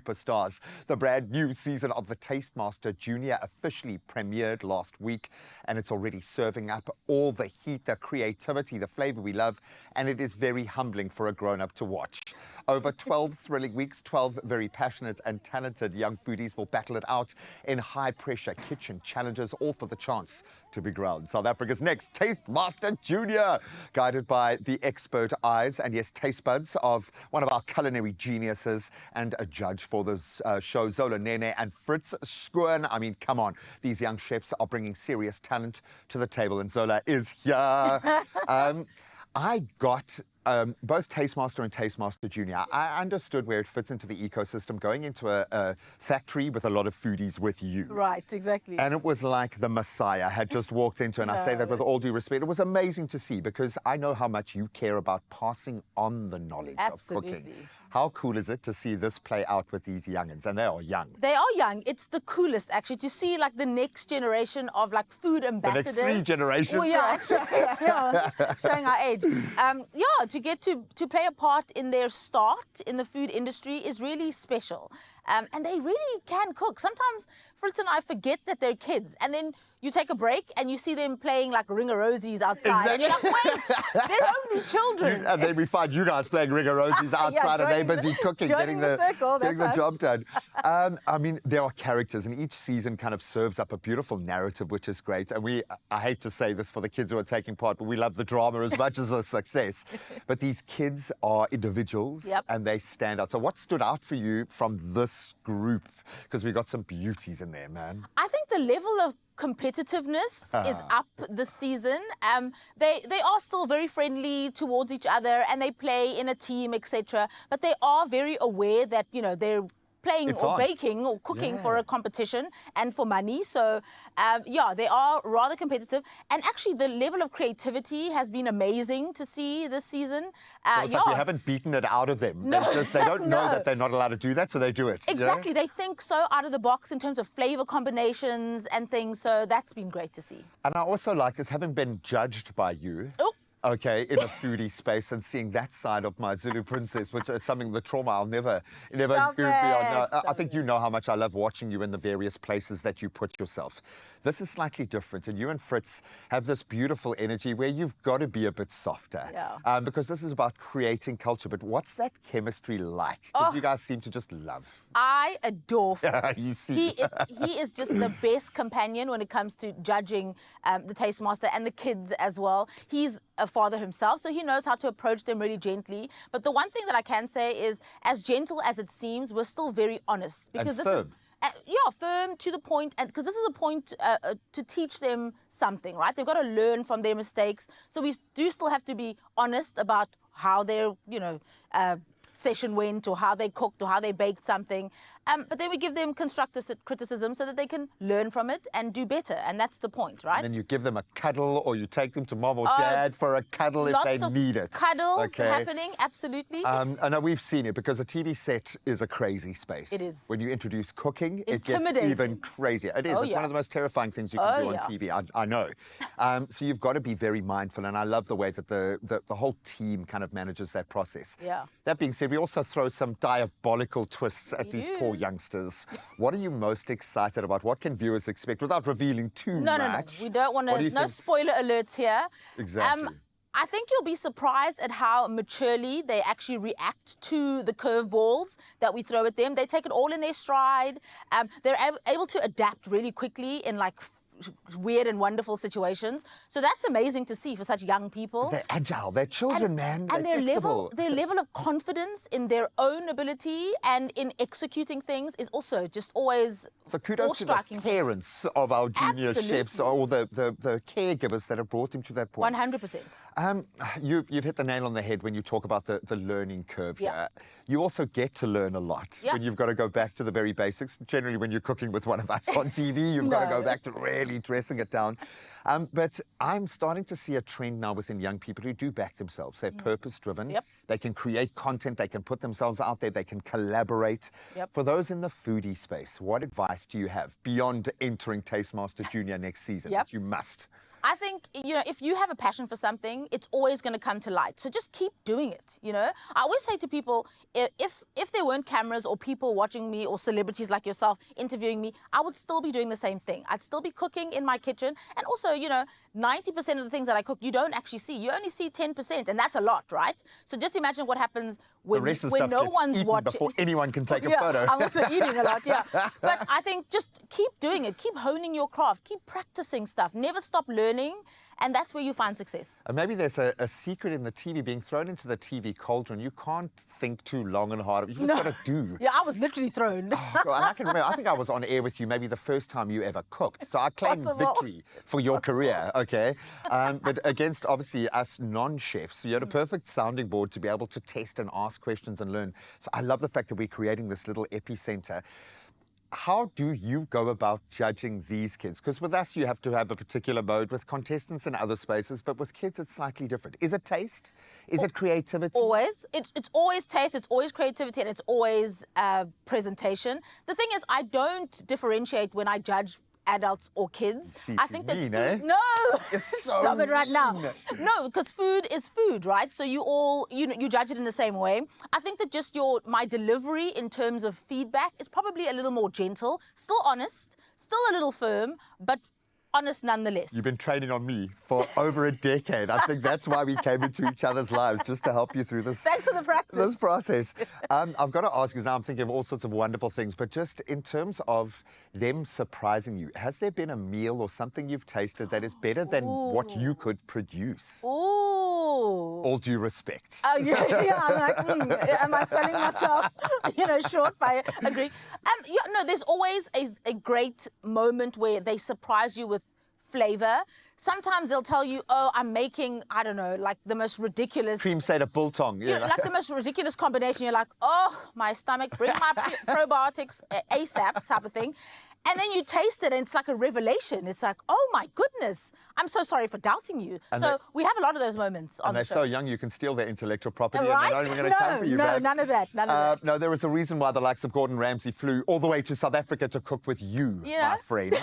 The brand new season of the Tastemaster Junior officially premiered last week, and it's already serving up all the heat, the creativity, the flavor we love, and it is very humbling for a grown-up to watch. Over 12 thrilling weeks, 12 very passionate and talented young foodies will battle it out in high-pressure kitchen challenges, all for the chance to be crowned South Africa's next Tastemaster Junior, guided by the expert eyes and, yes, taste buds of one of our culinary geniuses and a judge for this show, Zola Nene and Fritz Schoen. I mean, come on. These young chefs are bringing serious talent to the table, and Zola is here. I got both Tastemaster and Tastemaster Junior. I understood where it fits into the ecosystem, going into a factory with a lot of foodies with you. Right, exactly. And it was like the Messiah had just walked into, and I say that with all due respect. It was amazing to see, because I know how much you care about passing on the knowledge of cooking. How cool is it to see this play out with these youngins? And they are young. They are young. It's the coolest, actually, to see like the next generation of like food ambassadors. The next 3 generations. Oh, yeah, actually, yeah, showing our age. Yeah, to get to play a part in their start in the food industry is really special. And they really can cook. Sometimes Fritz and I forget that they're kids, and then you take a break and you see them playing like ring-a-rosies outside. Exactly. And you're like, wait, they're only children. And then we find you guys playing ring-a-rosies outside, and they're busy cooking, getting the job done. I mean, there are characters, and each season kind of serves up a beautiful narrative, which is great. And I hate to say this for the kids who are taking part, but we love the drama as much as the success. But these kids are individuals, and they stand out. So what stood out for you from this group? Because we got some beauties in there, man. I think the level of competitiveness is up this season. They are still very friendly towards each other, and they play in a team, etc. But they are very aware that, you know, they're playing or baking or cooking for a competition and for money. So, yeah, they are rather competitive. And actually, the level of creativity has been amazing to see this season. So it's like we haven't beaten it out of them. No. They don't know that they're not allowed to do that, so they do it. Exactly. You know? They think so out of the box in terms of flavor combinations and things. So that's been great to see. And I also like this, having been judged by you. Okay, in a foodie space, and seeing that side of my Zulu princess, which is something, the trauma I'll never go beyond. No, I think you know how much I love watching you in the various places that you put yourself. This is slightly different, and you and Fritz have this beautiful energy where you've got to be a bit softer. Because this is about creating culture. But what's that chemistry like? Because you guys seem to just love. I adore Fritz. You see. He is just the best companion when it comes to judging the Tastemaster and the kids as well. He's a father himself, so he knows how to approach them really gently. But the one thing that I can say is, as gentle as it seems, we're still very honest. Because and firm. Firm to the point, and because this is a point to teach them something, right? They've got to learn from their mistakes. So we do still have to be honest about how their, session went, or how they cooked, or how they baked something. But then we give them constructive criticism so that they can learn from it and do better. And that's the point, right? And then you give them a cuddle, or you take them to mom or dad for a cuddle if they need it. Cuddles happening, absolutely. I know we've seen it because a TV set is a crazy space. It is. When you introduce cooking, it gets Intimidating. even crazier. It is. Oh, It's yeah. one of the most terrifying things you can do on yeah. TV. I know. So you've got to be very mindful, and I love the way that the whole team kind of manages that process. Yeah. That being said, we also throw some diabolical twists at these poor youngsters. What are you most excited about? What can viewers expect without revealing too No. much? We don't want What do to. you No think? spoiler alerts here. Exactly. I think you'll be surprised at how maturely they actually react to the curveballs that we throw at them. They take it all in their stride. They're able to adapt really quickly in like weird and wonderful situations. So that's amazing to see for such young people. They're agile. They're children, man. And They're flexible. their level of confidence in their own ability and in executing things is also just always So kudos to the awe-striking. parents of our junior chefs, or the caregivers that have brought him to that point. 100%. You've hit the nail on the head when you talk about the learning curve here. You also get to learn a lot when you've got to go back to the very basics. Generally, when you're cooking with one of us on TV, you've got to go back to really dressing it down. But I'm starting to see a trend now within young people who do back themselves. They're purpose-driven. They can create content. They can put themselves out there. They can collaborate. For those in the foodie space, what advice do you have beyond entering Tastemaster Junior next season that you must? I think, if you have a passion for something, it's always going to come to light. So just keep doing it, I always say to people, if there weren't cameras or people watching me or celebrities like yourself interviewing me, I would still be doing the same thing. I'd still be cooking in my kitchen. And also, 90% of the things that I cook, you don't actually see. You only see 10%, and that's a lot, right? So just imagine what happens when, the rest of the stuff no gets one's eaten watching. before anyone can take a photo. I'm also eating a lot, But I think just keep doing it. Keep honing your craft. Keep practicing stuff. Never stop learning. And that's where you find success. And maybe there's a secret in the TV, being thrown into the TV cauldron. You can't think too long and hard. You just got to do. Yeah, I was literally thrown. Oh, God, and I can remember, I think I was on air with you maybe the first time you ever cooked. So I claim victory for your career, okay? But against, obviously, us non-chefs, you had a perfect sounding board to be able to test and ask questions and learn. So I love the fact that we're creating this little epicenter. How do you go about judging these kids? Because with us, you have to have a particular mode. With contestants in other spaces, but with kids, it's slightly different. Is it taste? Is it creativity? Always. It's always taste, it's always creativity, and it's always presentation. The thing is, I don't differentiate when I judge adults or kids. See, I think that mean, food, eh? no, You're so stop it right now. mean. No, because food is food, right? So you all you judge it in the same way. I think that just my delivery in terms of feedback is probably a little more gentle, still honest, still a little firm, but honest nonetheless. You've been training on me for over a decade. I think that's why we came into each other's lives, just to help you through this. Thanks for the practice. This process. I've got to ask you, now I'm thinking of all sorts of wonderful things, but just in terms of them surprising you, has there been a meal or something you've tasted that is better than what you could produce? Ooh. All due respect. I'm like, am I selling myself, short by agreeing? There's always a great moment where they surprise you with flavor. Sometimes they'll tell you, oh, I'm making, I don't know, like the most ridiculous... Cream Seder biltong. Yeah. Like the most ridiculous combination. You're like, oh, my stomach, bring my probiotics ASAP type of thing. And then you taste it and it's like a revelation. It's like, oh my goodness, I'm so sorry for doubting you. And so we have a lot of those moments on and the they're show. so young, you can steal their intellectual property Right? and they're not even going to come for you, No, babe. none of that, none of that. No, there was a reason why the likes of Gordon Ramsay flew all the way to South Africa to cook with you, my friend.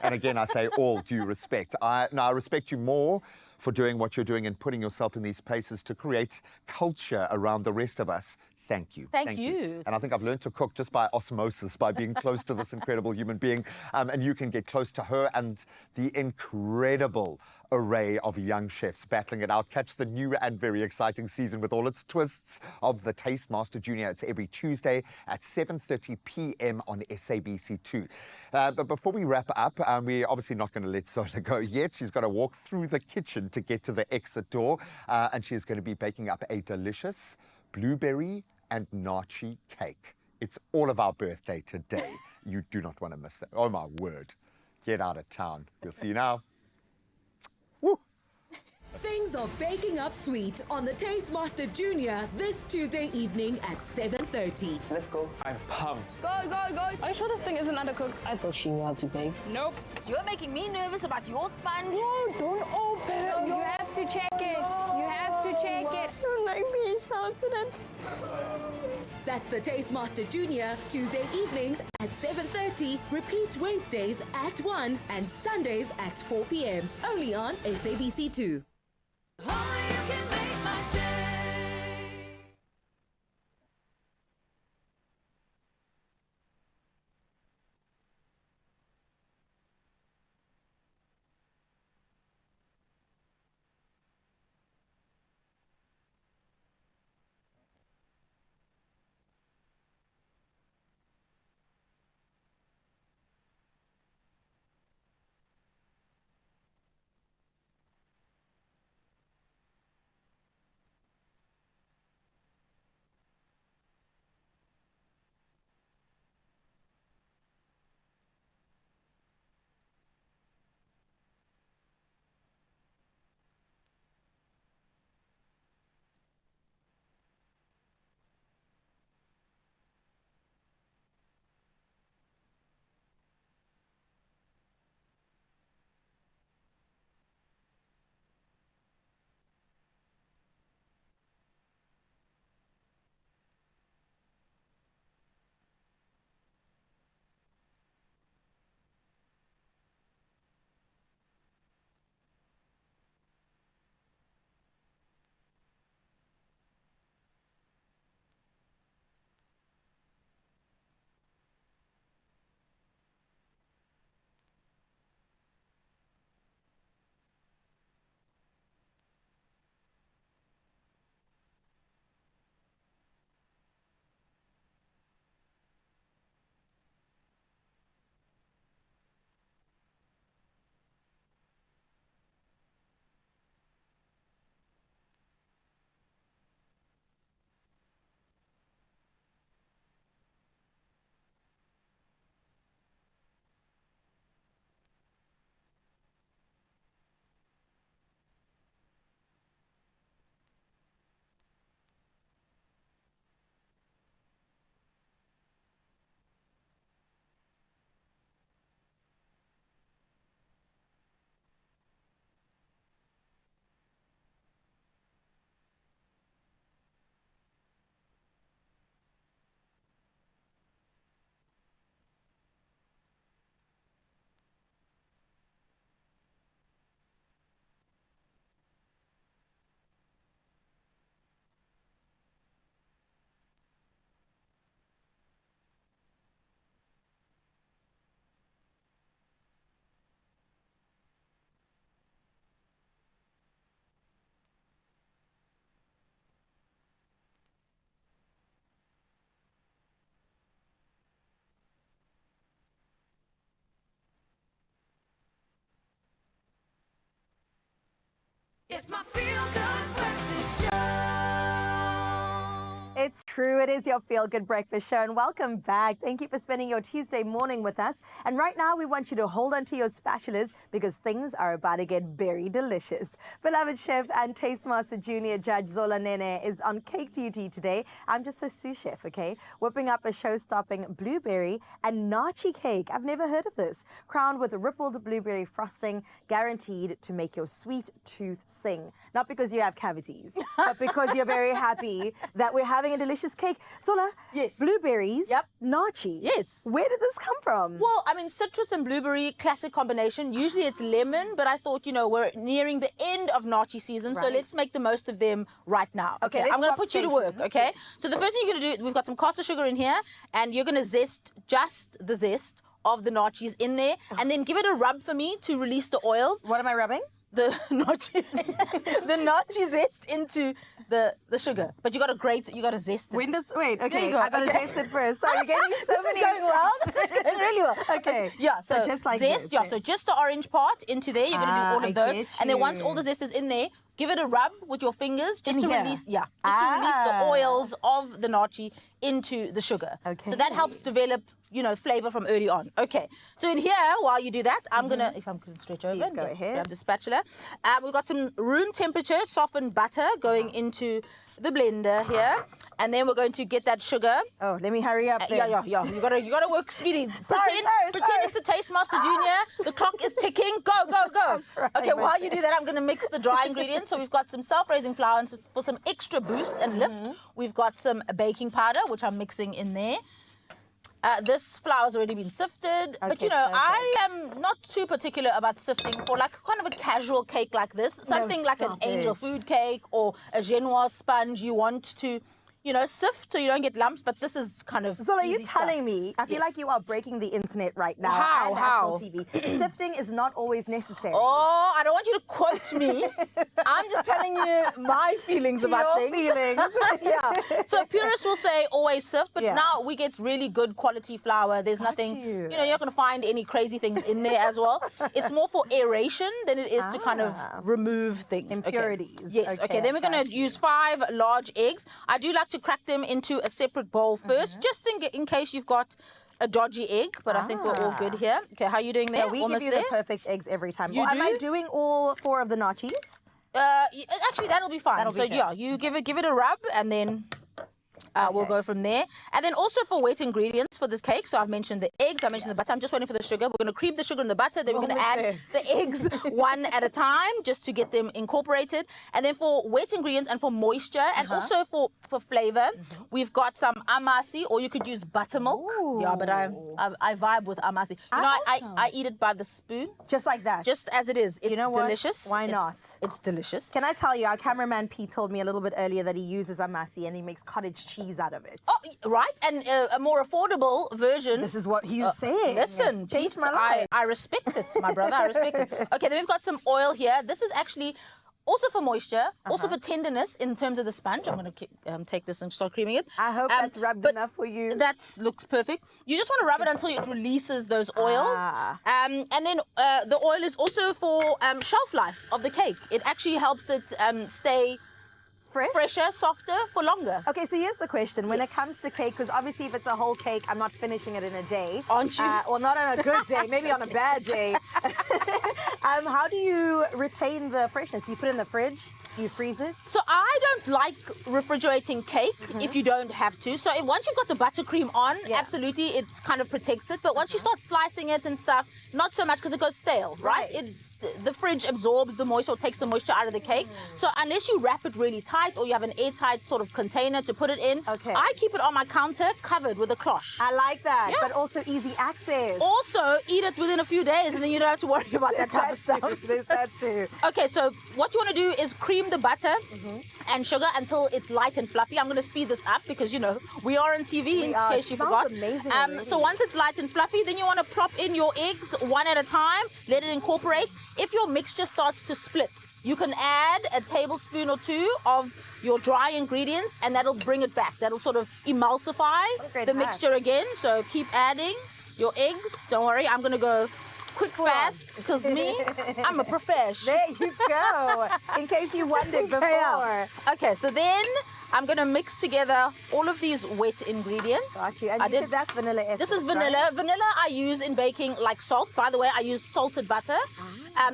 And again, I say all due respect. I respect you more for doing what you're doing and putting yourself in these places to create culture around the rest of us. Thank you. Thank you. And I think I've learned to cook just by osmosis, by being close to this incredible human being. And you can get close to her and the incredible array of young chefs battling it out. Catch the new and very exciting season with all its twists of the Tastemaster Junior. It's every Tuesday at 7:30 p.m. on SABC2. But before we wrap up, we're obviously not going to let Sola go yet. She's got to walk through the kitchen to get to the exit door. And she's going to be baking up a delicious blueberry and nachi cake. It's all of our birthday today. You do not want to miss that. Oh, my word. Get out of town. We'll see you now. Woo! Things are baking up sweet on the Taste Master Junior this Tuesday evening at 7:30. Let's go. I'm pumped. Go, go, go. Are you sure this thing isn't undercooked? I thought she knew how to bake. Nope. You're making me nervous about your sponge. No, don't open. No, you have to check it. You have to check it. Don't like me shouted it. That's the Taste Master Junior, Tuesday evenings at 7:30. Repeat Wednesdays at 1 and Sundays at 4 p.m. Only on SABC2. It's my feel-good breakfast show. It's true, it is your Feel Good Breakfast Show, and welcome back. Thank you for spending your Tuesday morning with us. And right now, we want you to hold on to your spatulas because things are about to get very delicious. Beloved chef and Tastemaster Junior Judge Zola Nene is on cake duty today. I'm just a sous chef, okay? Whipping up a show-stopping blueberry and nachi cake. I've never heard of this. Crowned with rippled blueberry frosting, guaranteed to make your sweet tooth sing. Not because you have cavities, but because you're very happy that we're having a delicious cake. Zola, yes. Blueberries, yep. Nachi. Yes. Where did this come from? Well, I mean, citrus and blueberry, classic combination. Usually it's lemon, but I thought, you know, we're nearing the end of nachi season, so let's make the most of them right now. Okay, I'm going to put you to work, stations. okay? So the first thing you're going to do, we've got some caster sugar in here, and you're going to zest just the zest of the nachis in there, and then give it a rub for me to release the oils. What am I rubbing? The nachi zest into the sugar. But you got to zest it. Wait, okay, There you go. I got to zest it first. So you're getting me so This many is going well. This is going really well. Okay. Yeah, so just like zest, this, so just the orange part into there. You're going to do all of those. And then once all the zest is in there, give it a rub with your fingers just to here? release, to release the oils of the nachi into the sugar. Okay. So that helps develop, flavor from early on. Okay. So in here, while you do that, I'm gonna, if I'm gonna stretch over, Please go ahead. grab the spatula. We've got some room temperature softened butter going into the blender here, and then we're going to get that sugar. Oh, let me hurry up then. Yeah. You gotta work speedy. Pretend it's the Taste Master Junior. The clock is ticking. Go. Okay, while you do that, I'm gonna mix the dry ingredients. So we've got some self-raising flour, and for some extra boost and lift, we've got some baking powder, which I'm mixing in there. This flour's already been sifted, but I am not too particular about sifting for like kind of a casual cake like this. Something like an angel food cake or a genoise sponge. You want to, sift so you don't get lumps, but this is kind of So are you easy stuff. telling me, I feel like you are breaking the internet right now. How? And national TV. Sifting is not always necessary. Oh, I don't want you to quote me. I'm just telling you my feelings about Your things. feelings. Yeah. So purists will say always sift, but now we get really good quality flour. There's nothing, you're not going to find any crazy things in there as well. It's more for aeration than it is to kind of remove things. Impurities. Okay. Yes. Okay. Then we're going to use 5 large eggs. I do like to crack them into a separate bowl first, just in case you've got a dodgy egg, but I think we're all good here. Okay, how are you doing there? Yeah, we Almost give you there? the perfect eggs every time. You Am I do? doing all 4 of the nachos? Actually, that'll be fine. That'll be So good. you give it a rub, and then we'll go from there. And then also for wet ingredients for this cake, so I've mentioned the eggs, I mentioned the butter. I'm just waiting for the sugar. We're going to cream the sugar and the butter. Then we're going to add the eggs one at a time just to get them incorporated. And then for wet ingredients and for moisture and also for flavor, we've got some amasi, or you could use buttermilk. Yeah, but I vibe with amasi. I eat it by the spoon. Just like that? Just as it is. It's delicious. Why not? It's delicious. Can I tell you, our cameraman Pete told me a little bit earlier that he uses amasi and he makes cottage cheese out of it. Oh, right, and a more affordable version. This is what he's saying. Listen, Pete, my life. I respect it, my brother, I respect it. Okay, then we've got some oil here. This is actually also for moisture, also for tenderness in terms of the sponge. I'm going to take this and start creaming it. I hope that's rubbed enough for you. That looks perfect. You just want to rub it until it releases those oils. And then the oil is also for shelf life of the cake. It actually helps it stay fresher, softer for longer. Okay, so here's the question. When it comes to cake, because obviously if it's a whole cake, I'm not finishing it in a day. Aren't you? Well, not on a good day, maybe on a bad day. How do you retain the freshness? Do you put it in the fridge? Do you freeze it? So I don't like refrigerating cake if you don't have to. So once you've got the buttercream on, absolutely, it kind of protects it. But once you start slicing it and stuff, not so much because it goes stale, right? The fridge absorbs the moisture or takes the moisture out of the cake. So unless you wrap it really tight or you have an airtight sort of container to put it in, I keep it on my counter covered with a cloche. I like that, but also easy access. Also, eat it within a few days and then you don't have to worry about that type of stuff. There's that too. Okay, so what you want to do is cream the butter and sugar until it's light and fluffy. I'm going to speed this up because, we are on TV in case you forgot. Amazing so once it's light and fluffy, then you want to plop in your eggs one at a time, let it incorporate. If your mixture starts to split, you can add a tablespoon or 2 of your dry ingredients and that'll bring it back. That'll sort of emulsify the mixture again. So keep adding your eggs. Don't worry, I'm going to go quick, fast, because I'm a professional. There you go. In case you wondered before. Okay, so then I'm going to mix together all of these wet ingredients. Got you. And you said that's vanilla essence, This is vanilla. Right? Vanilla I use in baking like salt. By the way, I use salted butter.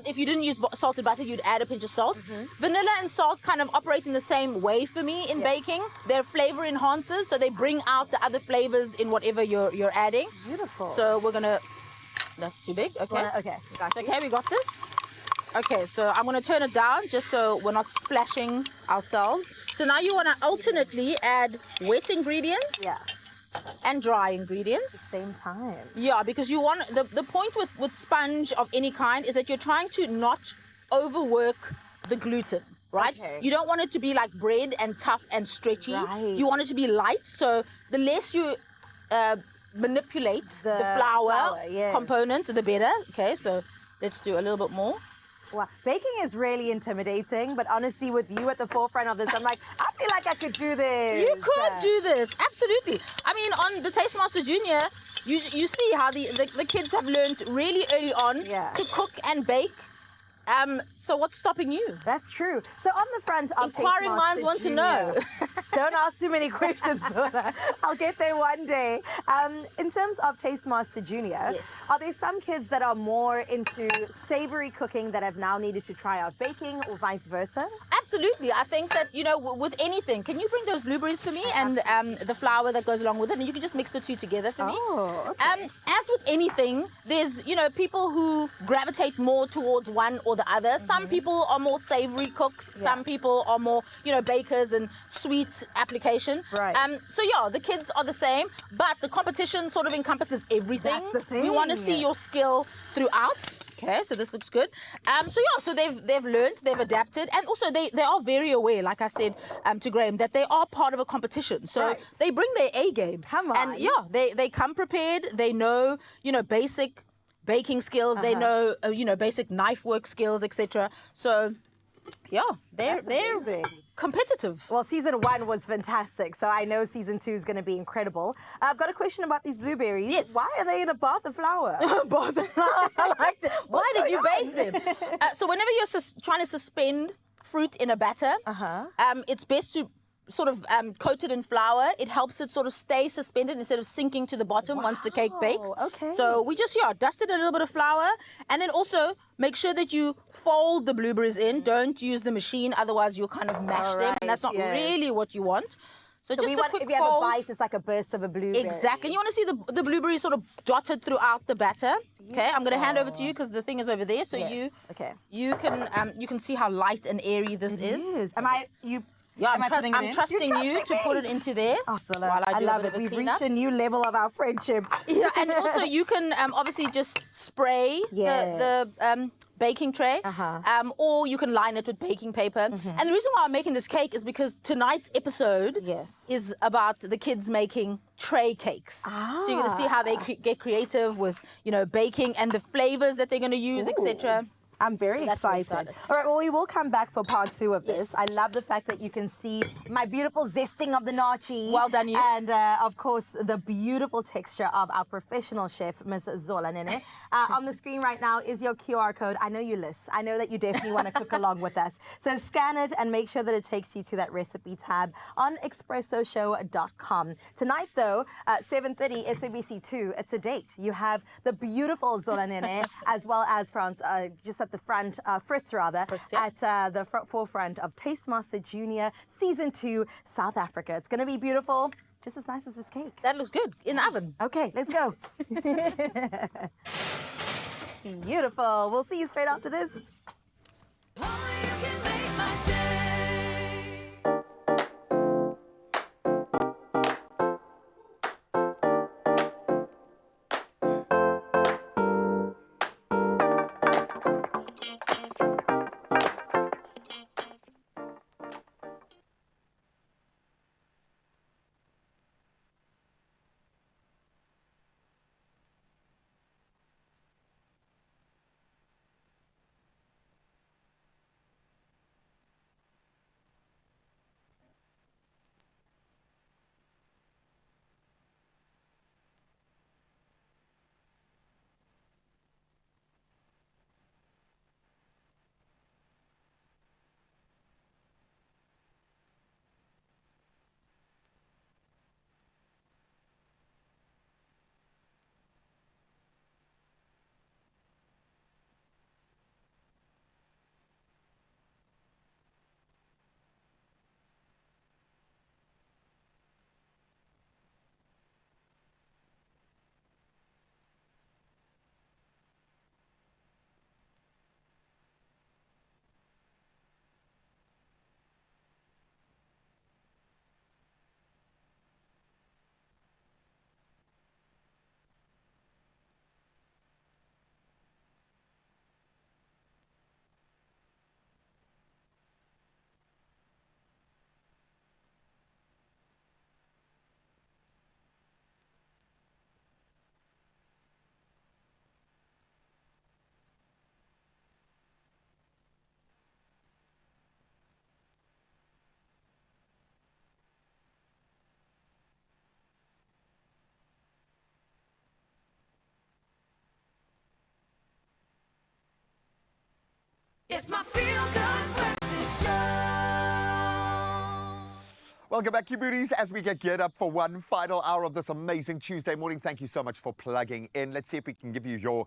If you didn't use salted butter, you'd add a pinch of salt. Vanilla and salt kind of operate in the same way for me in baking. They're flavor enhancers, so they bring out the other flavors in whatever you're adding. Beautiful. So we're going to... That's too big. Okay. Okay. Gotcha. Okay, we got this. Okay, so I'm going to turn it down just so we're not splashing ourselves. So now you want to alternately add wet ingredients and dry ingredients. At the same time. Yeah, because you want... The point with sponge of any kind is that you're trying to not overwork the gluten, right? Okay. You don't want it to be like bread and tough and stretchy. Right. You want it to be light, so the less you... manipulate the flour component, the better. Okay, so let's do a little bit more. Wow. Baking is really intimidating, but honestly, with you at the forefront of this, I'm like, I feel like I could do this. You could do this, absolutely. I mean, on the Taste Master Junior, you see how the kids have learned really early on to cook and bake So what's stopping you? That's true. So on the front of Inquiring Taste minds Master want to know. Don't ask too many questions, Zola. I'll get there one day. In terms of Taste Master Junior, Yes. are there some kids that are more into savory cooking that have now needed to try out baking or vice versa? Absolutely. I think that, you know, with anything, can you bring those blueberries for me and the flour that goes along with it, and you can just mix the two together for me? Oh, okay. As with anything, there's, you know, people who gravitate more towards one or the other. Some people are more savory cooks. Some people are more, you know, bakers and sweet application. Right. So yeah, the kids are the same, but the competition sort of encompasses everything. That's the thing. We want to see your skill throughout. Okay, so this looks good. So they've learned, they've adapted, and also they are very aware, like I said to Graham, that they are part of a competition. So they bring their A game. Come on. And yeah, they come prepared. They know, you know, basic baking skills. They know, you know, basic knife work skills, etc. So yeah, they're competitive. Well, season 1 was fantastic, so I know season 2 is going to be incredible. I've got a question about these blueberries. Yes. Why are they in a bath of flour? Bath of flour. I liked it. Why did you bake them? So whenever you're trying to suspend fruit in a batter, it's best to sort of coat it in flour. It helps it sort of stay suspended instead of sinking to the bottom once the cake bakes. Okay. So we just, dusted a little bit of flour, and then also make sure that you fold the blueberries in. Don't use the machine, otherwise you'll kind of mash them, and that's not really what you want. So just a quick if you have a fold. bite, it's like a burst of a blueberry. Exactly. You want to see the blueberries sort of dotted throughout the batter. Okay, I'm going to hand over to you because the thing is over there. So you can see how light and airy this is. Yeah, I'm trusting you to put it into there. While I love it. We've reached a new level of our friendship. Yeah, and also you can obviously just spray the baking tray, or you can line it with baking paper. And the reason why I'm making this cake is because tonight's episode is about the kids making tray cakes. So you're going to see how they get creative with, you know, baking and the flavors that they're going to use, etc. I'm very excited. All right, well, we will come back for part 2 of this. I love the fact that you can see my beautiful zesting of the nachi. Well done, you. And, of course, the beautiful texture of our professional chef, Ms. Zola Nene. On the screen right now is your QR code. I know you list. I know that you definitely want to cook along with us. So scan it and make sure that it takes you to that recipe tab on expressoshow.com. Tonight, though, 7:30, SABC2, it's a date. You have the beautiful Zola Nene as well as France, just at the front, Fritz, at the forefront of Taste Master Junior Season 2, South Africa. It's going to be beautiful, just as nice as this cake. That looks good, in the oven. Okay, let's go. Beautiful. We'll see you straight after this. It's my feel-good breakfast show. Welcome back, you beauties, as we get geared up for one final hour of this amazing Tuesday morning. Thank you so much for plugging in. Let's see if we can give you your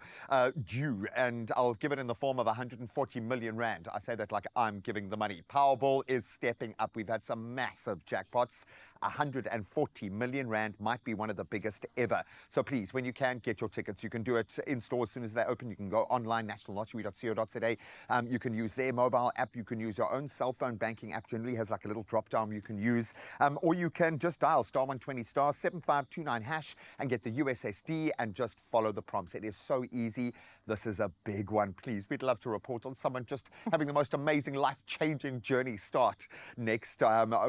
due, and I'll give it in the form of 140 million rand. I say that like I'm giving the money. Powerball is stepping up. We've had some massive jackpots. 140 million rand might be one of the biggest ever. So please, when you can, get your tickets. You can do it in store as soon as they open. You can go online, nationallottery.co.za. You can use their mobile app. You can use your own cell phone banking app. Generally has like a little drop down you can use. Or you can just dial *120 *7529 hash and get the USSD and just follow the prompts. It is so easy. This is a big one. Please, we'd love to report on someone just having the most amazing life-changing journey start next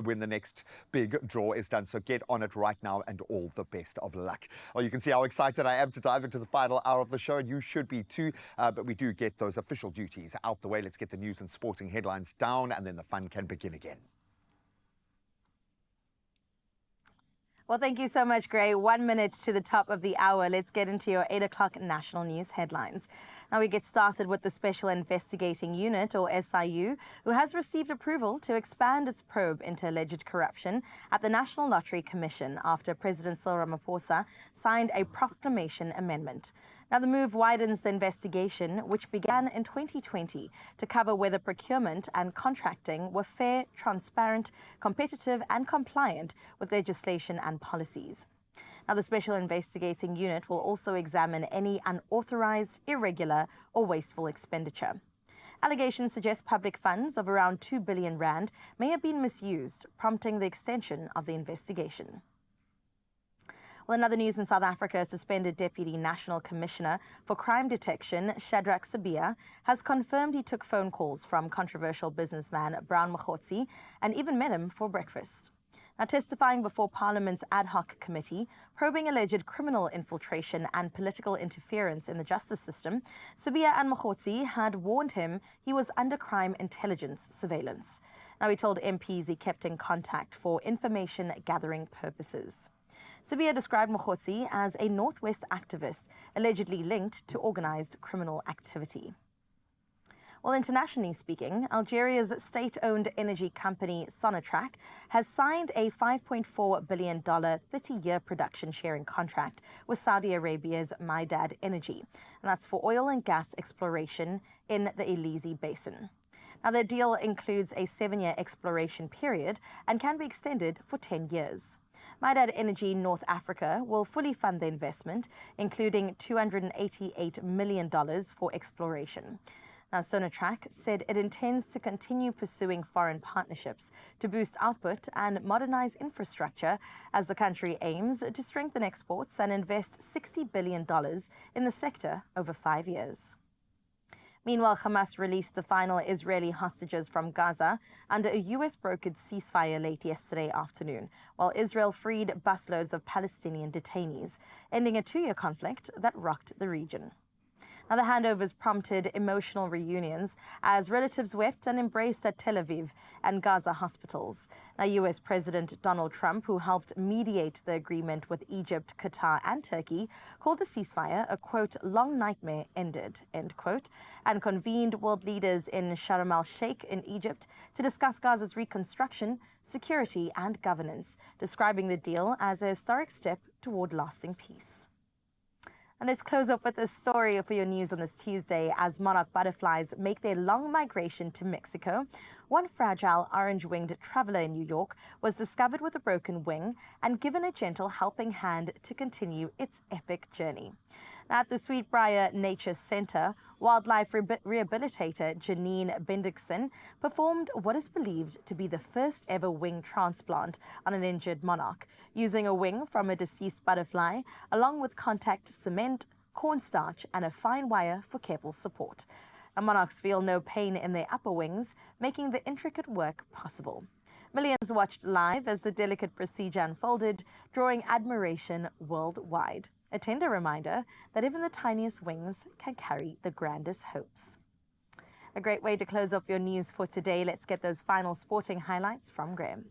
when the next big draw is done. So get on it right now and all the best of luck. Well, you can see how excited I am to dive into the final hour of the show, and you should be too. But we do get those official duties out the way. Let's get the news and sporting headlines down, and then the fun can begin again. Well, thank you so much, Gray. 1 minute to the top of the hour. Let's get into your 8 o'clock national news headlines. Now we get started with the Special Investigating Unit, or SIU, who has received approval to expand its probe into alleged corruption at the National Lottery Commission after President Cyril Ramaphosa signed a proclamation amendment. Now, the move widens the investigation, which began in 2020, to cover whether procurement and contracting were fair, transparent, competitive, and compliant with legislation and policies. Now, the Special Investigating Unit will also examine any unauthorized, irregular, or wasteful expenditure. Allegations suggest public funds of around 2 billion rand may have been misused, prompting the extension of the investigation. Well, in other news, in South Africa, suspended Deputy National Commissioner for Crime Detection, Shadrack Sibiya, has confirmed he took phone calls from controversial businessman Brown Mokgotsi and even met him for breakfast. Now, testifying before Parliament's ad hoc committee, probing alleged criminal infiltration and political interference in the justice system, Sibiya and Mokgotsi had warned him he was under crime intelligence surveillance. Now, he told MPs he kept in contact for information gathering purposes. Sibiya described Mokgotsi as a Northwest activist allegedly linked to organized criminal activity. Well, internationally speaking, Algeria's state-owned energy company Sonatrach has signed a $5.4 billion 30-year production sharing contract with Saudi Arabia's Ma'aden Energy, and that's for oil and gas exploration in the Elisi Basin. Now, the deal includes a 7-year exploration period and can be extended for 10 years. Ma'aden Energy North Africa will fully fund the investment, including $288 million for exploration. Now, Sonatrach said it intends to continue pursuing foreign partnerships to boost output and modernize infrastructure as the country aims to strengthen exports and invest $60 billion in the sector over 5 years. Meanwhile, Hamas released the final Israeli hostages from Gaza under a U.S.-brokered ceasefire late yesterday afternoon, while Israel freed busloads of Palestinian detainees, ending a 2-year conflict that rocked the region. Now, the handovers prompted emotional reunions as relatives wept and embraced at Tel Aviv and Gaza hospitals. Now, U.S. President Donald Trump, who helped mediate the agreement with Egypt, Qatar, and Turkey, called the ceasefire a, quote, long nightmare ended, end quote, and convened world leaders in Sharm el-Sheikh in Egypt to discuss Gaza's reconstruction, security, and governance, describing the deal as a historic step toward lasting peace. And let's close up with a story for your news on this Tuesday. As monarch butterflies make their long migration to Mexico, one fragile orange-winged traveler in New York was discovered with a broken wing and given a gentle helping hand to continue its epic journey. At the Sweetbriar Nature Center, wildlife rehabilitator Janine Bendixson performed what is believed to be the first ever wing transplant on an injured monarch, using a wing from a deceased butterfly, along with contact cement, cornstarch, and a fine wire for careful support. The monarchs feel no pain in their upper wings, making the intricate work possible. Millions watched live as the delicate procedure unfolded, drawing admiration worldwide. A tender reminder that even the tiniest wings can carry the grandest hopes. A great way to close off your news for today. Let's get those final sporting highlights from Graham.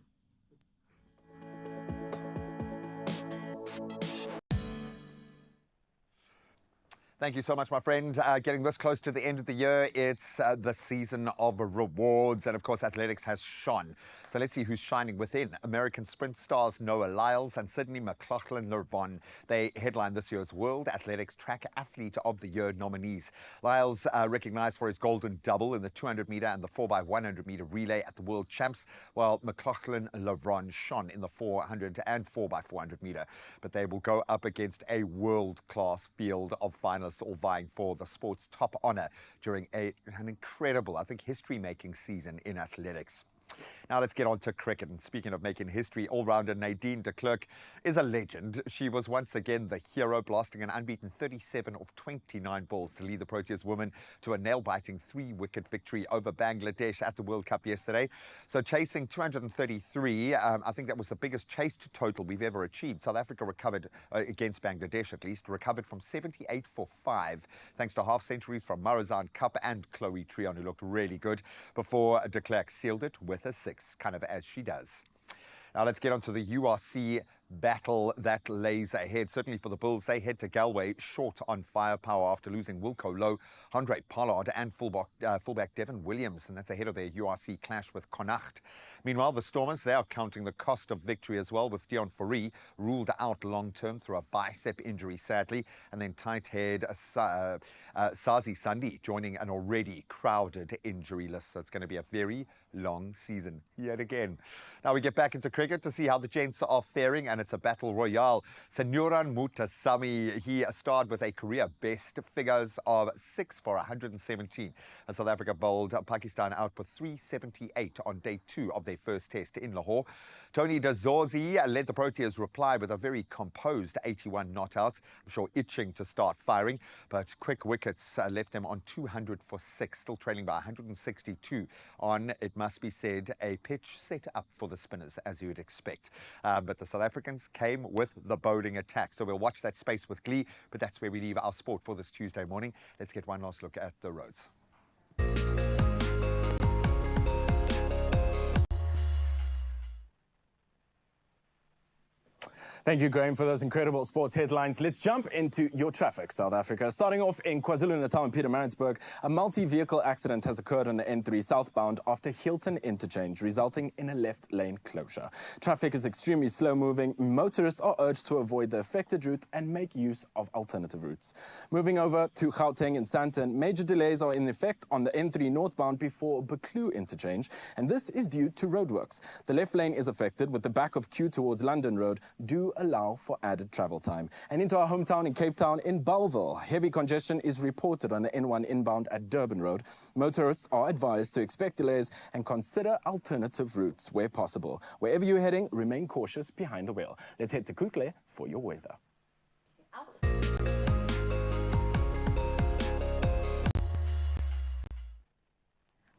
Thank you so much, my friend. Getting this close to the end of the year, it's the season of rewards. And of course, athletics has shone. So let's see who's shining within. American sprint stars Noah Lyles and Sydney McLaughlin-Lervon. They headline this year's World Athletics Track Athlete of the Year nominees. Lyles recognized for his golden double in the 200-meter and the 4x100-meter relay at the World Champs, while McLaughlin-Lervon shone in the 400 and 4x400-meter. But they will go up against a world-class field of finalists, all vying for the sport's top honor during an incredible, I think, history-making season in athletics. Now let's get on to cricket. And speaking of making history, all-rounder Nadine de Klerk is a legend. She was once again the hero, blasting an unbeaten 37 of 29 balls to lead the Proteas women to a nail-biting 3-wicket victory over Bangladesh at the World Cup yesterday. So chasing 233, I think that was the biggest chased total we've ever achieved. South Africa recovered, against Bangladesh at least, recovered from 78 for 5, thanks to half centuries from Marizan Cup and Chloe Trion, who looked really good, before de Klerk sealed it with a 6, kind of as she does. Now let's get on to the URC battle that lays ahead. Certainly for the Bulls, they head to Galway short on firepower after losing Wilco Lowe, Andre Pollard and fullback Devin Williams, and that's ahead of their URC clash with Connacht. Meanwhile, the Stormers, they are counting the cost of victory as well, with Dion Fourie ruled out long-term through a bicep injury, sadly, and then tight head Sazi Sandi joining an already crowded injury list. So it's going to be a very long season yet again. Now we get back into cricket to see how the gents are faring, and it's a battle royale. Sanuran Mutasamy, he starred with a career best figures of 6 for 117 as South Africa bowled Pakistan out with 378 on day 2 of their first test in Lahore. Tony Dazorzi led the Proteas reply with a very composed 81 not out. I'm sure itching to start firing, but quick wickets left them on 200 for 6, still trailing by 162 on, it must be said, a pitch set up for the spinners, as you would expect. But the South Africans came with the bowling attack. So we'll watch that space with glee, but that's where we leave our sport for this Tuesday morning. Let's get one last look at the roads. Thank you, Graham, for those incredible sports headlines. Let's jump into your traffic, South Africa. Starting off in KwaZulu-Natal and Pietermaritzburg, a multi-vehicle accident has occurred on the N3 southbound after Hilton interchange, resulting in a left lane closure. Traffic is extremely slow-moving. Motorists are urged to avoid the affected route and make use of alternative routes. Moving over to Gauteng and Sandton, major delays are in effect on the N3 northbound before Buccleuch interchange, and this is due to roadworks. The left lane is affected, with the back of Q towards London Road due allow for added travel time. And into our hometown in Cape Town, in Bellville, heavy congestion is reported on the N1 inbound at Durban Road. Motorists are advised to expect delays and consider alternative routes where possible. Wherever you're heading, remain cautious behind the wheel. Let's head to Kutle for your weather.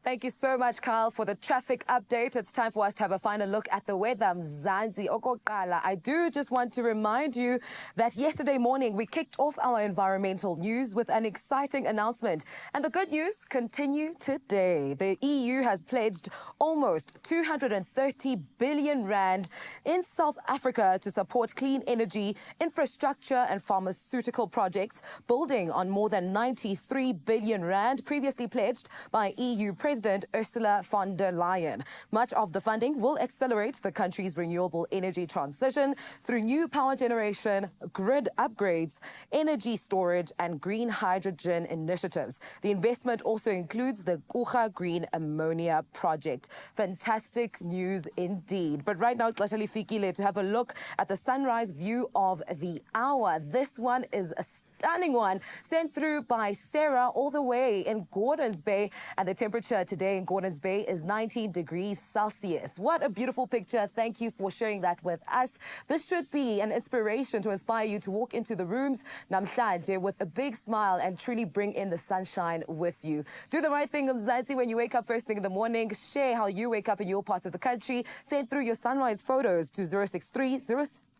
Thank you so much, Kyle, for the traffic update. It's time for us to have a final look at the weather. Mzansi Okoqala. I do just want to remind you that yesterday morning we kicked off our environmental news with an exciting announcement. And the good news continue today. The EU has pledged almost 230 billion rand in South Africa to support clean energy, infrastructure and pharmaceutical projects, building on more than 93 billion rand previously pledged by EU President Ursula von der Leyen. Much of the funding will accelerate the country's renewable energy transition through new power generation, grid upgrades, energy storage, and green hydrogen initiatives. The investment also includes the Kucha Green Ammonia project. Fantastic news indeed. But right now, Tlashali Fikile, to have a look at the sunrise view of the hour. This one is a stunning one sent through by Sarah all the way in Gordons Bay, and the temperature today in Gordons Bay is 19 degrees Celsius. What a beautiful picture. Thank you for sharing that with us. This should be an inspiration to inspire you to walk into the rooms namhlanje with a big smile and truly bring in the sunshine with you. Do the right thing, Mzansi, when you wake up first thing in the morning. Share how you wake up in your parts of the country. Send through your sunrise photos to 063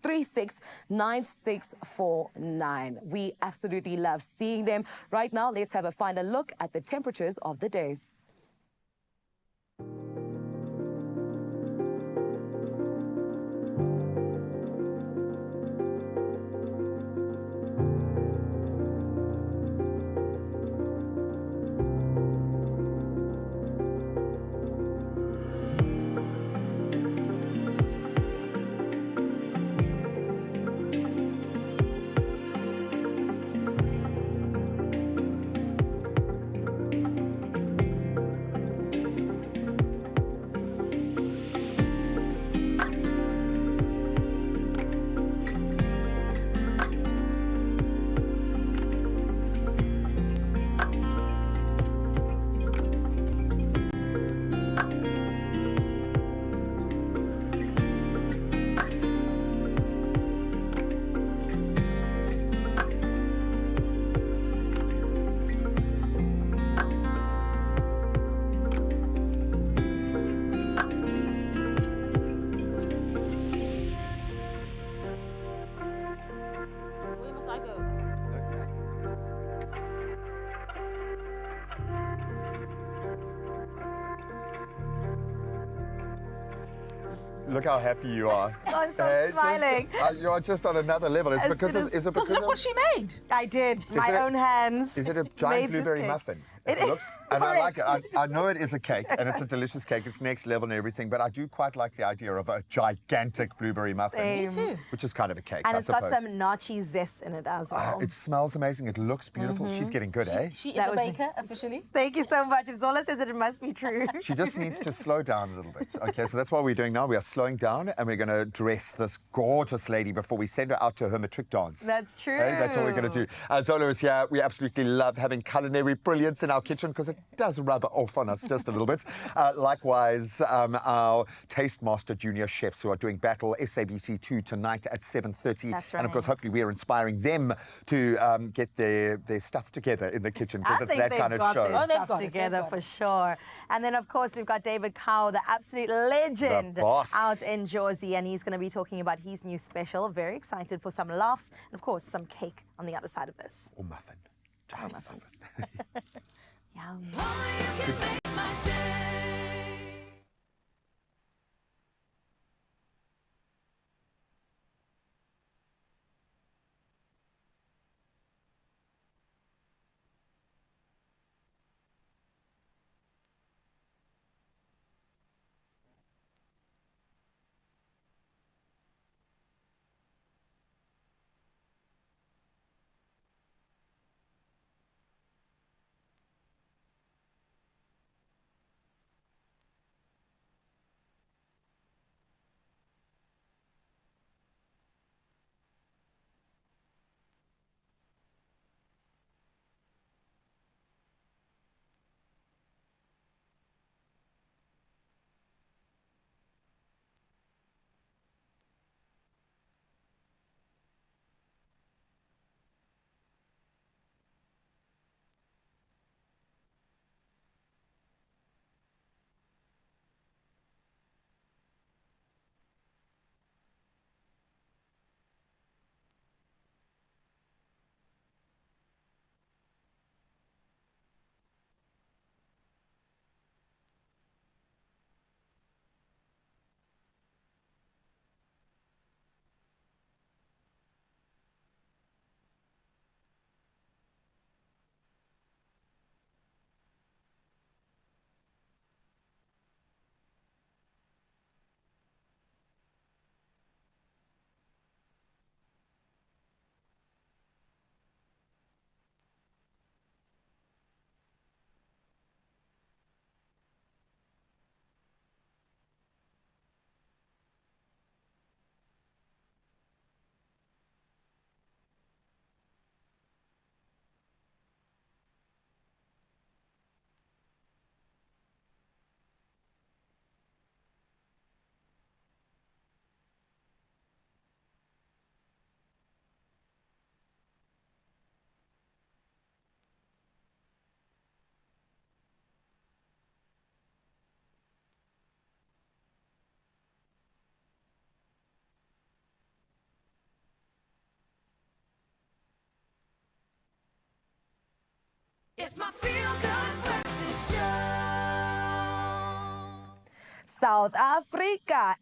369649. We absolutely love seeing them. Right now, let's have a final look at the temperatures of the day. Look how happy you are. I'm so smiling. You are just on another level. Is it because of, is it because look of, what she made. I did. My own hands. Is it a made giant this blueberry cake. muffin? It looks, is and I like it. correct. I know it is a cake, and it's a delicious cake. It's next level and everything, but I do quite like the idea of a gigantic blueberry muffin. Same. Me too. Which is kind of a cake, And I it's got suppose. some nachi zest in it as well. It smells amazing. It looks beautiful. She's getting good, eh? She is a baker, officially. Thank you so much. If Zola says it must be true. She just needs to slow down a little bit. Okay, so that's what we're doing now. We are slowing down, and we're going to dress this gorgeous lady before we send her out to her matric dance. That's true. Hey, that's what we're going to do. Zola is here. We absolutely love having culinary brilliance in our kitchen because it does rub off on us just a little bit. Likewise, our Taste Master Junior chefs who are doing battle SABC2 tonight at 7:30. That's right. And of course, hopefully we are inspiring them to get their stuff together in the kitchen because it's that kind of show. They've got together for sure. And then, of course, we've got David Cow, the absolute legend, The boss. out in Jersey, and he's going to be talking about his new special. Very excited for some laughs and, of course, some cake on the other side of this. Or muffin. Giant muffin. Yum. It's my feel-good breakfast show. South Africa,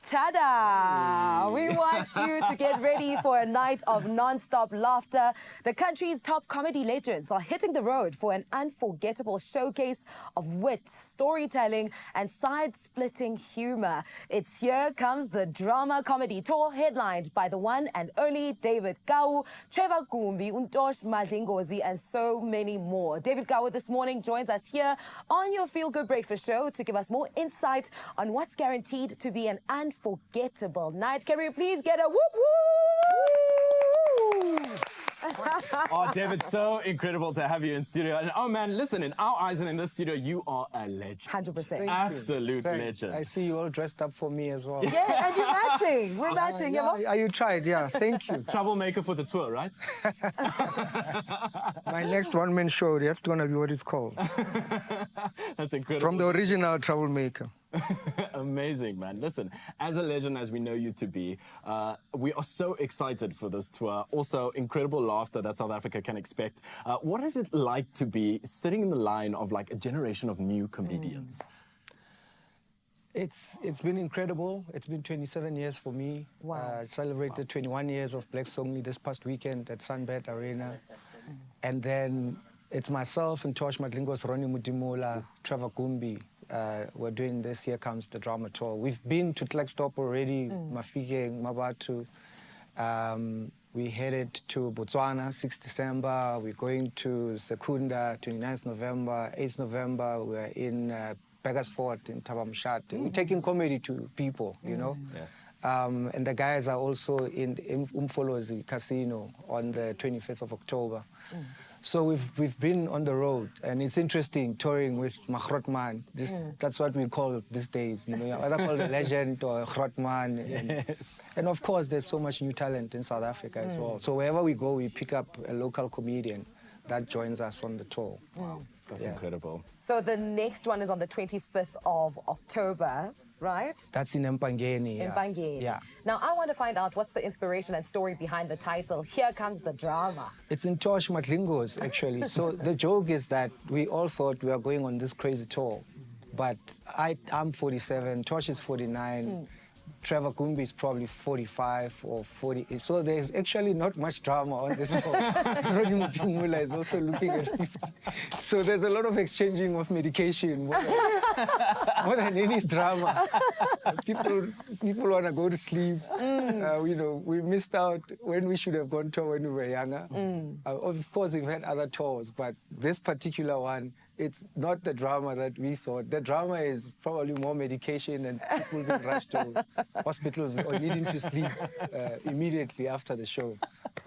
tada! We want you to get ready for a night of non-stop laughter. The country's top comedy legends are hitting the road for an unforgettable showcase of wit, storytelling, and side-splitting humor. It's Here Comes the Drama Comedy Tour, headlined by the one and only David Kau, Trevor Kumbi, Untosh Madlingozi, and so many more. David Kau this morning joins us here on your Feel Good Breakfast Show to give us more insight on what's guaranteed to be an unforgettable night. Can we please get a whoop whoop? Oh, David, so incredible to have you in studio. And oh man, listen, in our eyes and in this studio, you are a legend. 100%. Absolute legend. I see you all dressed up for me as well. Yeah, and you're matching. We're matching. You tried, yeah. Thank you. Troublemaker for the tour, right? My next one-man show, that's going to be what it's called. That's incredible. From the original Troublemaker. Amazing, man. Listen, as a legend as we know you to be, we are so excited for this tour. Also, incredible laughter that South Africa can expect. What is it like to be sitting in the line of like a generation of new comedians? It's been incredible. It's been 27 years for me. Wow. Celebrated 21 years of Black Songly this past weekend at Sunbet Arena. And then it's myself and Tosh Matlingos, Ronnie Mutimula, Trevor Gumbi. We're doing this Here Comes the Drama Tour. We've been to Klerksdorp already, Mafike, Mabatu. We headed to Botswana, 6th December. We're going to Secunda, 29th November. 8th November, we're in Beggersfort in Tabamshat. We're taking comedy to people, you know. Yes. And the guys are also in Umfolozi Casino on the 25th of October. So we've been on the road, and it's interesting touring with Mahrotman. That's what we call these days. You know, either called a legend or a Hrotman. And of course, there's so much new talent in South Africa as well. So wherever we go, we pick up a local comedian that joins us on the tour. Wow, that's incredible. So the next one is on the 25th of October, right? That's in Mpangeni. In Mpangeni. Yeah. Now, I want to find out what's the inspiration and story behind the title, Here Comes the Drama. It's in Tosh Matlingos, actually. So the joke is that we all thought we were going on this crazy tour. But I'm 47, Tosh is 49, Trevor Gumbi is probably 45 or 40. So there's actually not much drama on this tour. Ronnie Mutimula is also looking at 50. So there's a lot of exchanging of medication, more than any drama. People want to go to sleep. You know, we missed out when we should have gone tour when we were younger. Of course, we've had other tours, but this particular one, it's not the drama that we thought. The drama is probably more medication and people being rushed to hospitals or needing to sleep immediately after the show.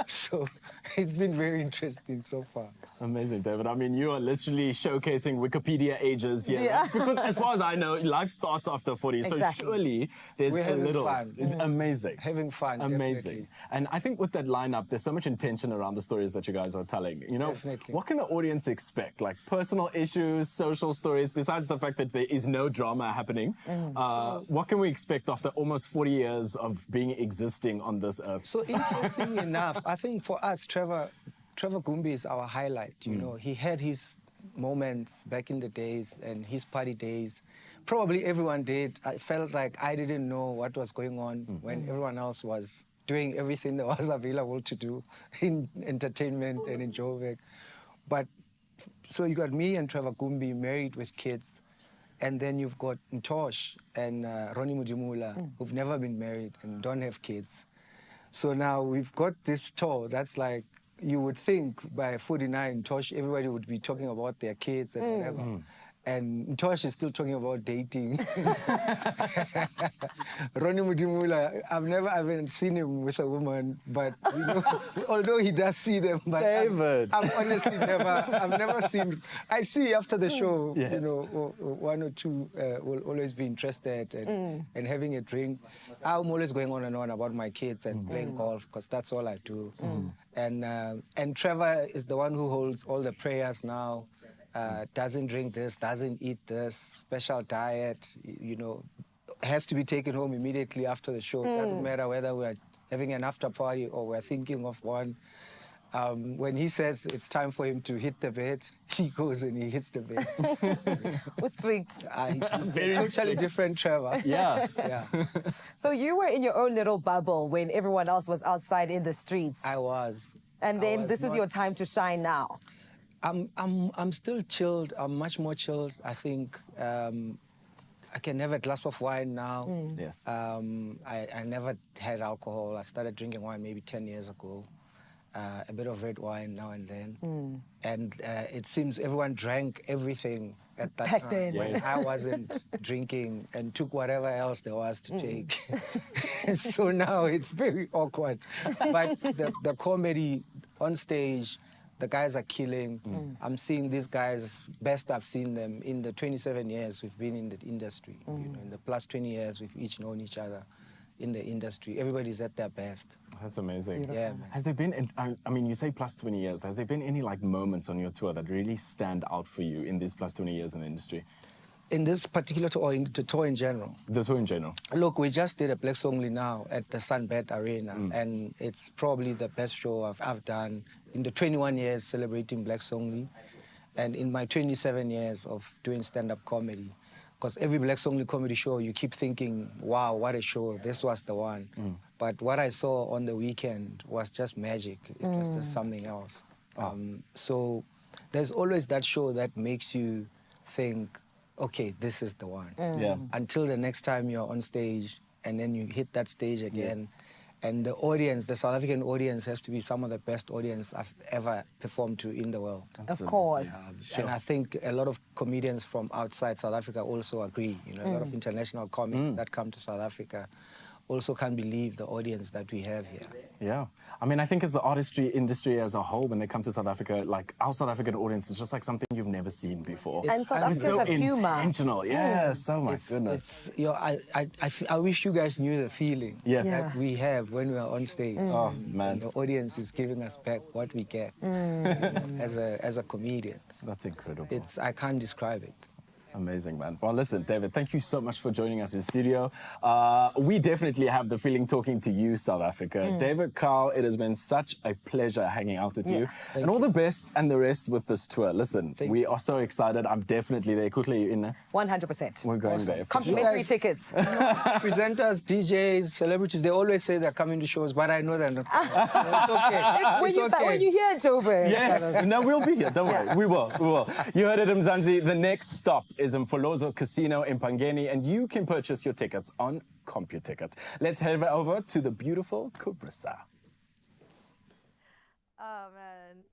So it's been very interesting so far. Amazing, David. I mean, you are literally showcasing Wikipedia ages here. Yeah. Because as far as I know, life starts after 40. Exactly. So surely there's We're a having little... fun. Amazing. Having fun, Amazing. definitely. And I think with that lineup, there's so much intention around the stories that you guys are telling. You know, Definitely. what can the audience expect? Like personal issues, social stories, besides the fact that there is no drama happening. What can we expect after almost 40 years of existing on this earth? So interesting enough, I think for us, Trevor Gumbi is our highlight. You know, he had his moments back in the days and his party days. Probably everyone did. I felt like I didn't know what was going on when everyone else was doing everything that was available to do in entertainment and in Joburg. But so you got me and Trevor Gumbi married with kids. And then you've got Ntosh and Ronnie Mutimula, who've never been married and don't have kids. So now we've got this tour that's like, you would think by 49, Ntosh, everybody would be talking about their kids and whatever. And Ntosh is still talking about dating. Ronnie Mutimula, I haven't seen him with a woman, but you know, although he does see them, but David. I've honestly I've never seen. I see after the show, you know, one or two will always be interested and having a drink. I'm always going on and on about my kids and playing golf because that's all I do. And Trevor is the one who holds all the prayers now. Doesn't drink this, doesn't eat this, special diet, you know, has to be taken home immediately after the show. Doesn't matter whether we're having an after party or we're thinking of one. When he says it's time for him to hit the bed, he goes and he hits the bed. Who's strict? He's a totally different Trevor. Yeah. Yeah. So you were in your own little bubble when everyone else was outside in the streets. I was. And then this is your time to shine now. I'm still chilled. I'm much more chilled. I think I can have a glass of wine now. Yes. I never had alcohol. I started drinking wine maybe 10 years ago. A bit of red wine now and then. And it seems everyone drank everything at that Back time. then. When I wasn't drinking and took whatever else there was to take. So now it's very awkward. But the comedy on stage, the guys are killing. I'm seeing these guys, best I've seen them in the 27 years we've been in the industry. You know, in the plus 20 years, we've each known each other in the industry. Everybody's at their best. That's amazing. Yeah, man. Has there been, I mean, you say plus 20 years, has there been any like moments on your tour that really stand out for you in these plus 20 years in the industry? In this particular tour, or in the tour in general? The tour in general. Look, we just did a Black Songly now at the Sunbet Arena, and it's probably the best show I've done in the 21 years celebrating Black Songly, and in my 27 years of doing stand-up comedy. Because every Blacks-only comedy show, you keep thinking, wow, what a show, this was the one. But what I saw on the weekend was just magic. It was just something else. So there's always that show that makes you think, okay, this is the one. Yeah. Until the next time you're on stage, and then you hit that stage again. And the audience, the South African audience, has to be some of the best audience I've ever performed to in the world. Of course. And I think a lot of comedians from outside South Africa also agree. You know, a lot of international comics that come to South Africa also can't believe the audience that we have here. Yeah. I mean, I think as the artistry industry as a whole, when they come to South Africa, like our South African audience is just like something you've never seen before. And South It's Africans so have humor. intentional. Yeah, so my goodness. It's, you know, I wish you guys knew the feeling that we have when we are on stage. Oh, man. The audience is giving us back what we get as a comedian. That's incredible. I can't describe it. Amazing, man. Well, listen, David, thank you so much for joining us in studio. We definitely have the feeling talking to you, South Africa. David, Carl, it has been such a pleasure hanging out with you. And all the best and the rest with this tour. Listen, we are so excited. I'm definitely there. Quickly, you in there? 100%. We're going there. Complimentary tickets. Presenters, DJs, celebrities, they always say they're coming to shows, but I know they're not. So it's okay. When you hear Joburg. Yes, no, we'll be here. Don't worry. We will. You heard it, Mzansi. The next stop is in Mfolozo Casino in Pangeni, and you can purchase your tickets on CompuTicket. Let's head over to the beautiful Carissa. Oh, man.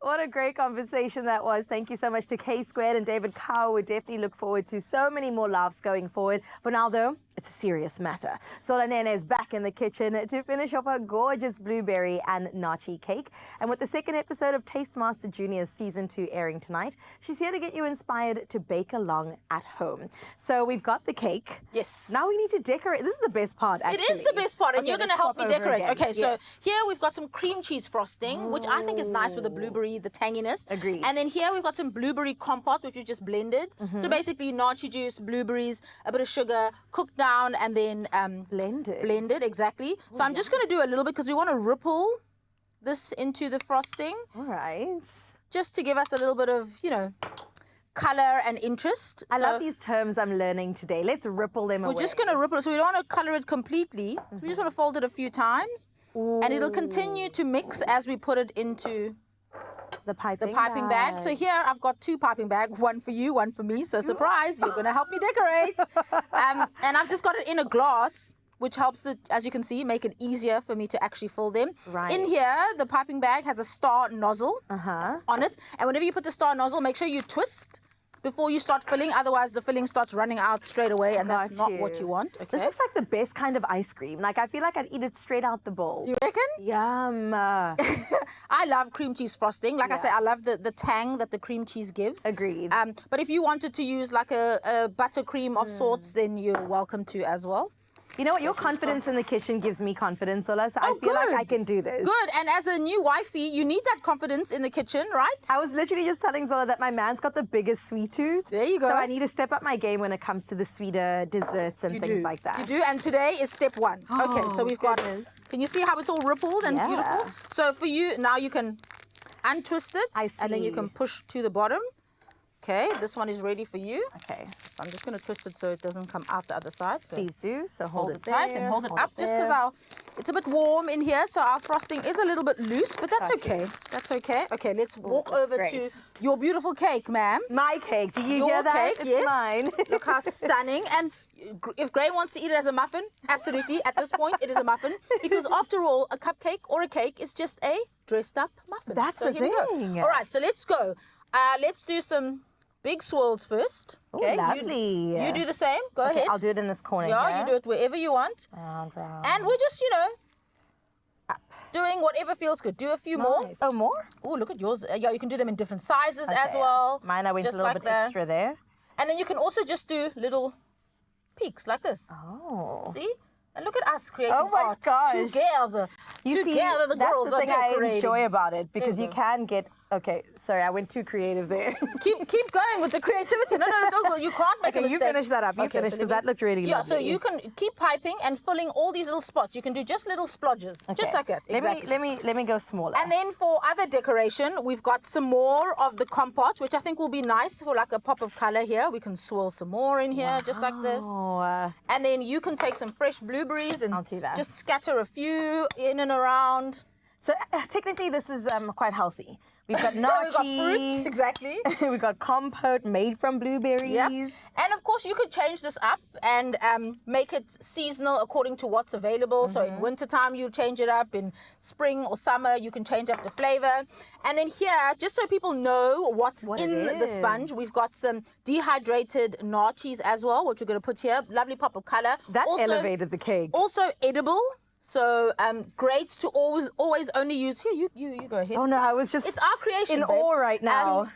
What a great conversation that was. Thank you so much to K-Squared and David Cow. We definitely look forward to so many more laughs going forward. For now, though, it's a serious matter. Sola Nene is back in the kitchen to finish off her gorgeous blueberry and nachi cake. And with the second episode of Taste Master Junior's Season 2 airing tonight, she's here to get you inspired to bake along at home. So we've got the cake. Yes. Now we need to decorate. This is the best part, actually. It is the best part, and Okay, you're going to let's help me swap over decorate. again. Okay, so Yes. here we've got some cream cheese frosting, which I think is nice with the blueberry, the tanginess. Agreed. And then here we've got some blueberry compote, which we just blended. So basically nachi juice, blueberries, a bit of sugar, cooked down, and then blended, exactly. So I'm just going to do a little bit because we want to ripple this into the frosting. All right. Just to give us a little bit of, you know, color and interest. I love these terms I'm learning today. Let's ripple them away. We're just going to ripple it. So we don't want to color it completely. We just want to fold it a few times. And it'll continue to mix as we put it into the piping bag. So here I've got two piping bags, one for you, one for me. So surprise, you're going to help me decorate. And I've just got it in a glass, which helps it, as you can see, make it easier for me to actually fill them. Right. In here, the piping bag has a star nozzle on it. And whenever you put the star nozzle, make sure you twist before you start filling, otherwise the filling starts running out straight away, and that's not what you want. Okay. This looks like the best kind of ice cream. Like, I feel like I'd eat it straight out the bowl. You reckon? Yum. I love cream cheese frosting. Like I say, I love the tang that the cream cheese gives. Agreed. But if you wanted to use like a buttercream of sorts, then you're welcome to as well. You know what? Your confidence in the kitchen gives me confidence, Sola. So I feel like I can do this. Good. And as a new wifey, you need that confidence in the kitchen, right? I was literally just telling Zola that my man's got the biggest sweet tooth. There you go. So I need to step up my game when it comes to the sweeter desserts and things like that. You do. And today is step one. Okay, so we've got, can you see how it's all rippled and beautiful? So for you, now you can untwist it. And then you can push to the bottom. Okay, this one is ready for you. Okay. So I'm just going to twist it so it doesn't come out the other side. So please do. So hold it tight and hold it up just because it's a bit warm in here, so our frosting is a little bit loose, but that's okay. That's okay. Okay, let's walk over to your beautiful cake, ma'am. My cake. Do you hear that? Cake, It's yes. mine. Look how stunning. And if Gray wants to eat it as a muffin, absolutely. At this point, it is a muffin because after all, a cupcake or a cake is just a dressed up muffin. That's so the here we go. thing. All right, so let's go. Let's do some big swirls first. Okay, lovely. You do the same. Go ahead. I'll do it in this corner Yeah, here. you do it wherever you want. Round. And we're just, you know, doing whatever feels good. Do a few more. Oh, more? Oh, look at yours. Yeah, you can do them in different sizes as well. Mine, I went just a little like bit extra there. And then you can also just do little peaks like this. Oh. See? And look at us creating Oh my art gosh. together. You see, Together, the that's girls the are thing I decorating. enjoy about it because There you we can get Okay, sorry, I went too creative there. Keep going with the creativity. No, it's all good. You can't make a Okay, mistake. you finish that up. You finish, because that looked really Yeah, lovely. so you can keep piping and filling all these little spots. You can do just little splodges, just like that. Exactly. Let me go smaller. And then for other decoration, we've got some more of the compote, which I think will be nice for like a pop of color here. We can swirl some more in here, just like this. And then you can take some fresh blueberries and just scatter a few in and around. So technically this is quite healthy. We've got nachi. We've got fruit, exactly. We've got compote made from blueberries. Yep. And of course, you could change this up and make it seasonal according to what's available. So in wintertime, you change it up. In spring or summer, you can change up the flavor. And then here, just so people know what's in the sponge, we've got some dehydrated nachis as well, which we're going to put here. Lovely pop of color. That also elevated the cake. Also edible. So great to always only use here. You go ahead. Oh no, I was just it's our creation. In babes. awe right now.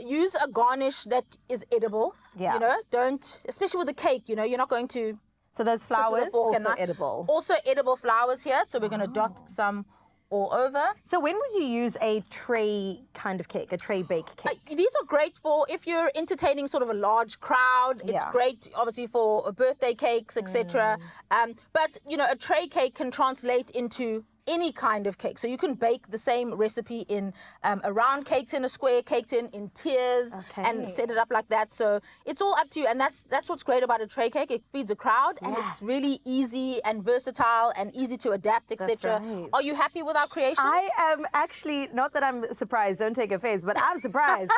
Use a garnish that is edible. Yeah. You know, don't, especially with the cake. You know, you're not going to. So those flowers also edible. Also edible flowers here. So we're going to dot some all over. So when would you use a tray kind of cake, a tray bake cake? These are great for if you're entertaining sort of a large crowd. It's great, obviously, for birthday cakes, etc. But, you know, a tray cake can translate into any kind of cake. So you can bake the same recipe in a round cake tin, a square cake tin, in tiers, and set it up like that. So it's all up to you. And that's what's great about a tray cake. It feeds a crowd, and it's really easy and versatile and easy to adapt, etc. Right. Are you happy with our creation? I am actually, not that I'm surprised, don't take offense, but I'm surprised.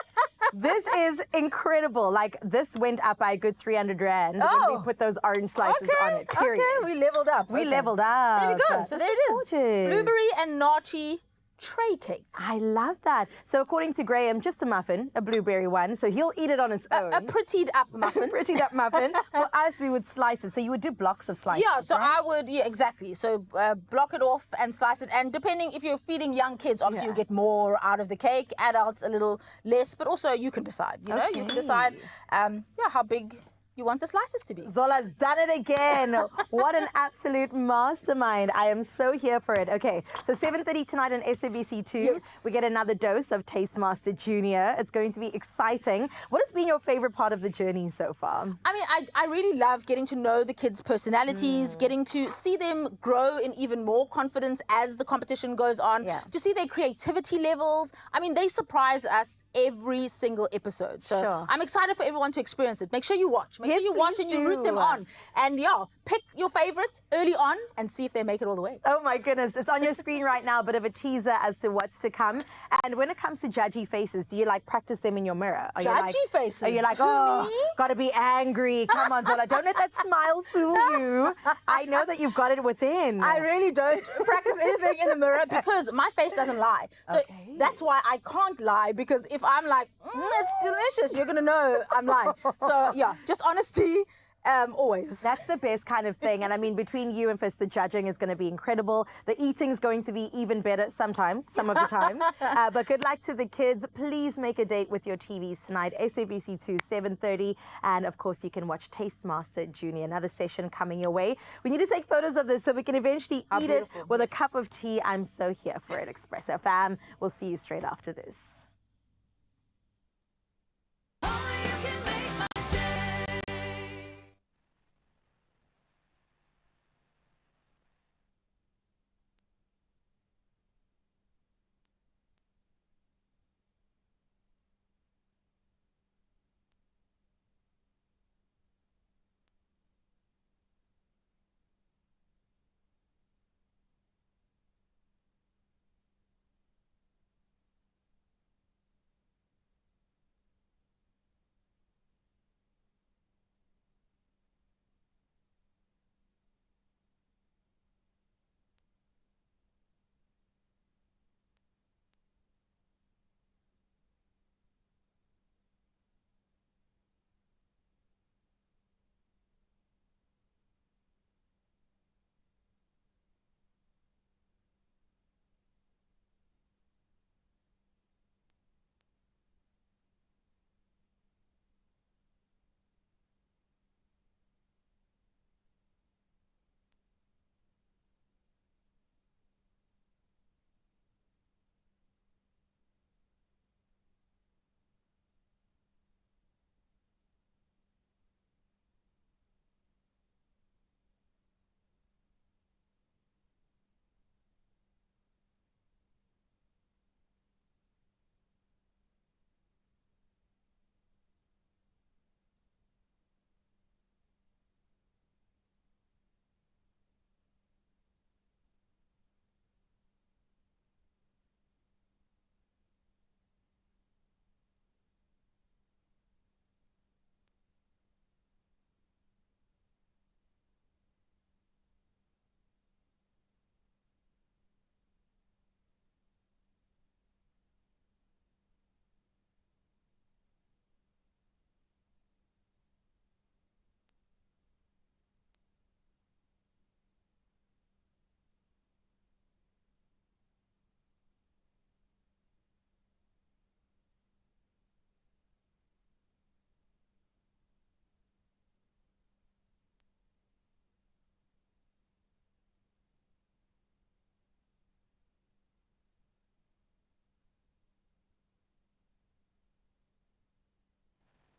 This is incredible. Like, this went up by a good 300 Rand when we put those orange slices on it, period. Okay, we leveled up. We leveled up. There we go. So there it is. Gorgeous. Blueberry and nachi tray cake. I love that. So according to Graham, just a muffin, a blueberry one. So he'll eat it on its own. A prettied up muffin. Prettied up muffin. For us, we would slice it. So you would do blocks of slices. Yeah, so right? I would, exactly. So block it off and slice it. And depending, if you're feeding young kids, obviously you get more out of the cake. Adults, a little less. But also you can decide, you know, you can decide how big you want the slices to be. Zola's done it again. What an absolute mastermind. I am so here for it. Okay, so 7:30 tonight on SABC2. Yes. We get another dose of Taste Master Junior. It's going to be exciting. What has been your favorite part of the journey so far? I mean, I really love getting to know the kids' personalities, getting to see them grow in even more confidence as the competition goes on, to see their creativity levels. I mean, they surprise us every single episode. So I'm excited for everyone to experience it. Make sure you watch. Make sure you watch and you root them on. And pick your favorite early on and see if they make it all the way. Oh my goodness, it's on your screen right now, a bit of a teaser as to what's to come. And when it comes to judgy faces, do you like practice them in your mirror? Are judgy faces? Are you like, gotta be angry, come on Zola, don't let that smile fool you. I know that you've got it within. I really don't practice anything in the mirror because my face doesn't lie. So that's why I can't lie, because if I'm like, it's delicious, you're gonna know I'm lying. So yeah, just honesty. Always. That's the best kind of thing. And I mean, between you and Fist, the judging is going to be incredible. The eating's going to be even better sometimes, some of the times. But good luck to the kids. Please make a date with your TVs tonight. SABC2, 7:30. And of course, you can watch Taste Master Junior. Another session coming your way. We need to take photos of this so we can eventually eat it with a cup of tea. I'm so here for it, Expresso fam. We'll see you straight after this.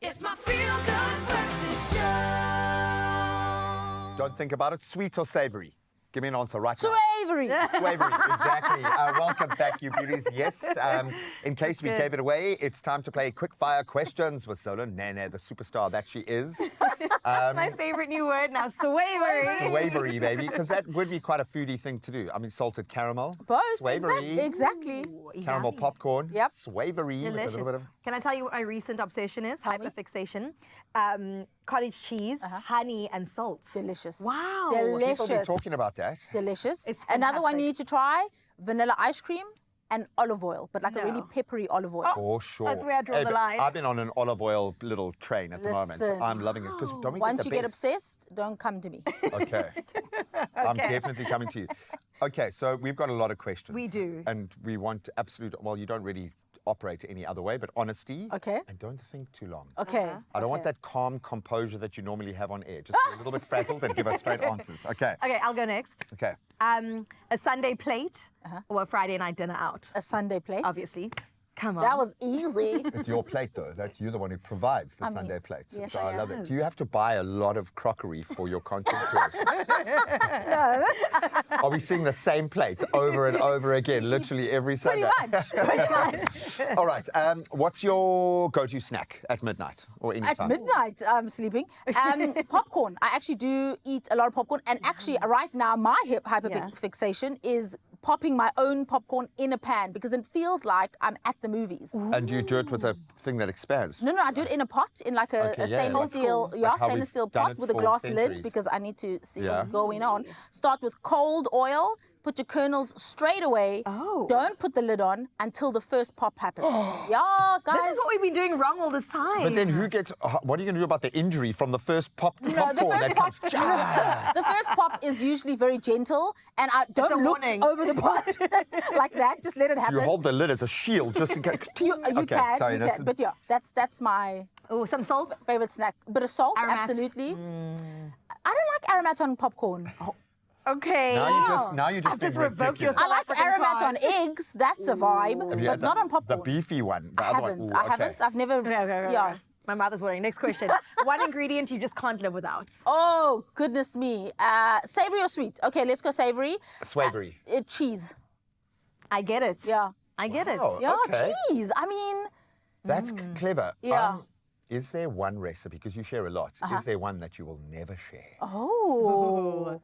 It's my feel-good breakfast show. Don't think about it. Sweet or savory? Give me an answer right now. Swavery. Swavery, exactly. Welcome back, you beauties. Yes, in case we gave it away, it's time to play quick-fire questions with Zola Nene, the superstar that she is. My favorite new word now, swavery. Swavery, baby, because that would be quite a foodie thing to do. I mean, salted caramel. Both. Swavery. Exactly. Caramel popcorn. Yep. Swavery. With a Delicious. little bit of... Can I tell you what my recent obsession is? Hyperfixation. Cottage cheese, honey, and salt. Delicious. Wow. Delicious. People be talking about that. Delicious. It's Another one fantastic. you need to try, vanilla ice cream and olive oil, but like a really peppery olive oil. For sure. That's where I draw the but line. I've been on an olive oil little train at the moment. Listen. I'm loving it because don't we Once get you the get best? obsessed, don't come to me. Okay. I'm definitely coming to you. Okay, so we've got a lot of questions. We do. And we want absolute, well, you don't really operate any other way, but honesty. Okay. And don't think too long. Okay. I don't want that calm composure that you normally have on air. Just be a little bit frazzled and give us straight answers. Okay. Okay, I'll go next. Okay. A Sunday plate or a Friday night dinner out? A Sunday plate. Obviously. Come on. That was easy. It's your plate, though. That's you, the one who provides the I mean, Sunday plates. yes, so I I love am. it. Do you have to buy a lot of crockery for your content creation? No. Are we seeing the same plate over and over again, literally every Pretty Sunday? much. Pretty much. All right. What's your go-to snack at midnight or any At time? midnight, I'm sleeping. Popcorn. I actually do eat a lot of popcorn. And actually, right now, my hyperfixation is popping my own popcorn in a pan because it feels like I'm at the movies. And do you do it with a thing that expands? No, I do it in a pot, in like a Okay, yeah, stainless like- steel, like how stainless we've steel done pot it with a for glass centuries. lid because I need to see Yeah. what's going on. Start with cold oil. Put your kernels straight away. Oh. Don't put the lid on until the first pop happens. Yeah, guys. This is what we've been doing wrong all this time. But then who gets... what are you going to do about the injury from the first popcorn the first that pop, comes... the first pop is usually very gentle, and I don't look warning. over the pot like that. Just let it happen. You hold the lid as a shield just in case... You Okay, can, sorry, you that's- can. But yeah, that's my some salt, favorite snack. Bit of salt, Aromats. absolutely. I don't like aromat on popcorn. Okay. Now you just I've just being revoked your ridiculous. I like African aromat card. on eggs. That's a vibe, Have you but had not the, on popcorn. The beefy one. The I other haven't. one. Ooh, I okay. haven't. I've never. Yeah. My mother's worrying. Next question. One ingredient you just can't live without. Oh goodness me. Savory or sweet? Okay, let's go savory. Swavery. Cheese. I get it. Yeah. I get it. Wow. Yeah, okay. cheese. I mean, That's clever. Yeah. Is there one recipe, because you share a lot, is there one that you will never share? oh.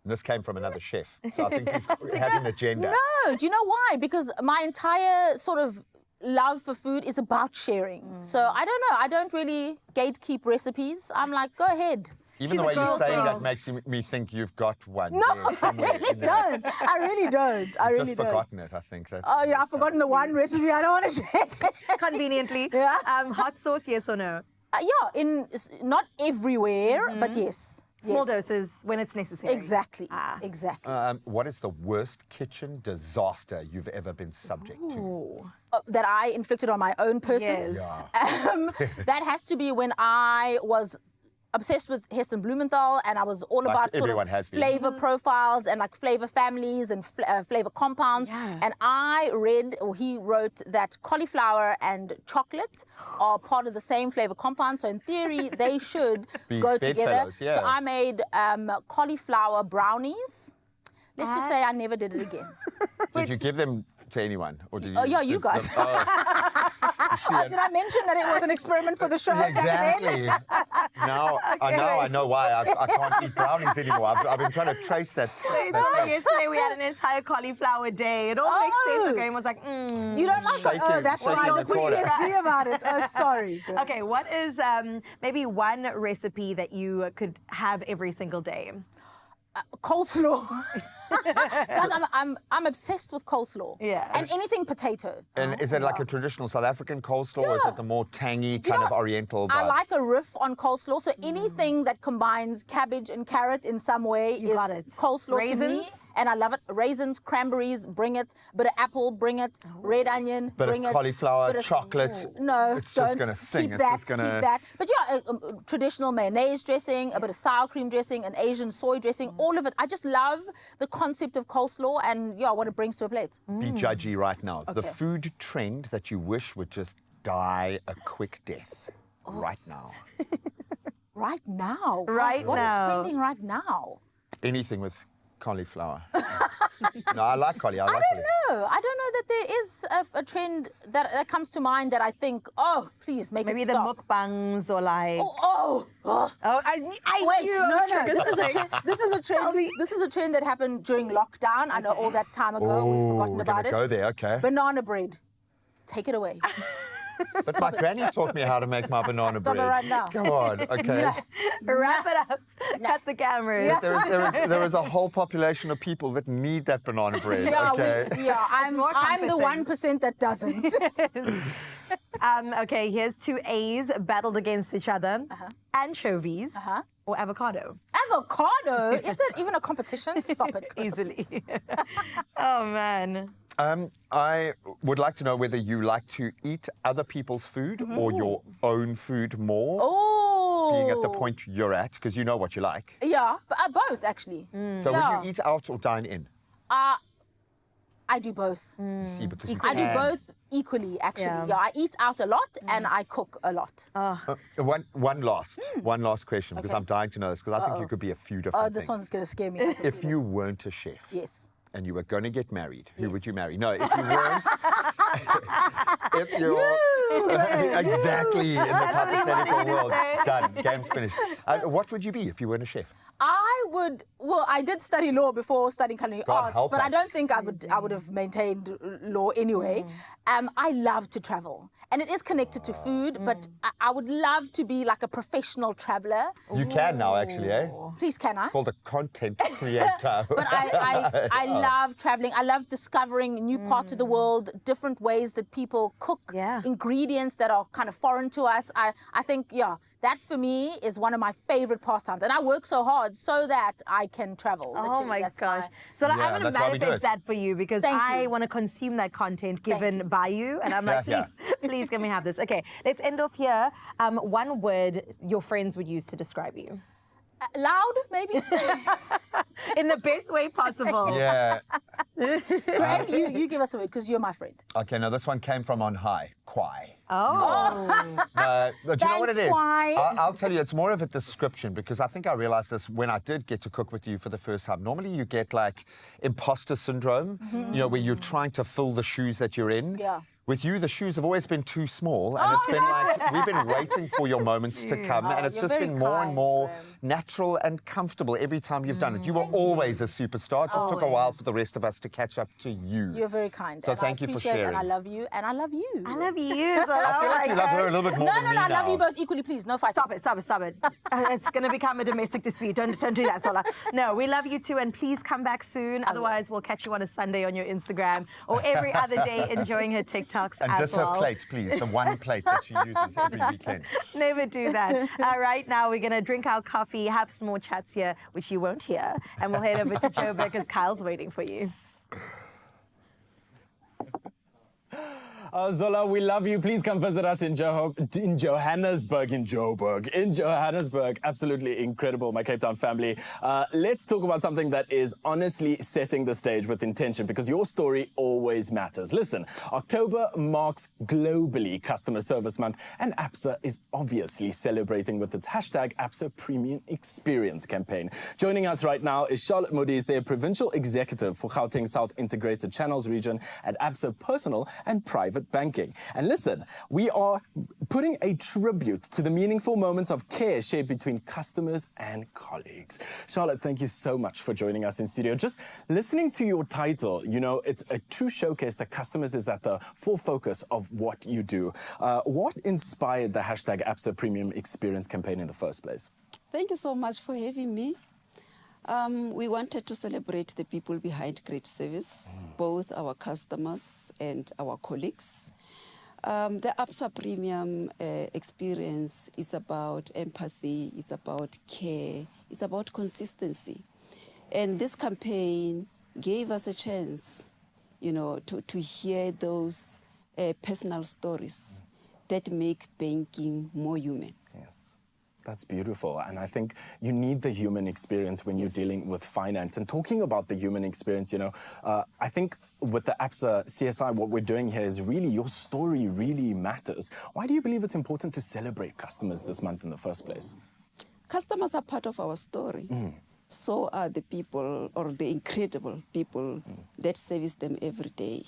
This came from another chef, so I think he has an agenda. No, do you know why? Because my entire sort of love for food is about sharing. So I don't know. I don't really gatekeep recipes. I'm like, go ahead. Even the way you're saying that makes me think you've got one. No, there somewhere I really in there. don't. I really don't. I You've really just don't. forgotten it, I think. That's Oh yeah, I've forgotten the one recipe I don't want to share. Conveniently. Yeah. Hot sauce, yes or no? Yeah, not everywhere, but yes. Small Yes. doses when it's necessary. Exactly. Exactly. what is the worst kitchen disaster you've ever been subject to? That I inflicted on my own person. Yes. That has to be when I was obsessed with Heston Blumenthal, and I was all Like about sort everyone of has been. flavor profiles and like flavor families and flavor compounds. And I read, or he wrote, that cauliflower and chocolate are part of the same flavor compound. So in theory, they should Be go together. bedfellows, yeah. So I made cauliflower brownies. Let's just say I never did it again. Did you give them to anyone? Or did you, Oh, yeah, you guys. Did I mention that it was an experiment for the show? Exactly. Now I know why I can't eat brownies anymore. I've been trying to trace that. Yesterday we had an entire cauliflower day. It all makes sense. The game was like, You don't like it? Oh, that's why shaking you're the corner. PTSD about it. Oh, sorry. Okay, what is maybe one recipe that you could have every single day? Coleslaw. Guys, I'm obsessed with coleslaw. Yeah. And anything potato. And is it like a traditional South African coleslaw, or is it the more tangy, kind of oriental vibe? I like a riff on coleslaw, so anything that combines cabbage and carrot in some way is got it. coleslaw to me. Raisins? And I love it. Raisins, cranberries, bring it. Bit of apple, bring it. Red onion, Bit bring of it. cauliflower, Bit of- chocolate. No, It's don't. just going to sing. Keep It's that, just going to... keep that. But yeah, traditional mayonnaise dressing, a bit of sour cream dressing, an Asian soy dressing, all of it. I just love the concept of coleslaw and yeah, what it brings to a plate. Be judgy right now. The Okay. food trend that you wish would just die a quick death. right now? Right now? Right What now. is trending right now? Anything with cauliflower. No, I like cauliflower. I don't know. I don't know that there is a trend that comes to mind that I think, oh, please make Maybe it the stop. mukbangs or like. I knew wait. I No, was no. gonna This is a say. trend. This is a trend. This is a trend that happened during lockdown. I know all that time ago. We've forgotten we're about gonna it. go there, okay. Banana bread. Take it away. But my granny taught me how to make my banana Stop bread. it right now. Come on, okay. Wrap it up. Cut the cameras. But there is a whole population of people that need that banana bread. Yeah, okay. I'm the 1% that doesn't. Okay, here's two A's battled against each other. Anchovies or avocado. Avocado? Is that even a competition? Stop it, Chris, Easily. please. Oh, man. I would like to know whether you like to eat other people's food or your own food more. Oh. Being at the point you're at, because you know what you like. Yeah, both actually. So would you eat out or dine in? I do both. You see, because you I do can. both equally, actually. Yeah, I eat out a lot and I cook a lot. One last question, because I'm dying to know this, because I think you could be a few different Oh, this things. one's going to scare me. If you weren't a chef, yes, and you were going to get married, who would you marry? No, if you weren't, if you're exactly in this hypothetical world, done, game's finished. What would you be if you weren't a chef? I did study law before studying culinary God arts, help but I us. don't think I would have maintained law anyway. I love to travel, and it is connected to food, but I would love to be like a professional traveler. You can now, actually, eh? Please, can I? Called a content creator. But I love traveling. I love discovering new parts of the world, different ways that people cook, ingredients that are kind of foreign to us. I think, that for me is one of my favorite pastimes. And I work so hard so that I can travel. Oh my gosh. So I'm going to manifest that for you because I want to consume that content given by you. And I'm like, please can we have this? Okay, let's end off here. One word your friends would use to describe you. Loud, maybe? In the best way possible. Yeah. Graham, you give us a word because you're my friend. Okay, now this one came from on high. Kwai. Oh. But do you know what it is? Kwai. I'll tell you, it's more of a description because I think I realized this when I did get to cook with you for the first time. Normally you get like imposter syndrome, where you're trying to fill the shoes that you're in. Yeah. With you, the shoes have always been too small, and it's been like we've been waiting for your moments to come, and it's just been more and more natural and comfortable every time you've done it. You were always a superstar. It just took a while for the rest of us to catch up to you. You're very kind. So and thank you for appreciate it, sharing. And I love you, and I love you. I love you. I feel like you love her a little bit more than me I love now. you both equally, please. No fighting. Stop it. It's going to become a domestic dispute. Don't do that, Sola. No, we love you too, and please come back soon. Otherwise, we'll catch you on a Sunday on your Instagram or every other day enjoying her TikToks And as just well. her plate, please. The one plate that she uses every weekend. Never do that. Right now, we're going to drink our coffee, have some more chats here, which you won't hear, and we'll head over to Joburg because Kyle's waiting for you. Zola, we love you. Please come visit us in Johannesburg. In Johannesburg. Absolutely incredible, my Cape Town family. Let's talk about something that is honestly setting the stage with intention because your story always matters. Listen, October marks globally Customer Service Month and ABSA is obviously celebrating with its hashtag ABSA Premium Experience campaign. Joining us right now is Charlotte Modise, Provincial Executive for Gauteng South Integrated Channels Region at ABSA Personal and Private Banking. And listen, we are putting a tribute to the meaningful moments of care shared between customers and colleagues. Charlotte, thank you so much for joining us in studio. Just listening to your title, it's a true showcase that customers is at the full focus of what you do. What inspired the hashtag ABSA Premium Experience campaign in the first place? Thank you so much for having me. We wanted to celebrate the people behind great service, both our customers and our colleagues. The ABSA Premium experience is about empathy, it's about care, it's about consistency. And this campaign gave us a chance, to hear those personal stories that make banking more human. Yes. That's beautiful. And I think you need the human experience when you're dealing with finance. And talking about the human experience, you know, I think with the ABSA CSI, what we're doing here is really your story really matters. Why do you believe it's important to celebrate customers this month in the first place? Customers are part of our story. So are the people, or the incredible people that service them every day.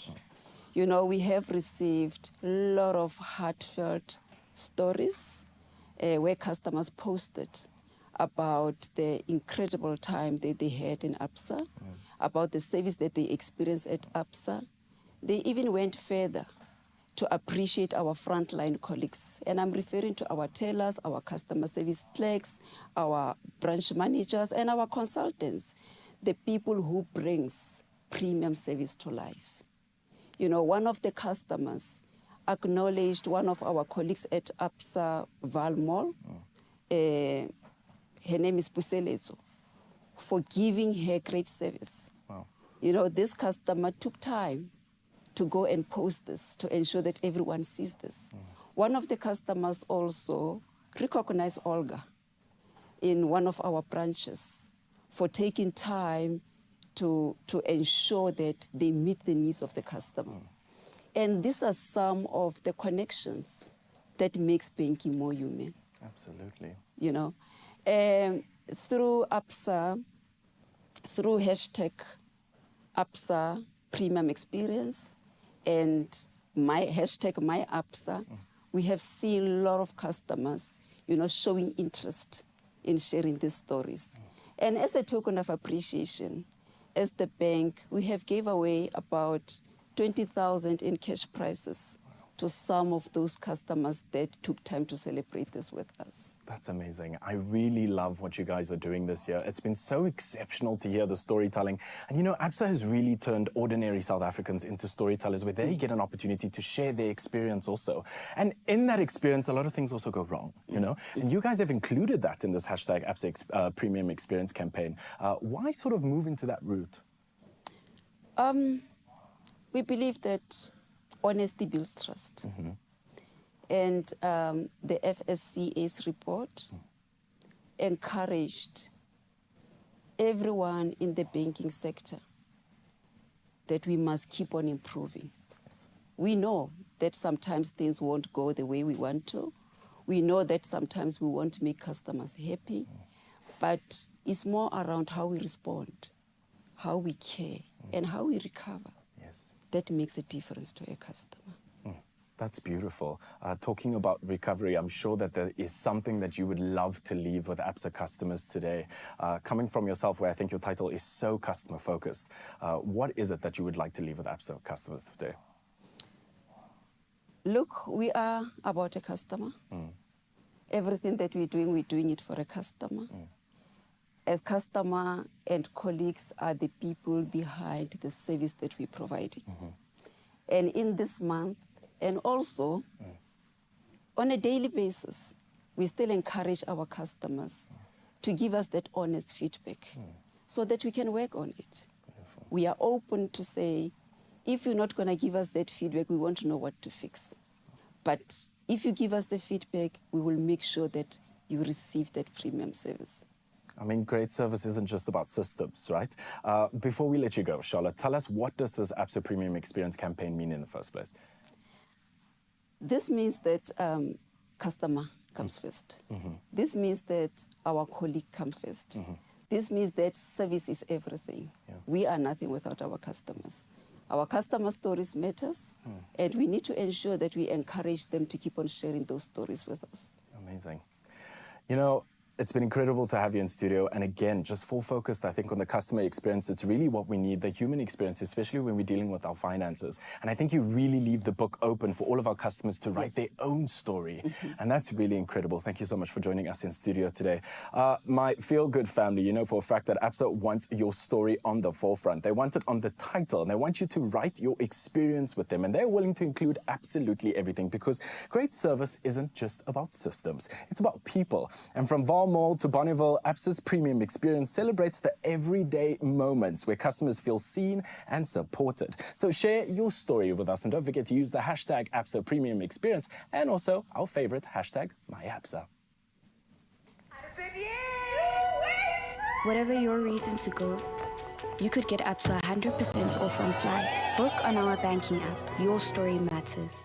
You know, we have received a lot of heartfelt stories where customers posted about the incredible time that they had in ABSA, about the service that they experienced at ABSA. They even went further to appreciate our frontline colleagues. And I'm referring to our tellers, our customer service clerks, our branch managers, and our consultants, the people who brings premium service to life. You know, one of the customers acknowledged one of our colleagues at ABSA Val Mall. Her name is Puselezo, for giving her great service. Wow. You know, this customer took time to go and post this to ensure that everyone sees this. One of the customers also recognized Olga in one of our branches for taking time to ensure that they meet the needs of the customer. And these are some of the connections that makes banking more human. Absolutely. You know, through ABSA, through hashtag ABSA Premium Experience and my hashtag My ABSA, we have seen a lot of customers, you know, showing interest in sharing these stories. And as a token of appreciation, as the bank, we have gave away about 20,000 in cash prizes to some of those customers that took time to celebrate this with us. That's amazing. I really love what you guys are doing this year. It's been so exceptional to hear the storytelling. And you know, ABSA has really turned ordinary South Africans into storytellers where they get an opportunity to share their experience also. And in that experience, a lot of things also go wrong, you know? And you guys have included that in this hashtag ABSA Premium Experience campaign. Why sort of move into that route? We believe that honesty builds trust. And the FSCA's report encouraged everyone in the banking sector that we must keep on improving. We know that sometimes things won't go the way we want to. We know that sometimes we won't make customers happy, but it's more around how we respond, how we care, and how we recover. That makes a difference to a customer. That's beautiful. Talking about recovery, I'm sure that there is something that you would love to leave with ABSA customers today. Coming from yourself, where I think your title is so customer focused, what is it that you would like to leave with ABSA customers today? Look, we are about a customer. Everything that we're doing it for a customer. As customer and colleagues are the people behind the service that we're providing. And in this month, and also on a daily basis, we still encourage our customers to give us that honest feedback so that we can work on it. We are open to say, if you're not going to give us that feedback, we want to know what to fix. But if you give us the feedback, we will make sure that you receive that premium service. I mean, great service isn't just about systems, right? Before we let you go, Charlotte, tell us, what does this ABSA Premium Experience campaign mean in the first place? This means that customer comes first. This means that our colleague comes first. This means that service is everything. We are nothing without our customers. Our customer stories matters, and we need to ensure that we encourage them to keep on sharing those stories with us. Amazing. You know, it's been incredible to have you in studio. And again, just full focused, I think, on the customer experience. It's really what we need, the human experience, especially when we're dealing with our finances. And I think you really leave the book open for all of our customers to write their own story. And that's really incredible. Thank you so much for joining us in studio today. My feel-good family, you know for a fact that ABSA wants your story on the forefront. They want it on the title, and they want you to write your experience with them. And they're willing to include absolutely everything, because great service isn't just about systems. It's about people. And from Mall to Bonneville, ABSA's Premium Experience celebrates the everyday moments where customers feel seen and supported. So share your story with us, and don't forget to use the hashtag ABSA Premium Experience and also our favorite hashtag, MyABSA. Whatever your reason to go, you could get up to 100% off on flights. Book on our banking app. Your story matters.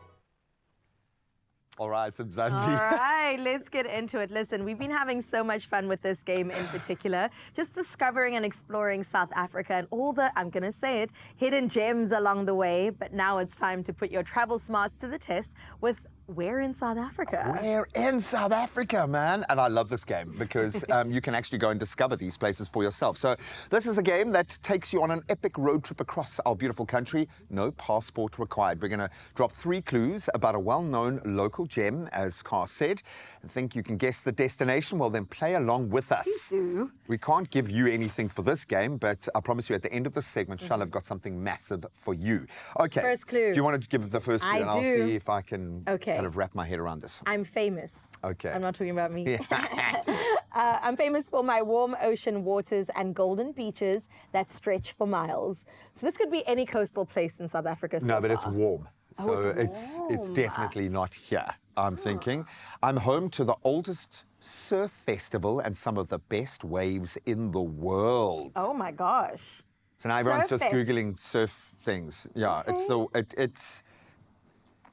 All right, Mzansi. All right, let's get into it. Listen, we've been having so much fun with this game in particular, just discovering and exploring South Africa and all the, I'm going to say it, hidden gems along the way. But now it's time to put your travel smarts to the test with Where in South Africa? Where in South Africa, man? And I love this game because you can actually go and discover these places for yourself. So this is a game that takes you on an epic road trip across our beautiful country. No passport required. We're going to drop 3 clues about a well-known local gem, as Car said. I think you can guess the destination. Well, then play along with us. Please do. We can't give you anything for this game, but I promise you at the end of this segment, Shall have got something massive for you. Okay. First clue. Do you want to give the first clue? I and I'll do. see if I can kind of wrap my head around this. I'm famous. Okay. I'm not talking about me. I'm famous for my warm ocean waters and golden beaches that stretch for miles. So this could be any coastal place in South Africa so No, but far. it's warm. Oh, So it's it's definitely not here, I'm thinking. I'm home to the oldest surf festival and some of the best waves in the world. Oh my gosh. So now everyone's Surf just fest. Googling surf things. Yeah, it's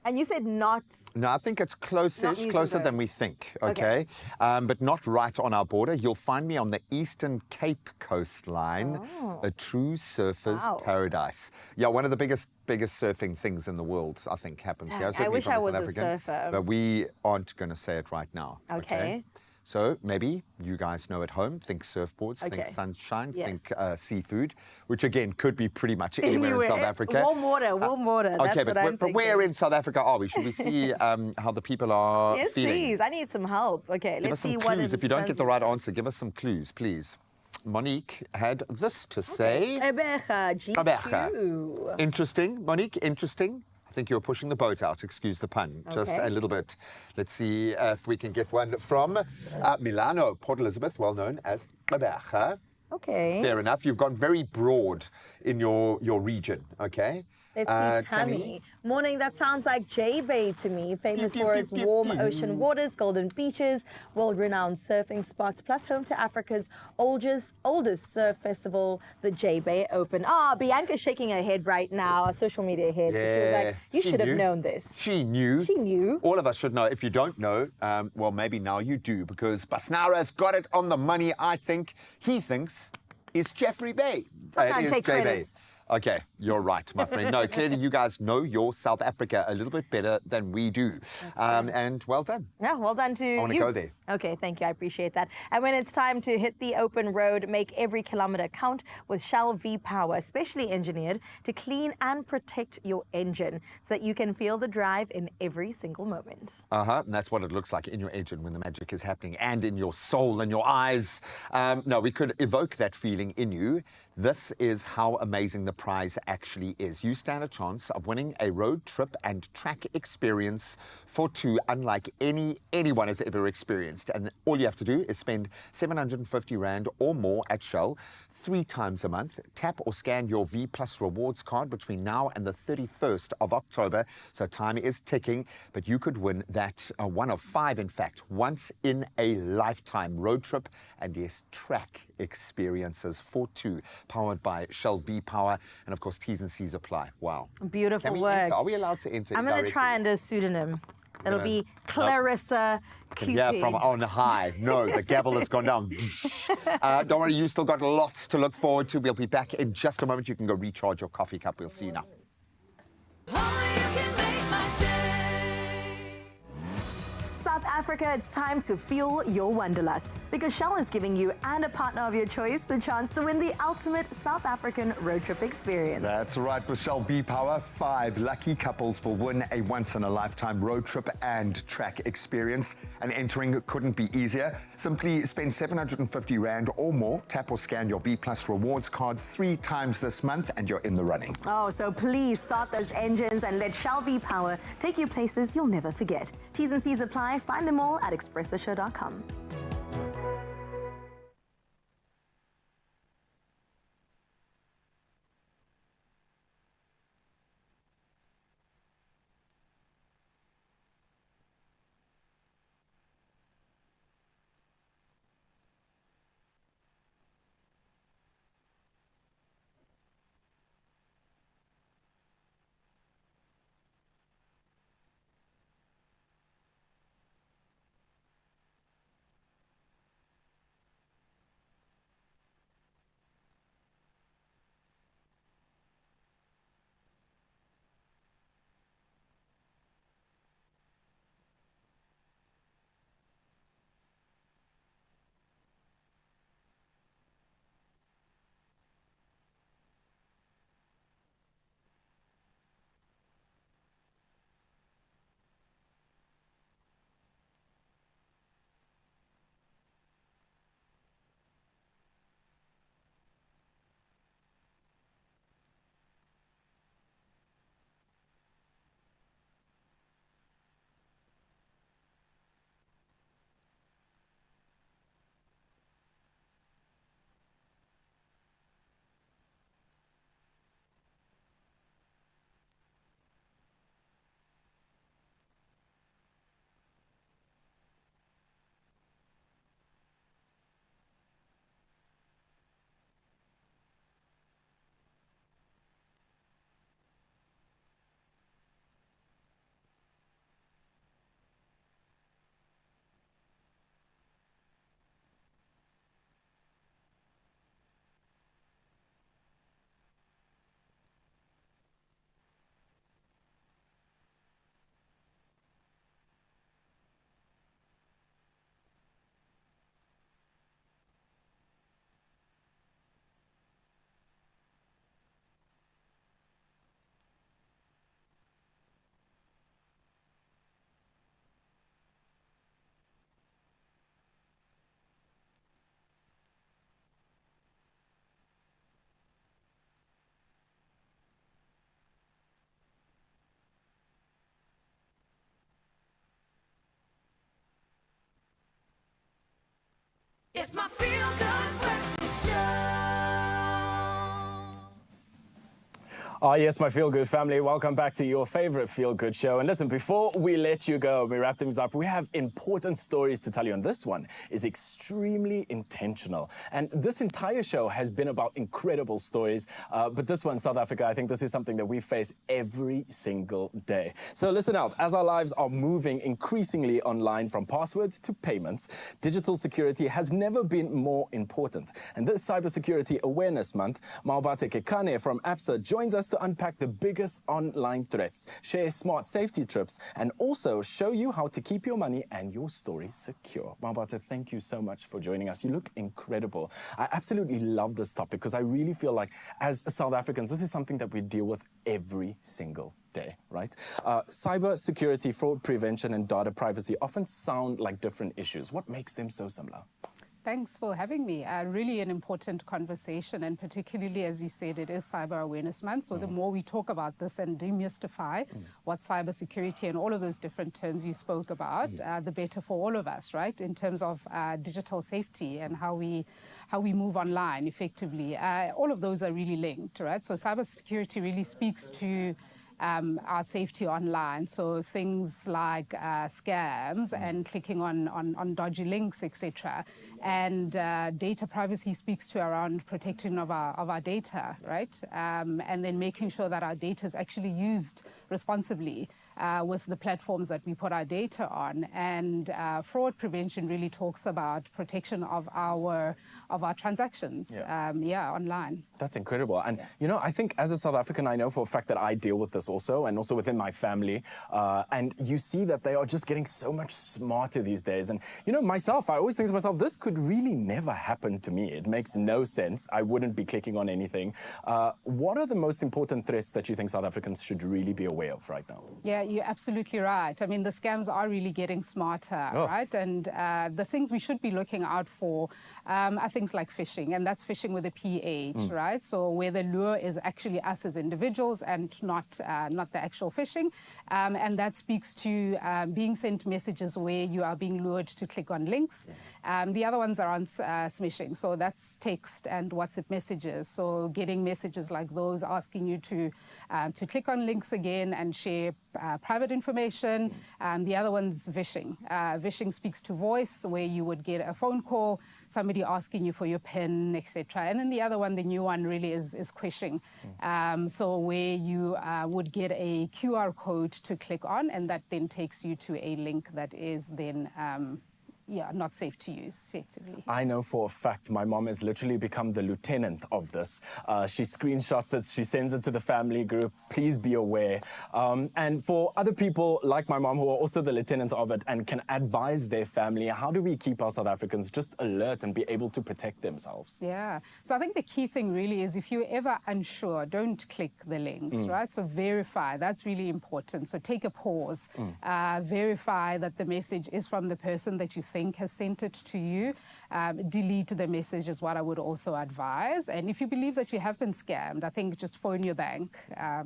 And you said not. No, I think it's close-ish, Not closer than Muizenberg. we think, Okay. but not right on our border. You'll find me on the Eastern Cape coastline, a true surfer's Wow. paradise. Yeah, one of the biggest surfing things in the world, I think, happens here. Dang, I certainly wish from I South was a African, surfer. But we aren't going to say it right now. Okay. So maybe you guys know at home, think surfboards, think Okay. sunshine, Yes. think seafood, which again could be pretty much anywhere in South Africa. Warm water, warm water. That's Okay, what I'm but where thinking. in South Africa are we? Should we see how the people are Yes, feeling? please. I need some help. Okay, Give let's us some see what clues. is If you don't get the right answer, give us some clues, please. Monique had this to say. Gqeberha, GQ. Interesting. Monique, interesting. I think you're pushing the boat out, excuse the pun, just Okay. a little bit. Let's see if we can get one from Milano, Port Elizabeth, well known as Gqeberha. Okay. Fair enough. You've gone very broad in your region, okay? Let's see, Tammy? Tammy. Morning, that sounds like J-Bay to me. Famous Pew, pew, for pew, its pew, warm pew. ocean waters, golden beaches, world-renowned surfing spots, plus home to Africa's oldest surf festival, the J-Bay Open. Bianca's shaking her head right now, our social media head. She was like, you she should have knew. known this. She knew. She knew. All of us should know. If you don't know, well, maybe now you do, because Basnara's got it on the money, I think. He thinks is Jeffrey Bay. Can't It is take J-Bay. credits. Okay, you're right, my friend. No, clearly you guys know your South Africa a little bit better than we do. And well done. Yeah, well done to you. I want to go there. Okay, thank you. I appreciate that. And when it's time to hit the open road, make every kilometer count with Shell V-Power, specially engineered to clean and protect your engine so that you can feel the drive in every single moment. And that's what it looks like in your engine when the magic is happening, and in your soul and your eyes. No, we could evoke that feeling in you. This is how amazing the prize actually is. You stand a chance of winning a road trip and track experience for 2 unlike anyone has ever experienced. And all you have to do is spend 750 Rand or more at Shell 3 times a month. Tap or scan your V Plus rewards card between now and the 31st of October. So time is ticking, but you could win that one of 5, in fact, once in a lifetime road trip and yes, track experiences for 2, powered by Shell V-Power, and of course T's and C's apply. Wow. Beautiful Can we work. enter? Are we allowed to enter? I'm going to directly? try under a pseudonym. It'll gonna- be Clarissa Can Cupid. hear from on high. No, the gavel has gone down. Don't worry, you still got lots to look forward to. We'll be back in just a moment. You can go recharge your coffee cup. We'll see you now. South Africa, it's time to fuel your wanderlust because Shell is giving you and a partner of your choice the chance to win the ultimate South African road trip experience. That's right. With Shell V-Power, 5 lucky couples will win a once-in-a-lifetime road trip and track experience. And entering couldn't be easier. Simply spend 750 Rand or more, tap or scan your V Plus rewards card 3 times this month, and you're in the running. Oh, so please start those engines and let Shell V-Power take you places you'll never forget. T's and C's apply. Find them all at expressoshow.com. It's my feel-good breakfast show. Oh, yes, my feel-good family. Welcome back to your favorite feel-good show. And listen, before we let you go, we wrap things up, we have important stories to tell you. And this one is extremely intentional. And this entire show has been about incredible stories. But this one, South Africa, I think this is something that we face every single day. So listen out. As our lives are moving increasingly online, from passwords to payments, digital security has never been more important. And this Cybersecurity Awareness Month, Maobate Kekane from Absa joins us to unpack the biggest online threats, share smart safety tips, and also show you how to keep your money and your story secure. Maobate, thank you so much for joining us. You look incredible. I absolutely love this topic because I really feel like as South Africans, this is something that we deal with every single day, right? Cyber security, fraud prevention, and data privacy often sound like different issues. What makes them so similar? Thanks for having me. Really an important conversation, and particularly, as you said, it is Cyber Awareness Month. So the more we talk about this and demystify what cybersecurity and all of those different terms you spoke about, the better for all of us, right? In terms of digital safety and how we move online effectively. All of those are really linked, right? So cybersecurity really speaks to our safety online. So things like scams and clicking on dodgy links, etc. And data privacy speaks to around protection of our data, right? And then making sure that our data is actually used responsibly with the platforms that we put our data on. And fraud prevention really talks about protection of our transactions, online. That's incredible. And, you know, I think as a South African, I know for a fact that I deal with this also, and also within my family. And you see that they are just getting so much smarter these days. And, you know, myself, I always think to myself, this could really never happen to me. It makes no sense. I wouldn't be clicking on anything. What are the most important threats that you think South Africans should really be aware of right now? Yeah, you're absolutely right. I mean, the scams are really getting smarter, right? And the things we should be looking out for are things like phishing, and that's phishing with a PH, right? So where the lure is actually us as individuals and not the actual phishing. And that speaks to being sent messages where you are being lured to click on links. The other ones are on smishing. So that's text and WhatsApp messages. So getting messages like those asking you to click on links again and share private information. The other one's vishing. Vishing speaks to voice, where you would get a phone call, somebody asking you for your PIN, etc. And then the other one, the new one, really is quishing. So where you would get a QR code to click on, and that then takes you to a link that is then not safe to use, effectively. I know for a fact my mom has literally become the lieutenant of this. She screenshots it, she sends it to the family group. Please be aware. And for other people like my mom who are also the lieutenant of it and can advise their family, how do we keep our South Africans just alert and be able to protect themselves? Yeah. So I think the key thing really is, if you're ever unsure, don't click the links, right? So verify. That's really important. So take a pause. Verify that the message is from the person that you think has sent it to you. Delete the message is what I would also advise. And if you believe that you have been scammed, I think just phone your bank,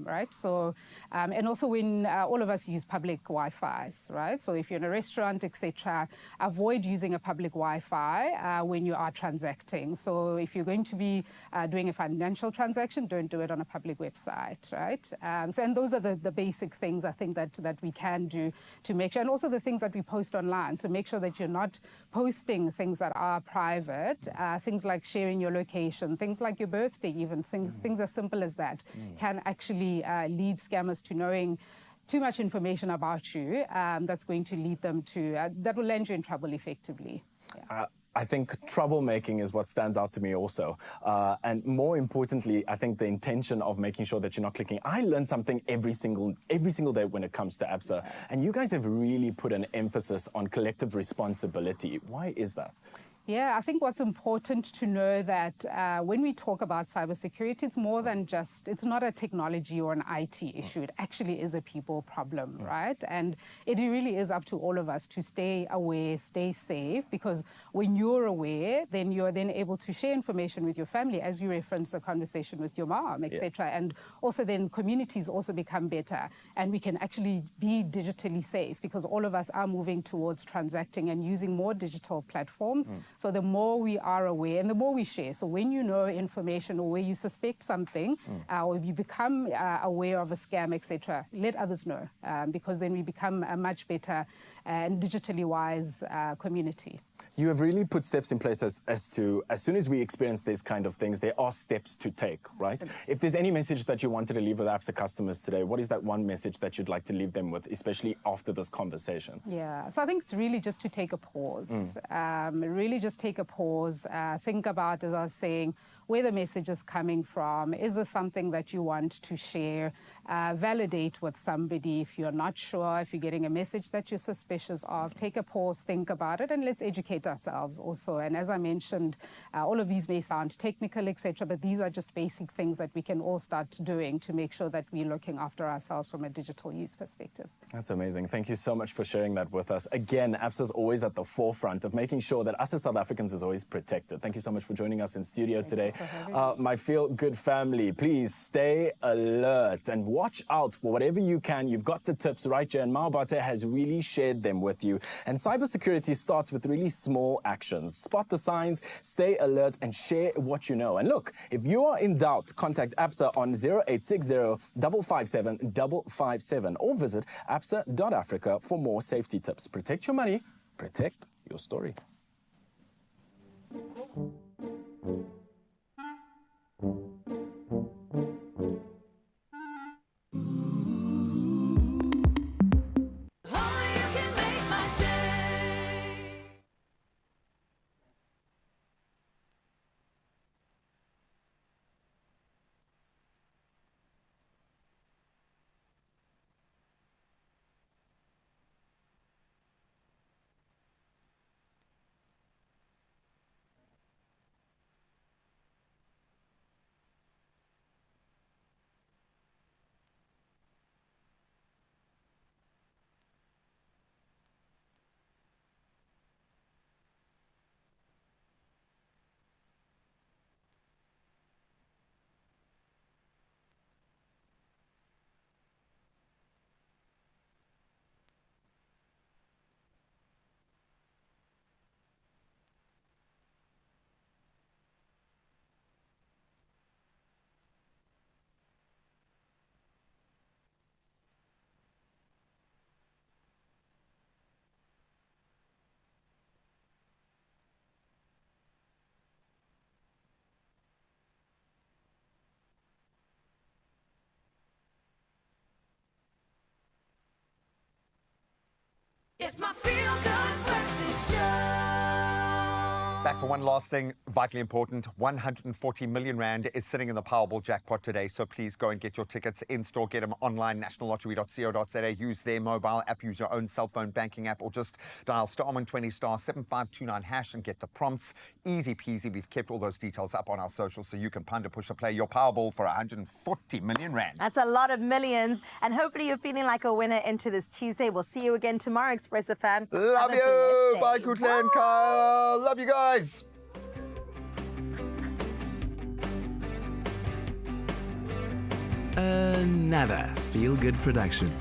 right? So, and also when all of us use public Wi-Fi's, right? So if you're in a restaurant, etc., avoid using a public Wi-Fi when you are transacting. So if you're going to be doing a financial transaction, don't do it on a public website, right? And those are the basic things I think that we can do to make sure, and also the things that we post online. So make sure that you're not posting things that are private, things like sharing your location, things like your birthday, even things as simple as that can actually lead scammers to knowing too much information about you. That's going to lead them to, that will land you in trouble effectively. Yeah. I think troublemaking is what stands out to me also. And more importantly, I think the intention of making sure that you're not clicking. I learn something every single day when it comes to Absa. And you guys have really put an emphasis on collective responsibility. Why is that? Yeah, I think what's important to know that when we talk about cybersecurity, it's more than just, it's not a technology or an IT issue. It actually is a people problem, right? And it really is up to all of us to stay aware, stay safe, because when you're aware, then you're then able to share information with your family, as you referenced the conversation with your mom, etc. And also then communities also become better, and we can actually be digitally safe, because all of us are moving towards transacting and using more digital platforms. So the more we are aware and the more we share. So when you know information or where you suspect something, or if you become aware of a scam, etc., let others know, because then we become a much better and digitally wise community. You have really put steps in place as to, as soon as we experience these kind of things, there are steps to take, right? Absolutely. If there's any message that you wanted to leave with ABSA customers today, what is that one message that you'd like to leave them with, especially after this conversation? Yeah, so I think it's really just to take a pause. Really just take a pause, think about, as I was saying, where the message is coming from. Is this something that you want to share? Validate with somebody if you're not sure, if you're getting a message that you're suspicious of. Take a pause, think about it, and let's educate ourselves also. And as I mentioned, all of these may sound technical, etc., but these are just basic things that we can all start doing to make sure that we're looking after ourselves from a digital use perspective. That's amazing. Thank you so much for sharing that with us. Again, ABSA is always at the forefront of making sure that us as South Africans is always protected. Thank you so much for joining us in studio today. My Feel Good family, please stay alert and watch out for whatever you can. You've got the tips right here, and Maobate has really shared them with you. And cybersecurity starts with really small actions. Spot the signs, stay alert, and share what you know. And look, if you are in doubt, contact ABSA on 0860 557 557 or visit absa.africa for more safety tips. Protect your money, protect your story. It's my Feel Good Breakfast Show. Back for one last thing, vitally important. 140 million rand is sitting in the Powerball jackpot today, so please go and get your tickets in store. Get them online, nationallottery.co.za. Use their mobile app, use your own cell phone banking app, or just dial *120 *7529# and get the prompts. Easy peasy. We've kept all those details up on our socials so you can punder, push, or play your Powerball for 140 million rand. That's a lot of millions, and hopefully you're feeling like a winner into this Tuesday. We'll see you again tomorrow, Expresso fam. Love you. Bye, Kutle and Kyle. Love you guys. Another Feel Good production.